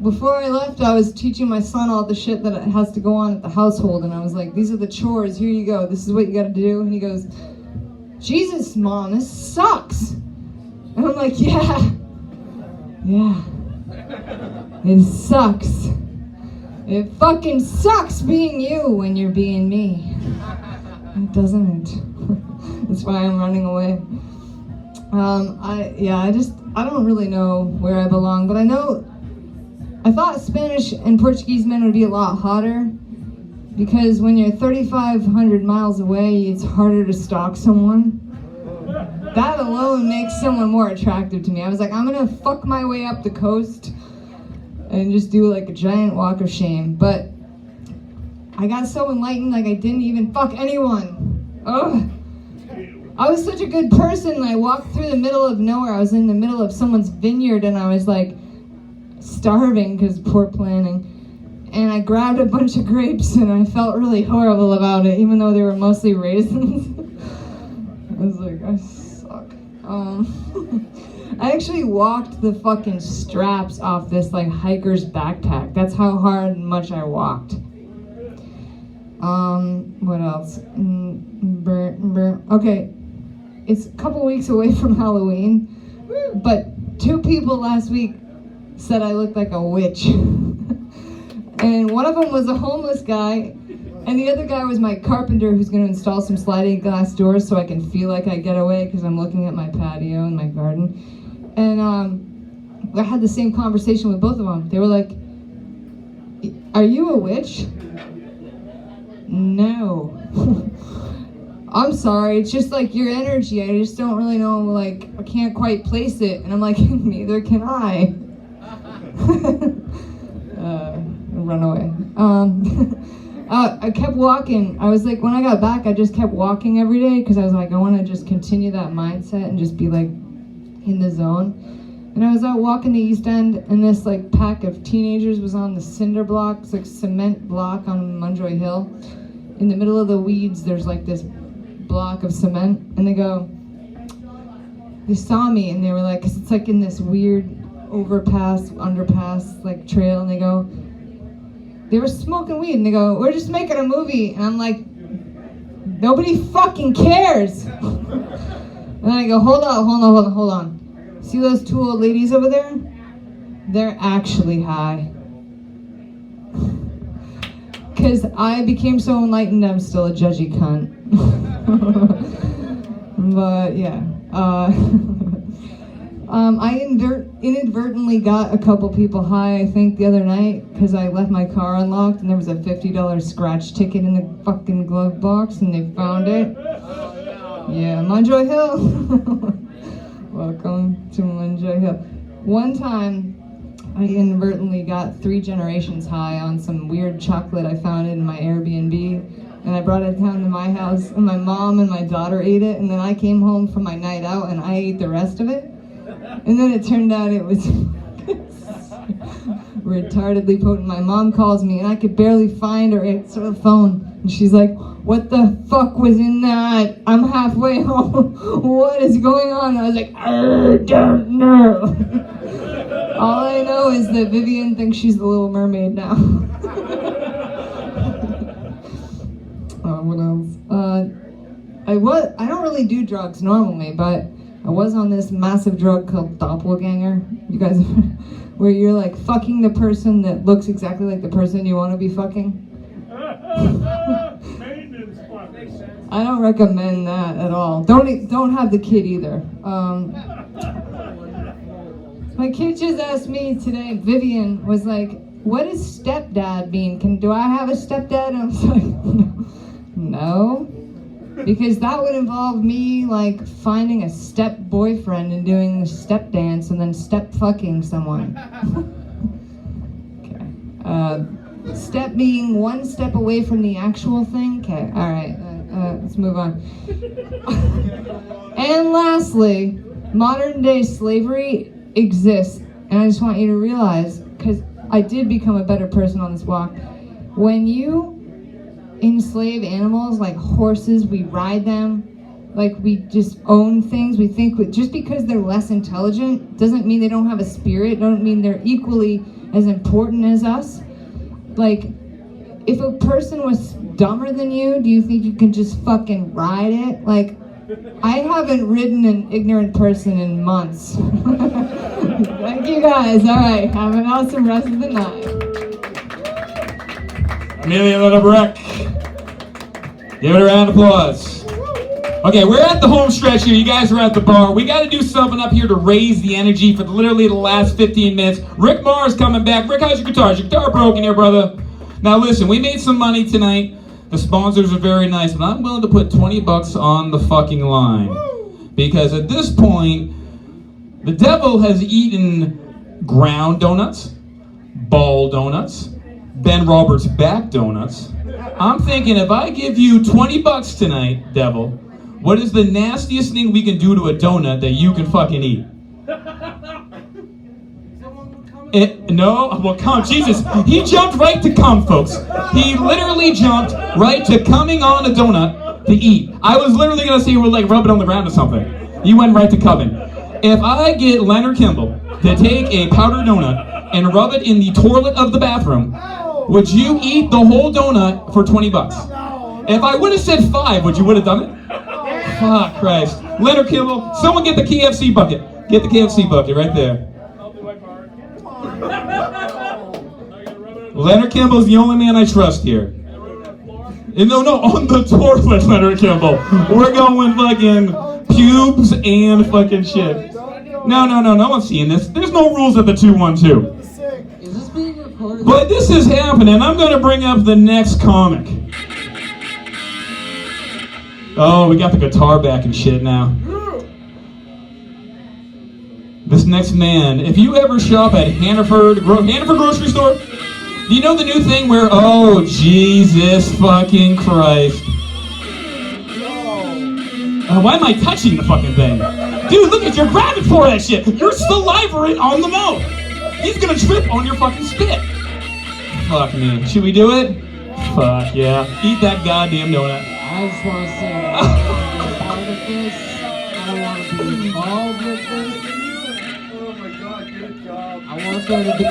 [SPEAKER 18] Before I left, I was teaching my son all the shit that has to go on at the household, and I was like, these are the chores, here you go, this is what you gotta do. And he goes, Jesus, Mom, this sucks. And I'm like, yeah, it sucks. It fucking sucks being you when you're being me. Doesn't it? That's why I'm running away. I don't really know where I belong, but I thought Spanish and Portuguese men would be a lot hotter, because when you're 3,500 miles away, it's harder to stalk someone. That alone makes someone more attractive to me. I was like, I'm gonna fuck my way up the coast and just do like a giant walk of shame. But I got so enlightened, like I didn't even fuck anyone. Ugh. I was such a good person. I walked through the middle of nowhere. I was in the middle of someone's vineyard, and I was like starving because poor planning. And I grabbed a bunch of grapes, and I felt really horrible about it, even though they were mostly raisins. I was like, I suck. I actually walked the fucking straps off this like hiker's backpack. That's how hard and much I walked. What else? Okay, it's a couple weeks away from Halloween, but 2 people last week said I looked like a witch. And one of them was a homeless guy, and the other guy was my carpenter who's going to install some sliding glass doors so I can feel like I get away because I'm looking at my patio and my garden. And I had the same conversation with both of them. They were like, are you a witch? No. I'm sorry, it's just like your energy. I just don't really know, like, I can't quite place it. And I'm like, neither can I. Run away. I kept walking. I was like, when I got back, I just kept walking every day because I was like, I want to just continue that mindset and just be like in the zone. And I was out walking the East End, and this like pack of teenagers was on the cinder blocks, like cement block on Munjoy Hill. In the middle of the weeds, there's like this block of cement, and they saw me, and they were like, cause it's like in this weird underpass, like trail, and they were smoking weed, and they go, we're just making a movie. And I'm like, nobody fucking cares. And I go, hold on. See those 2 old ladies over there? They're actually high. Because I became so enlightened, I'm still a judgy cunt. But yeah. I inadvertently got a couple people high, I think, the other night because I left my car unlocked and there was a $50 scratch ticket in the fucking glove box and they found it. Yeah, Munjoy Hill. Welcome to Munjoy Hill. One time, I inadvertently got 3 generations high on some weird chocolate I found in my Airbnb, and I brought it down to my house, and my mom and my daughter ate it, and then I came home from my night out, and I ate the rest of it, and then it turned out it was retardedly potent. My mom calls me, and I could barely find her answer the phone, and she's like, "What the fuck was in that? I'm halfway home. What is going on?" I was like, "I don't know." All I know is that Vivian thinks she's the Little Mermaid now. What else? I don't really do drugs normally, but I was on this massive drug called doppelganger. You guys, where you're like fucking the person that looks exactly like the person you want to be fucking. I don't recommend that at all. Don't have the kid either. My kid just asked me today, Vivian was like, "What does stepdad mean? Do I have a stepdad?" And I was like, no. Because that would involve me like finding a step boyfriend and doing the step dance and then step fucking someone. Okay. Step being one step away from the actual thing. Okay, alright. Let's move on. And lastly, modern day slavery exists, and I just want you to realize, because I did become a better person on this walk, when you enslave animals like horses, we ride them, like we just own things, we think just because they're less intelligent doesn't mean they don't have a spirit, don't mean they're equally as important as us. Like, if a person was dumber than you, do you think you can just fucking ride it? Like, I haven't ridden an ignorant person in months. Thank you guys. All right, have an awesome rest of the night.
[SPEAKER 1] Amelia Ledebrec. Give it a round of applause. Okay, we're at the home stretch here. You guys are at the bar. We got to do something up here to raise the energy for literally the last 15 minutes. Rick Marr's coming back. Rick, how's your guitar? Is your guitar broken here, brother? Now listen, we made some money tonight. The sponsors are very nice, but I'm willing to put 20 bucks on the fucking line. Because at this point, the devil has eaten ground donuts, ball donuts, Ben Roberts back donuts. I'm thinking if I give you 20 bucks tonight, devil, what is the nastiest thing we can do to a donut that you can fucking eat? No, well, come, Jesus. He jumped right to come, folks. He literally jumped right to coming on a donut to eat. I was literally going to say, we'll like rub it on the ground or something. You went right to coming. If I get Leonard Kimball to take a powdered donut and rub it in the toilet of the bathroom, would you eat the whole donut for 20 bucks? If I would have said 5, would you would have done it? Fuck Christ. Leonard Kimball, someone get the KFC bucket. Get the KFC bucket right there. Leonard Kimball's the only man I trust here. No, on the toilet, Leonard Kimball. We're going fucking pubes and fucking shit. No one's seeing this. There's no rules at the 212.
[SPEAKER 2] Is this being recorded?
[SPEAKER 1] But this is happening. I'm going to bring up the next comic. Oh, we got the guitar back and shit now. This next man, if you ever shop at Hannaford grocery store, do you know the new thing where, oh, Jesus fucking Christ. Why am I touching the fucking thing? Dude, look at you're grabbing for that shit. You're salivering on the mouth. He's gonna trip on your fucking spit. Fuck me. Should we do it? Fuck yeah. Eat that goddamn donut.
[SPEAKER 2] I just want to say I don't want to be a part of this. I don't want to be involved with this.
[SPEAKER 15] Oh my God, good job.
[SPEAKER 2] I want there to be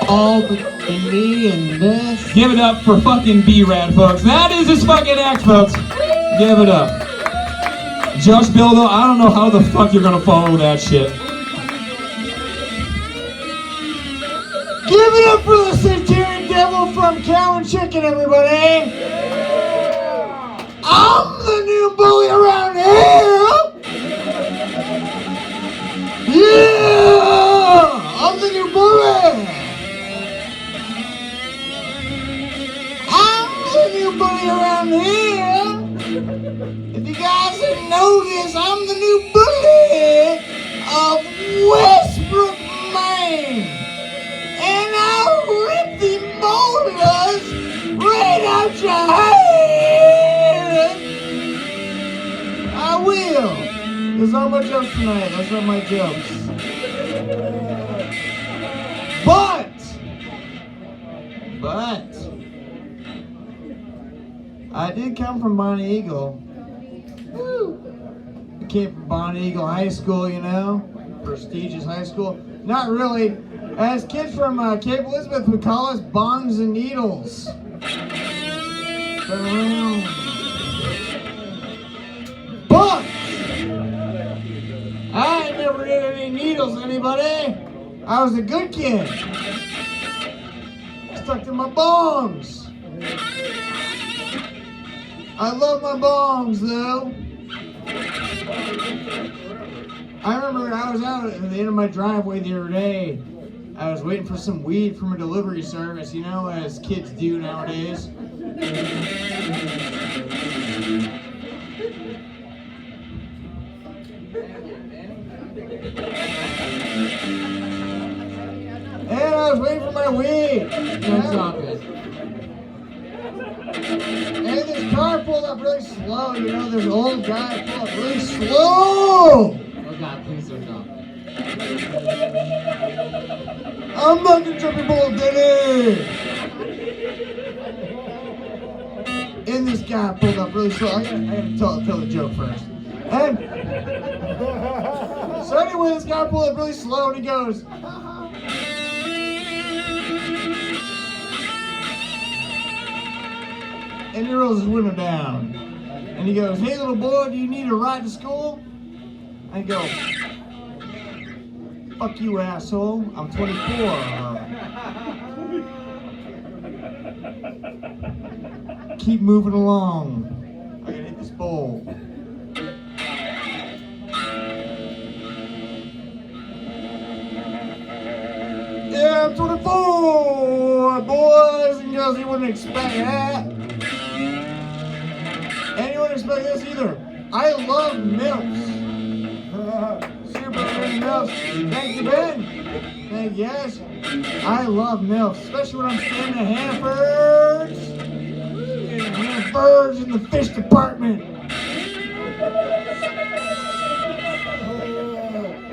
[SPEAKER 2] all in me and this.
[SPEAKER 1] Give it up for fucking B-Rad, folks. That is his fucking act, folks. Give it up. Josh Bildo, I don't know how the fuck you're gonna follow that shit.
[SPEAKER 7] Give it up for the Satiric Devil from Cow and Chicken, everybody! I'm the new bully around here!
[SPEAKER 16] Yeah! I'm the new bully! I'm the new bully around here! If you guys didn't know this, I'm the new bully of Westbrook, Maine! And I'll rip the molars right out your head! I will! Those aren't my jokes tonight. Those aren't my jokes. But I did come from Bonnie Eagle. Woo! I came from Bonnie Eagle High School, you know, prestigious high school. Not really. As kids from Cape Elizabeth would call us bongs and needles. But I never did any needles, anybody. I was a good kid. Stuck to my bongs. I love my bongs, though. I remember I was out at the end of my driveway the other day. I was waiting for some weed from a delivery service, you know, as kids do nowadays. And I was waiting for my weed.
[SPEAKER 2] Don't drop it.
[SPEAKER 16] And this car pulled up really slow, you know, this old guy pulled up really slow.
[SPEAKER 2] Oh God, please don't drop it.
[SPEAKER 16] I'm not gonna jump your ball, Denny! And this guy pulled up really slow. I gotta tell the joke first. And so anyway, this guy pulled up really slow and he goes, and he rolls his window down. And he goes, hey little boy, do you need a ride to school? I go, fuck you, asshole. I'm 24. Keep moving along. I gotta hit this bowl. Yeah, I'm 24, boys and girls. You wouldn't expect that. And you wouldn't expect this either. I love milks. Super milks. Thank you, Ben. Thank you, yes. I love milks, especially when I'm staying at Hanford's. Hanford's in the fish department.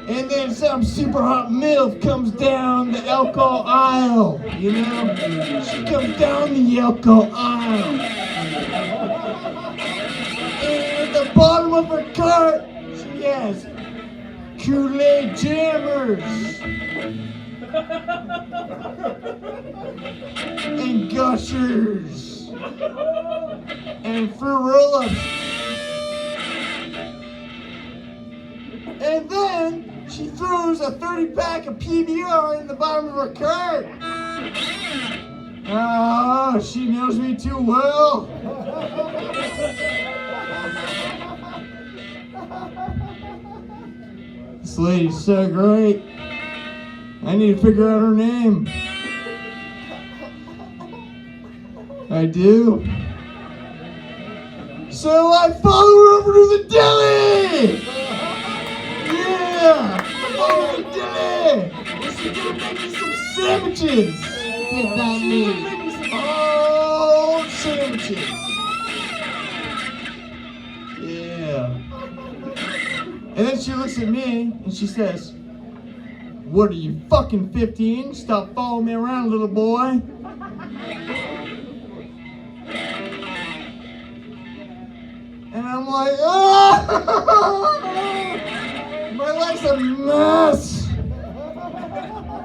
[SPEAKER 16] And then some super hot milk comes down the alcohol aisle, you know? She comes down the alcohol aisle. And at the bottom of her cart, she has Kool-Aid jammers. And gushers. And fruit roll-ups. And then she throws a 30-pack of PBR in the bottom of her cart. Oh, she knows me too well. This lady's so great. I need to figure out her name. I do. So I follow her over to the deli! Yeah! Follow her to the deli! She's gonna make me some sandwiches!
[SPEAKER 2] Get that meat.
[SPEAKER 16] Make me some old sandwiches! Yeah. And then she looks at me and she says, what are you, fucking 15? Stop following me around, little boy. And I'm like, oh! My life's a mess.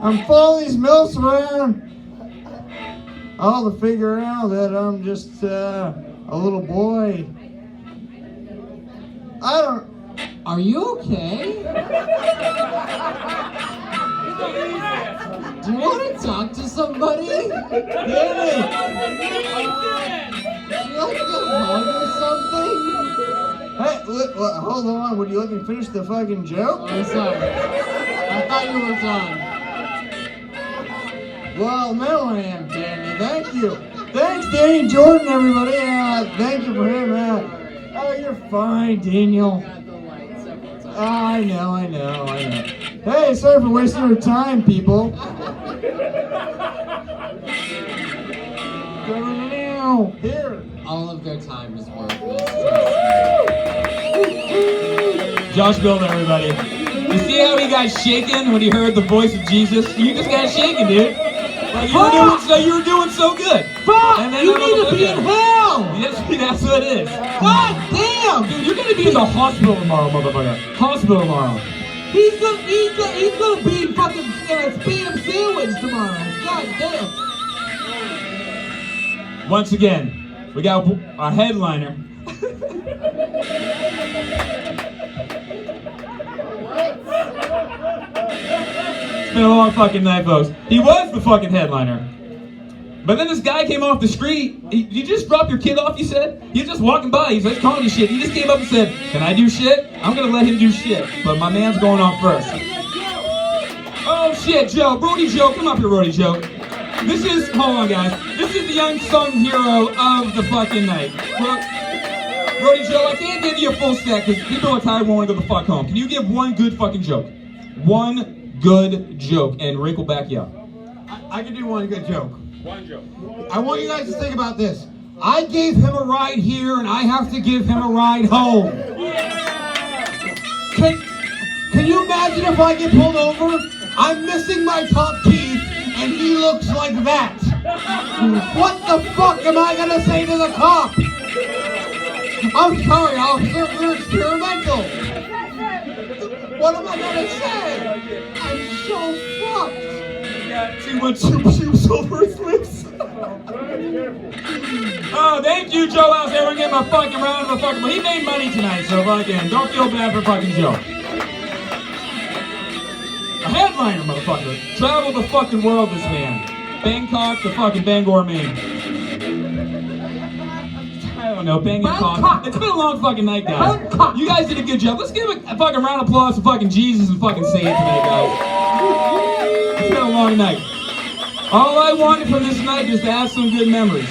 [SPEAKER 16] I'm following these milks around. All to figure out that I'm just a little boy.
[SPEAKER 2] Are you okay? Do you want to talk to somebody?
[SPEAKER 16] Danny!
[SPEAKER 2] Do you like a hug or something?
[SPEAKER 16] Hey, hold on. Would you let me finish the fucking joke?
[SPEAKER 2] Oh, sorry. I thought you were done.
[SPEAKER 16] Well, now I am, Danny. Thank you. Thanks, Danny Jordan, everybody. Thank you for him. Oh, you're fine, Daniel. I know. Hey, sorry for wasting your time, people. Here.
[SPEAKER 2] All of their time is worthless.
[SPEAKER 1] Josh Builder, everybody. You see how he got shaken when he heard the voice of Jesus? You just got shaken, dude. Like you were doing so good.
[SPEAKER 3] Fuck!
[SPEAKER 1] And then
[SPEAKER 3] You need to be in hell!
[SPEAKER 1] Yes, that's what it is.
[SPEAKER 3] God damn!
[SPEAKER 1] Dude, you're gonna be in the hospital tomorrow, motherfucker. Hospital tomorrow.
[SPEAKER 3] He's gonna be fucking spam sandwich tomorrow. God damn.
[SPEAKER 1] Once again, we got our headliner. It's been a long fucking night, folks. He was the fucking headliner. But then this guy came off the street. You just dropped your kid off, you said? He's just walking by. He's like calling you shit. He just came up and said, "Can I do shit?" I'm going to let him do shit. But my man's going on first. Oh shit, Joe. Brody Joe. Come up here, Brody Joe. This is, hold on guys. This is the unsung hero of the fucking night. Brody Joe, I can't give you a full stack because people are tired and want to go the fuck home. Can you give one good fucking joke? One good joke, and Rick will back you up.
[SPEAKER 4] I can do one good joke.
[SPEAKER 1] One joke.
[SPEAKER 4] I want you guys to think about this. I gave him a ride here, and I have to give him a ride home. Can you imagine if I get pulled over? I'm missing my top teeth, and he looks like that. What the fuck am I gonna say to the cop? I'm sorry, officer, we're experimental. What am I gonna say? I'm so fucked.
[SPEAKER 1] He got too much juice over his lips. Oh, thank you, Joe House. Everyone give him a fucking round of applause. Well, he made money tonight, so fucking don't feel bad for fucking Joe. A headliner, motherfucker. Traveled the fucking world, this man. Bangkok to fucking Bangor, Maine. I don't know, Bangkok. It's been a long fucking night, guys. Bangkok. You guys did a good job. Let's give a fucking round of applause to fucking Jesus and fucking say it tonight, guys. It's been a long night. All I wanted from this night is to have some good memories.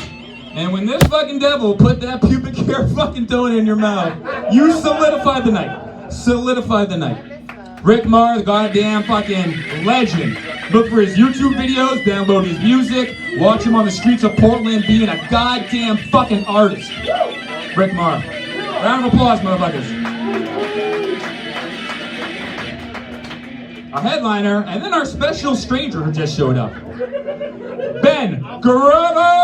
[SPEAKER 1] And when this fucking devil put that pubic hair fucking donut in your mouth, you solidified the night. Solidified the night. Rick Marr, the goddamn fucking legend. Look for his YouTube videos, download his music, watch him on the streets of Portland being a goddamn fucking artist. Rick Marr. Round of applause, motherfuckers. Our headliner, and then our special stranger who just showed up. Ben Guerrero!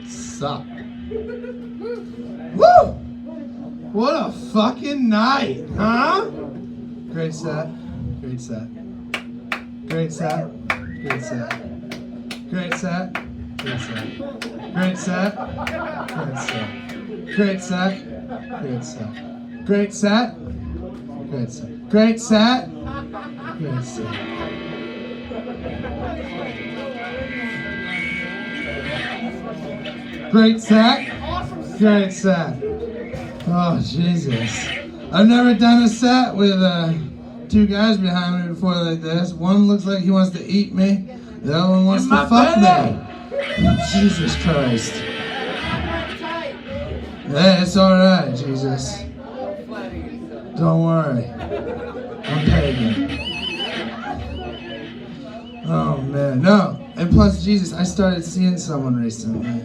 [SPEAKER 4] Sup? Woo! What a fucking night, huh?
[SPEAKER 7] Great set. Great set. Great set. Great set. Great set. Great set. Great set. Great set. Great set. Great set. Great set. Great set. Great set. Great set. Great set. Great set. Oh, Jesus. I've never done a set with two guys behind me before like this. One looks like he wants to eat me. The other one wants to fuck me. Jesus Christ. Hey, it's alright, Jesus. Don't worry. I'm pagan. Oh, man. No. And plus, Jesus, I started seeing someone recently.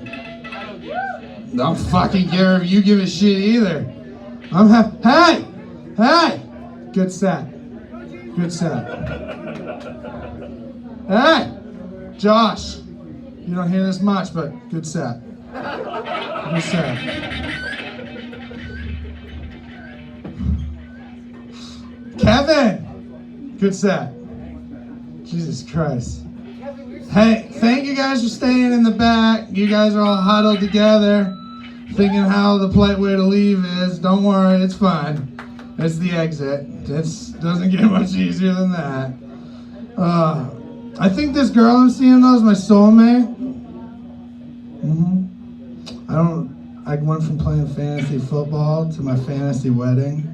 [SPEAKER 7] Don't fucking care if you give a shit either. Hey! Hey! Good set. Good set. Hey! Josh! You don't hear this much, but good set. Good set. Kevin! Good set. Jesus Christ. Hey, thank you guys for staying in the back. You guys are all huddled together, thinking how the polite way to leave is. Don't worry, it's fine. It's the exit. It doesn't get much easier than that. I think this girl I'm seeing though is my soulmate.
[SPEAKER 19] I went from playing fantasy football to my fantasy wedding.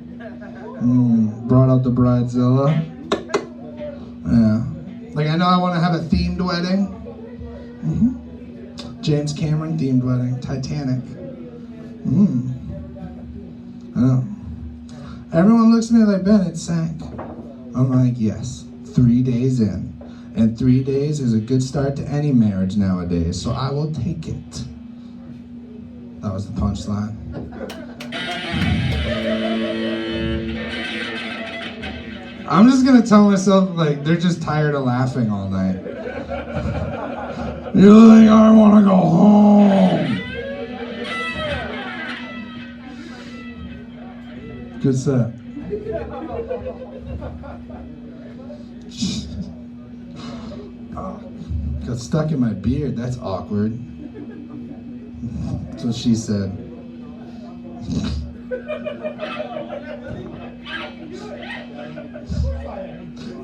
[SPEAKER 19] Brought out the bridezilla. Yeah. Like, I know I want to have a themed wedding. James Cameron themed wedding. Titanic. I know. Everyone looks at me like, Ben, it sank. I'm like, yes. 3 days in. And 3 days is a good start to any marriage nowadays, so I will take it. That was the punchline. I'm just gonna tell myself, like, they're just tired of laughing all night. You think I wanna go home? Good set. Got stuck in my beard. That's awkward. That's what she said.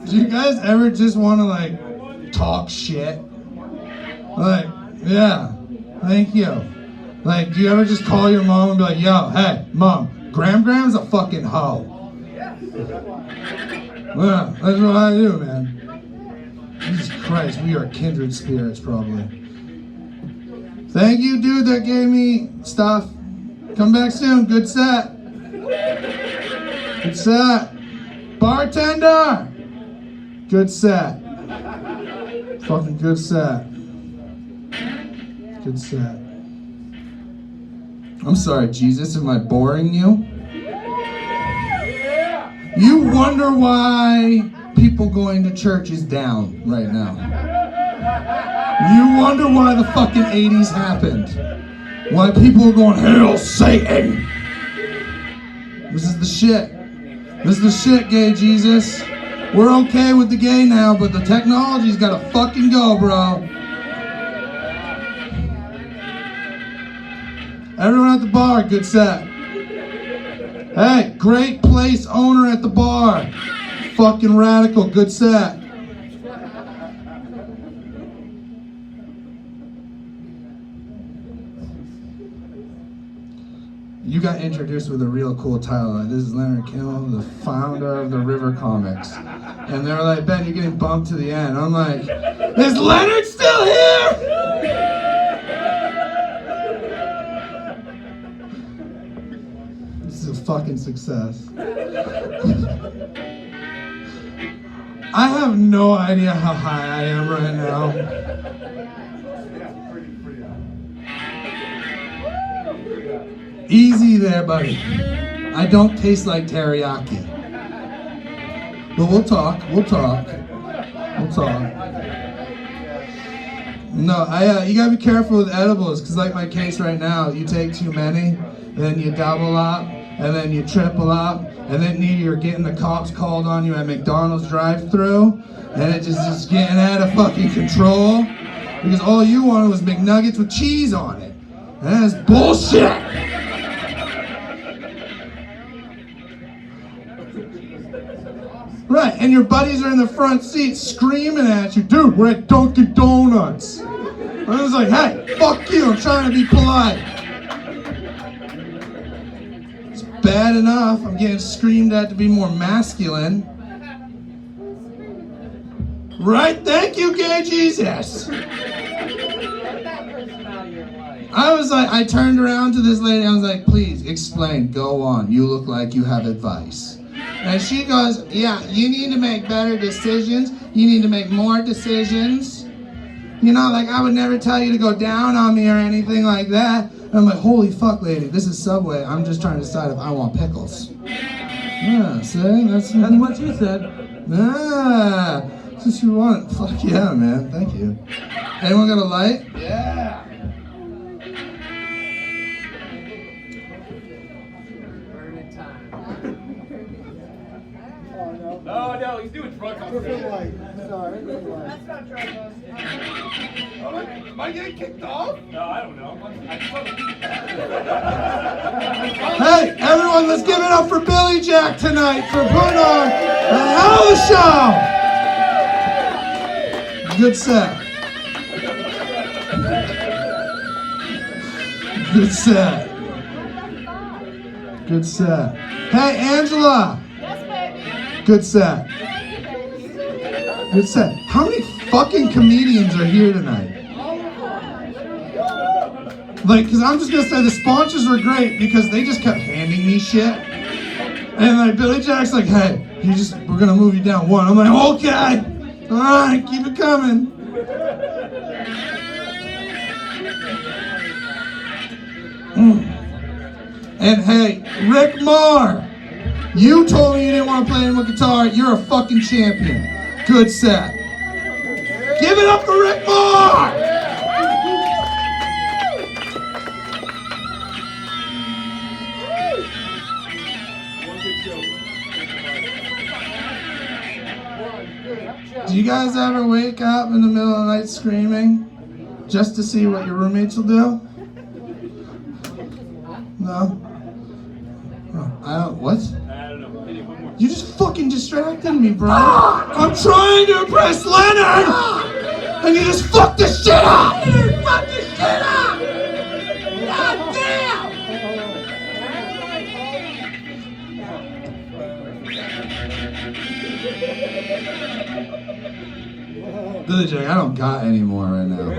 [SPEAKER 19] Do you guys ever just want to, like, talk shit? Like, yeah, thank you. Like, do you ever just call your mom and be like, yo, hey, mom, Gram's a fucking hoe. Yeah, that's what I do, man. Jesus Christ, we are kindred spirits, probably. Thank you, dude, that gave me stuff. Come back soon. Good set. Good set. Bartender! Good set. Fucking good set. Good set. I'm sorry, Jesus, am I boring you? You wonder why people going to church is down right now. You wonder why the fucking 80s happened. Why people are going, hail Satan. This is the shit. This is the shit, gay Jesus. We're okay with the gay now, but the technology's gotta fucking go, bro. Everyone at the bar, good set. Hey, great place owner at the bar. Fucking radical, good set. You got introduced with a real cool title. Like, this is Leonard Kimmel, the founder of the River Comics. And they were like, Ben, you're getting bumped to the end. I'm like, is Leonard still here? This is a fucking success. I have no idea how high I am right now. Easy there, buddy. I don't taste like teriyaki. But we'll talk. We'll talk. We'll talk. No, you gotta be careful with edibles, because like my case right now, you take too many, then you double up, and then you triple up, and then you're getting the cops called on you at McDonald's drive-thru, and it just is getting out of fucking control, because all you wanted was McNuggets with cheese on it. And that's bullshit! Right, and your buddies are in the front seat screaming at you, dude, we're at Dunkin' Donuts. I was like, hey, fuck you, I'm trying to be polite. It's bad enough, I'm getting screamed at to be more masculine. Right, thank you, gay Jesus. I was like, I turned around to this lady, I was like, please, explain, go on, you look like you have advice. And she goes, yeah, you need to make better decisions. You need to make more decisions. You know, like, I would never tell you to go down on me or anything like that. And I'm like, holy fuck, lady, this is Subway. I'm just trying to decide if I want pickles. Yeah, see? That's what you said. Yeah, that's what you want. Fuck yeah, man. Thank you. Anyone got a light? Yeah.
[SPEAKER 1] No, he's doing drugs on stage.
[SPEAKER 7] Sorry.
[SPEAKER 1] That's not drugs on stage. Am I getting kicked off? No, I don't know.
[SPEAKER 19] Hey, everyone, let's give it up for Billy Jack tonight for putting on a hell of a show. Good set. Good set. Good set. Hey, Angela. Good set. Good set. How many fucking comedians are here tonight? Like, because I'm just going to say the sponsors were great because they just kept handing me shit. And like Billy Jack's like, hey, we're going to move you down one. I'm like, okay. All right, keep it coming. And hey, Rick Marr, you told me you didn't want to play with guitar. You're a fucking champion. Good set. Give it up for Rick Marr! Do you guys ever wake up in the middle of the night screaming just to see what your roommates will do? No? What? You just fucking distracted me, bro. I'm trying to impress Leonard! And you just fucked this shit up! You fucked this shit up! God damn! Billy Jack, I don't got any more right now.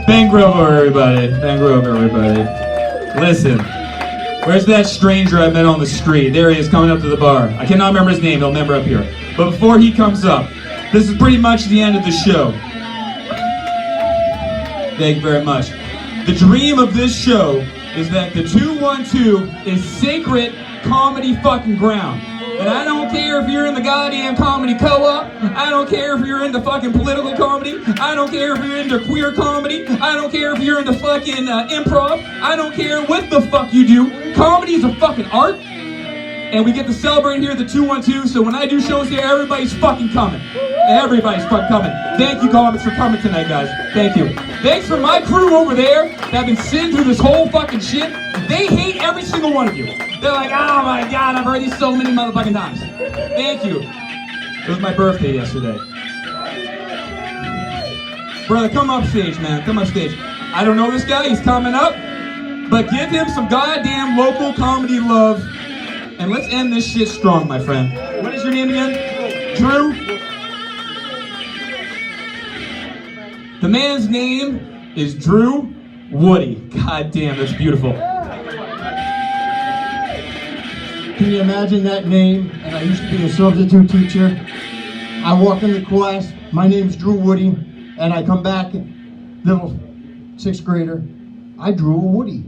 [SPEAKER 1] Bang Grover, everybody. Bang Grover, everybody. Listen, where's that stranger I met on the street? There he is, coming up to the bar. I cannot remember his name. He'll remember up here. But before he comes up, this is pretty much the end of the show. Thank you very much. The dream of this show is that the 212 is sacred comedy fucking ground. And I don't care if you're in the goddamn comedy co-op. I don't care if you're into fucking political comedy. I don't care if you're into queer comedy. I don't care if you're into fucking improv. I don't care what the fuck you do. Comedy is a fucking art. And we get to celebrate here at the 212. So when I do shows here, everybody's fucking coming. Everybody's fucking coming. Thank you, comics, for coming tonight, guys. Thank you. Thanks for my crew over there that have been sitting through this whole fucking shit. They hate every single one of you. They're like, oh my God, I've heard these so many motherfucking times. Thank you. It was my birthday yesterday. Brother, come up stage, man. Come up stage. I don't know this guy. He's coming up. But give him some goddamn local comedy love. And let's end this shit strong, my friend. What is your name again? Drew? The man's name is Drew Woody. God damn, that's beautiful.
[SPEAKER 7] Can you imagine that name? And I used to be a substitute teacher. I walk into class, my name's Drew Woody, and I come back, little 6th grader, I drew a Woody.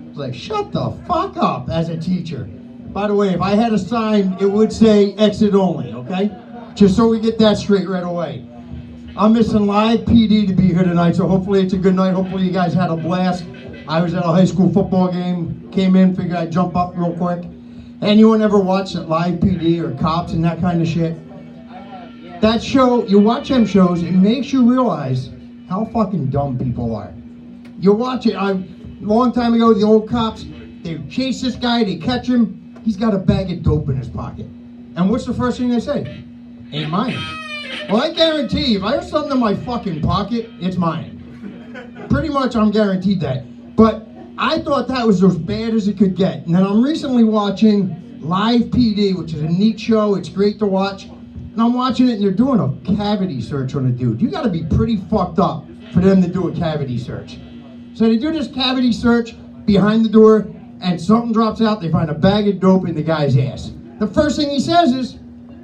[SPEAKER 7] It's like, shut the fuck up as a teacher. By the way, if I had a sign, it would say exit only, okay? Just so we get that straight right away. I'm missing live PD to be here tonight, so hopefully it's a good night. Hopefully you guys had a blast. I was at a high school football game, came in, figured I'd jump up real quick. Anyone ever watch live PD or cops and that kind of shit? That show, you watch them shows, it makes you realize how fucking dumb people are. You watch it, a long time ago, the old cops, they chase this guy, they catch him, he's got a bag of dope in his pocket. And what's the first thing they say? Ain't mine. Well, I guarantee, if I have something in my fucking pocket, it's mine. Pretty much, I'm guaranteed that. But I thought that was as bad as it could get. And then I'm recently watching Live PD, which is a neat show. It's great to watch. And I'm watching it, and they're doing a cavity search on a dude. You got to be pretty fucked up for them to do a cavity search. So they do this cavity search behind the door, and something drops out. They find a bag of dope in the guy's ass. The first thing he says is,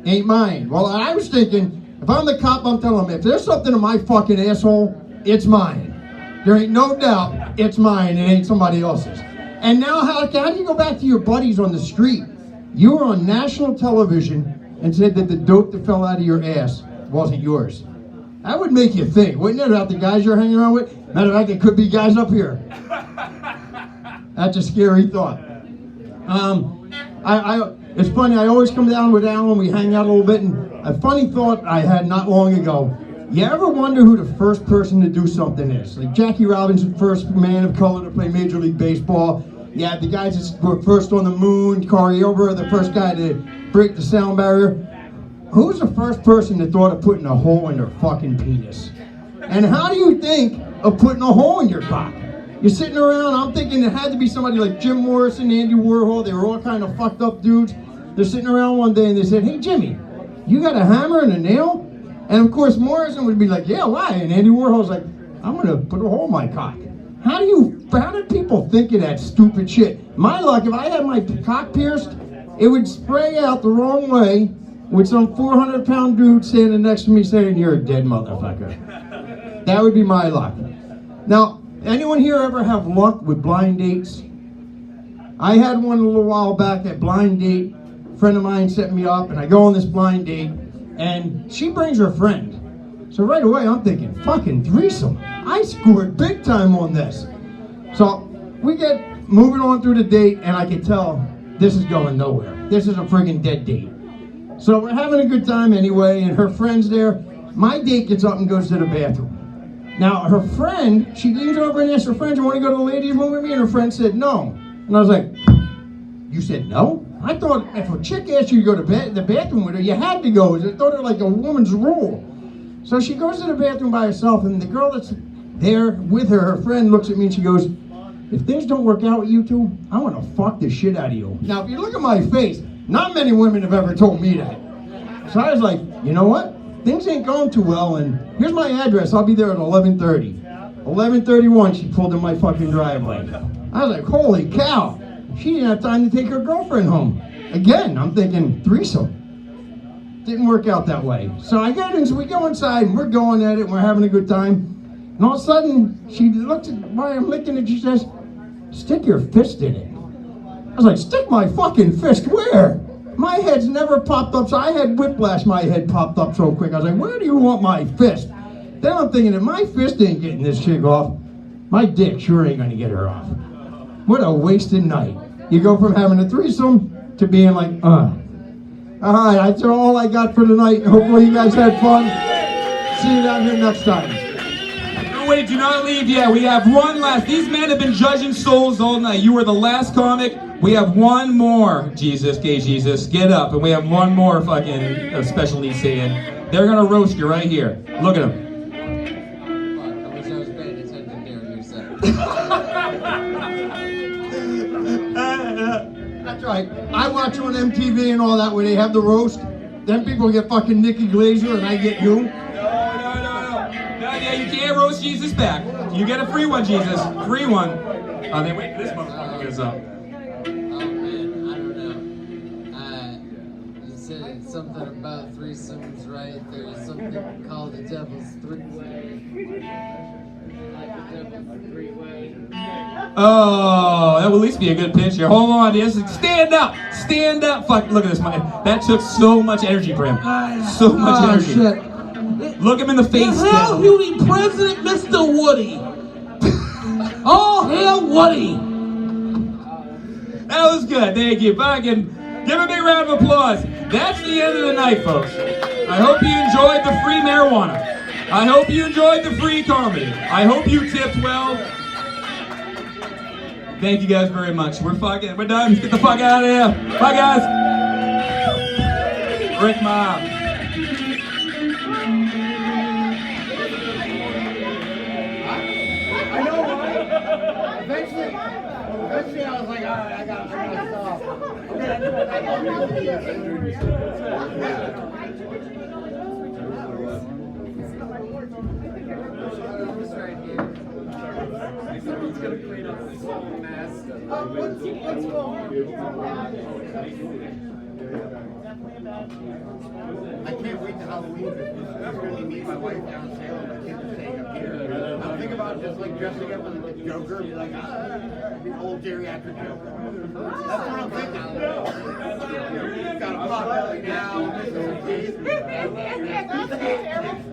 [SPEAKER 7] ain't mine. Well, I was thinking, if I'm the cop, I'm telling him, if there's something in my fucking asshole, it's mine. There ain't no doubt it's mine, it ain't somebody else's. And now how do you go back to your buddies on the street? You were on national television and said that the dope that fell out of your ass wasn't yours. That would make you think, wouldn't it, about the guys you're hanging around with? Matter of fact, it could be guys up here. That's a scary thought. It's funny, I always come down with Alan, we hang out a little bit, and a funny thought I had not long ago. You ever wonder who the first person to do something is? Like Jackie Robinson, first man of color to play Major League Baseball. You have the guys that were first on the moon, Corey Ilber, the first guy to break the sound barrier. Who's the first person that thought of putting a hole in their fucking penis? And how do you think
[SPEAKER 20] of putting a hole in your cock. You're sitting around, I'm thinking it had to be somebody like Jim Morrison, Andy Warhol. They were all kind of fucked up dudes. They're sitting around one day and they said, hey Jimmy, you got a hammer and a nail? And of course Morrison would be like, yeah, why? And Andy Warhol's like, I'm gonna put a hole in my cock. How did people think of that stupid shit? My luck, if I had my cock pierced, it would spray out the wrong way with some 400-pound dude standing next to me saying, you're a dead motherfucker. That would be my luck. Now, anyone here ever have luck with blind dates? I had one a little while back at blind date. A friend of mine set me up and I go on this blind date and she brings her friend. So right away I'm thinking, fucking threesome. I scored big time on this. So we get moving on through the date and I can tell this is going nowhere. This is a friggin' dead date. So we're having a good time anyway and her friend's there. My date gets up and goes to the bathroom. Now her friend, she leans over and asks her friend, you want to go to the ladies' room with me? And her friend said no. And I was like, you said no? I thought if a chick asked you to go to the bathroom with her, you had to go. I thought it was like a woman's rule. So she goes to the bathroom by herself, and the girl that's there with her, her friend, looks at me and she goes, if things don't work out with you two, I want to fuck the shit out of you. Now, if you look at my face, not many women have ever told me that. So I was like, you know what? Things ain't going too well, and here's my address. I'll be there at 11:30. 11:31, she pulled in my fucking driveway. I was like, holy cow. She didn't have time to take her girlfriend home. Again, I'm thinking threesome. Didn't work out that way. So I get in, so we go inside and we're going at it and we're having a good time. And all of a sudden, she looks at why I'm licking it, she says, stick your fist in it. I was like, stick my fucking fist where? My head's never popped up, so I had whiplash, my head popped up so quick. I was like, where do you want my fist? Then I'm thinking, if my fist ain't getting this chick off, my dick sure ain't gonna get her off. What a wasted night. You go from having a threesome to being like, All right, that's all I got for tonight. Hopefully you guys had fun. See you down here next time.
[SPEAKER 1] No, wait, do not leave yet. We have one last. These men have been judging souls all night. You were the last comic. We have one more. Jesus, gay Jesus, get up. And we have one more fucking special needs saying. They're going to roast you right here. Look at them.
[SPEAKER 2] I wish I was paying attention during your set.
[SPEAKER 20] That's right. I watch you on MTV and all that where they have the roast. Then people get fucking Nikki Glazer and I get you.
[SPEAKER 1] No, yeah, you can't roast Jesus back. You get a free one, Jesus. Free one. Oh, they wait for this motherfucker to get us up.
[SPEAKER 2] Oh man, I don't know. You said something about threesomes, right? There's something called the Devil's Three-Way.
[SPEAKER 1] Oh, that would at least be a good picture. Hold on, yes. Stand up. Stand up. Fuck, look at this. That took so much energy for him. So much energy.
[SPEAKER 3] Shit.
[SPEAKER 1] Look him in the face.
[SPEAKER 3] The hell, Beauty President Mr. Woody. Oh, hell, Woody.
[SPEAKER 1] That was good. Thank you. Fucking give a big round of applause. That's the end of the night, folks. I hope you enjoyed the free marijuana. I hope you enjoyed the free comedy. I hope you tipped well. Thank you guys very much. We're done. Let's get the fuck out of here. Bye, guys. Rick Mob.
[SPEAKER 15] I know, right? Eventually I was like, all right, I gotta turn this off.
[SPEAKER 2] Someone's gonna clean up this whole mess.
[SPEAKER 15] Let's go. I can't wait to Halloween. It's going to be me and my wife down in Salem. My kids are staying up here. I'm thinking about just like dressing up as like Joker and be like, the old geriatric Joker. That's what I'm thinking. Got a pot belly now.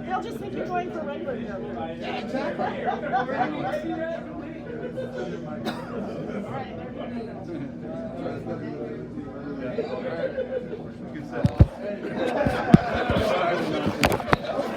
[SPEAKER 10] They'll just think you're going for regular Joker.
[SPEAKER 15] Yeah, exactly.
[SPEAKER 2] All right.